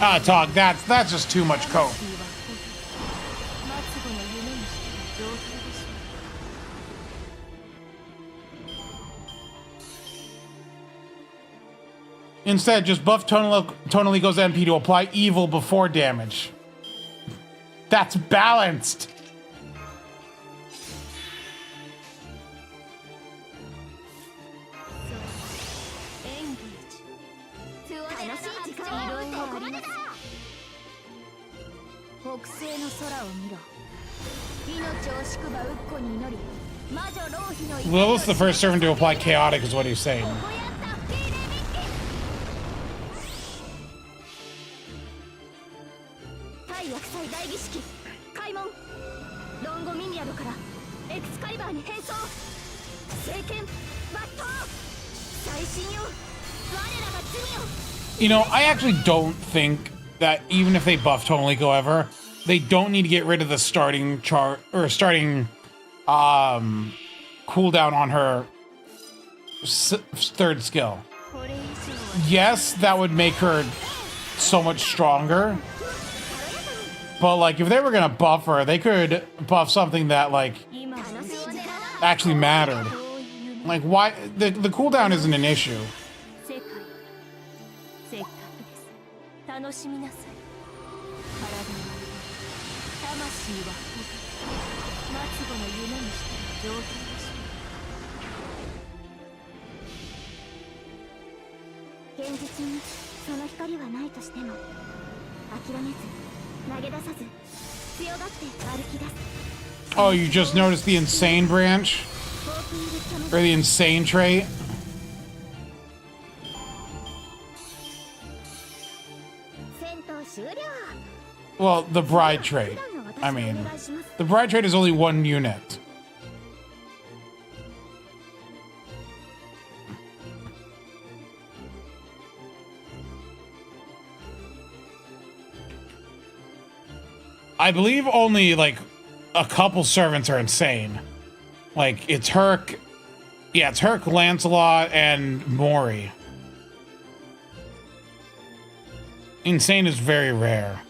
Ah, Tog, that's just too much coke. Instead, just buff Tony Leko's NP to apply evil before damage. That's balanced. Lilith's the first servant to apply chaotic, is what he's saying. You know, I actually don't think that even if they buff Tony Leko ever, they don't need to get rid of the starting chart or starting cooldown on her third skill. Yes, that would make her so much stronger. But like, if they were gonna buff her, they could buff something that like actually mattered. Like, why the cooldown isn't an issue. Oh, you just noticed the insane branch? Or the insane trait? Well, the bride trait. I mean, the bride trait is only one unit. I believe only like a couple servants are insane. Like it's Herc, yeah, it's Herc, Lancelot, and Mori. Insane is very rare.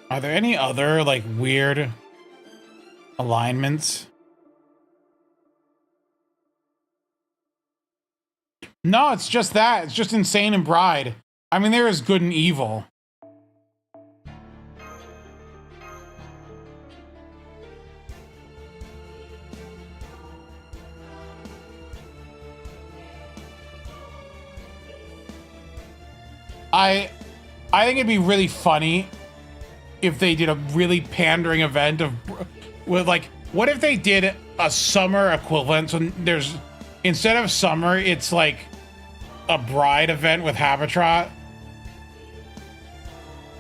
Are there any other like weird alignments? No, it's just that. It's just insane and bride. I mean, there is good and evil. I think it'd be really funny if they did a really pandering event of, with like, what if they did a summer equivalent? So there's, instead of summer, it's like a bride event with Habitrot.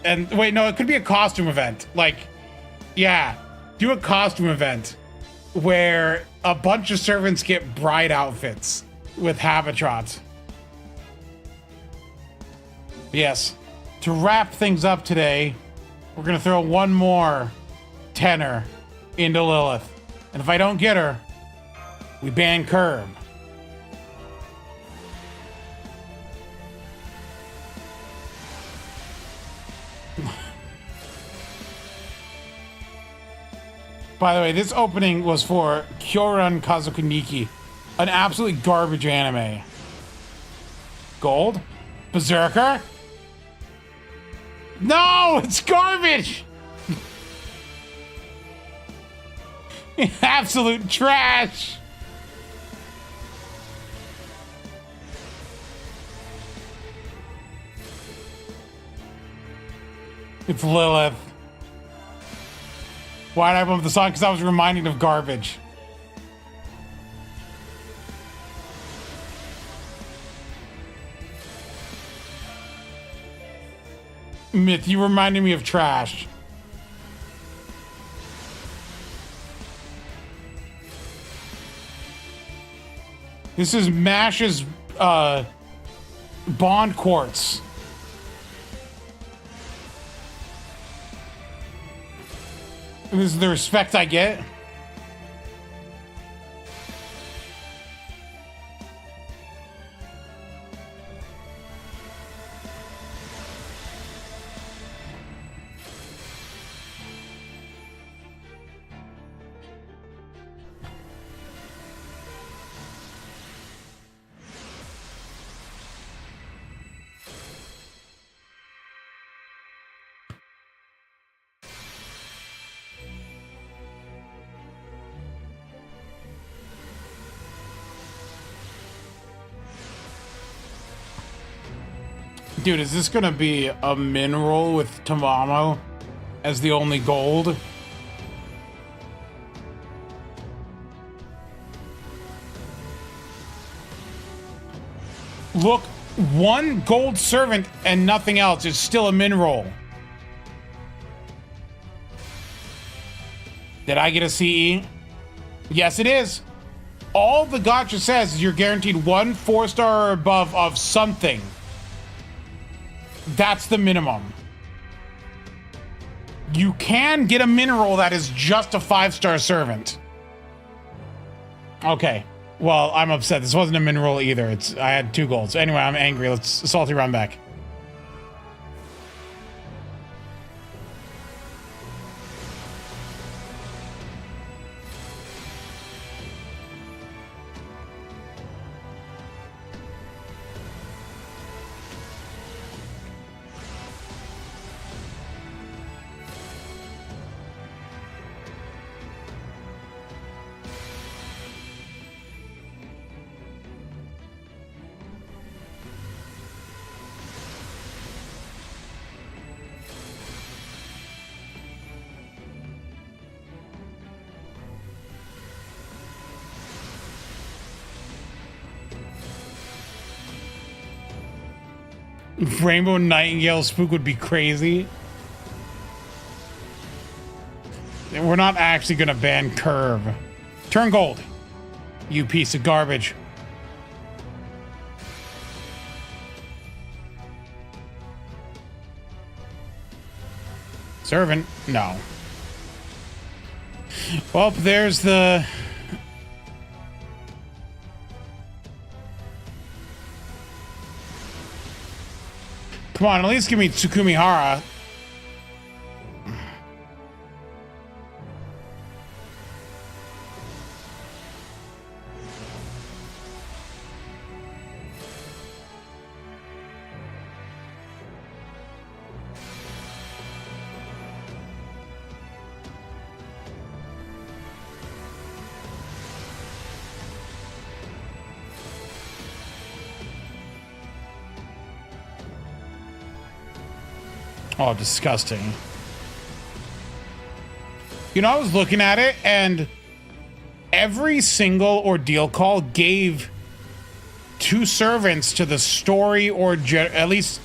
And wait, no, it could be a costume event. Like, yeah, do a costume event where a bunch of servants get bride outfits with Habitrot. Yes. To wrap things up today, we're gonna throw one more tenor into Lilith. And if I don't get her, we ban Curb. By the way, this opening was for Kyoran Kazukuniki, an absolutely garbage anime. Gold? Berserker? No, it's garbage! Absolute trash! It's Lilith. Why did I bump the song? Because I was reminded of garbage. Myth, you reminded me of trash. This is MASH's Bond Quartz. This is the respect I get. Dude, is this gonna be a mineral with Tamamo as the only gold? Look, one gold servant and nothing else is still a mineral. Did I get a CE? Yes, it is. All the gacha says is you're guaranteed 1 4-star or above of something. That's the minimum. You can get a mineral that is just a 5-star servant. Okay. Well, I'm upset. This wasn't a mineral either. I had 2 golds. Anyway, I'm angry. Let's salty run back. Rainbow Nightingale Spook would be crazy. We're not actually gonna ban Curve. Turn gold, you piece of garbage. Servant? No. Well, there's the... Come on, at least give me Tsukumihara. Oh, disgusting. You know, I was looking at it, and every single ordeal call gave 2 servants to the story, or at least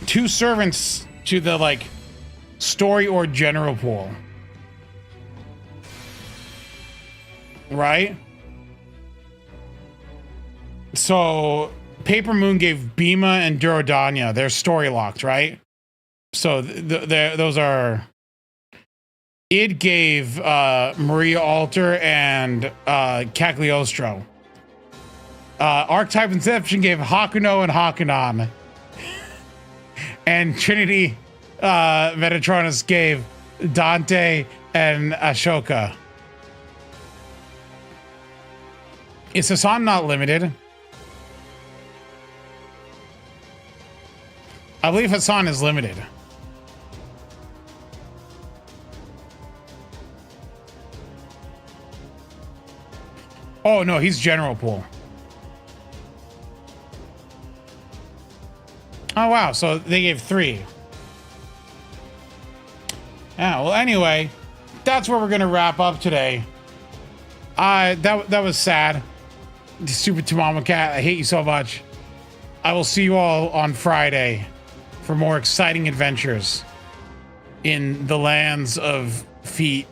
2 servants to the, like, story or general pool. Right? So, Paper Moon gave Bhima and Durodanya. They're story locked, right? So, those are... It gave Maria Alter and Cagliostro. Archetype Inception gave Hakuno and Hakunan. And Trinity Metatronus gave Dante and Ashoka. Is Hassan not limited? I believe Hassan is limited. Oh, no, he's general pool. Oh, wow. So they gave 3. Yeah, well, anyway, that's where we're going to wrap up today. That was sad. Stupid Tamama Cat, I hate you so much. I will see you all on Friday for more exciting adventures in the lands of feet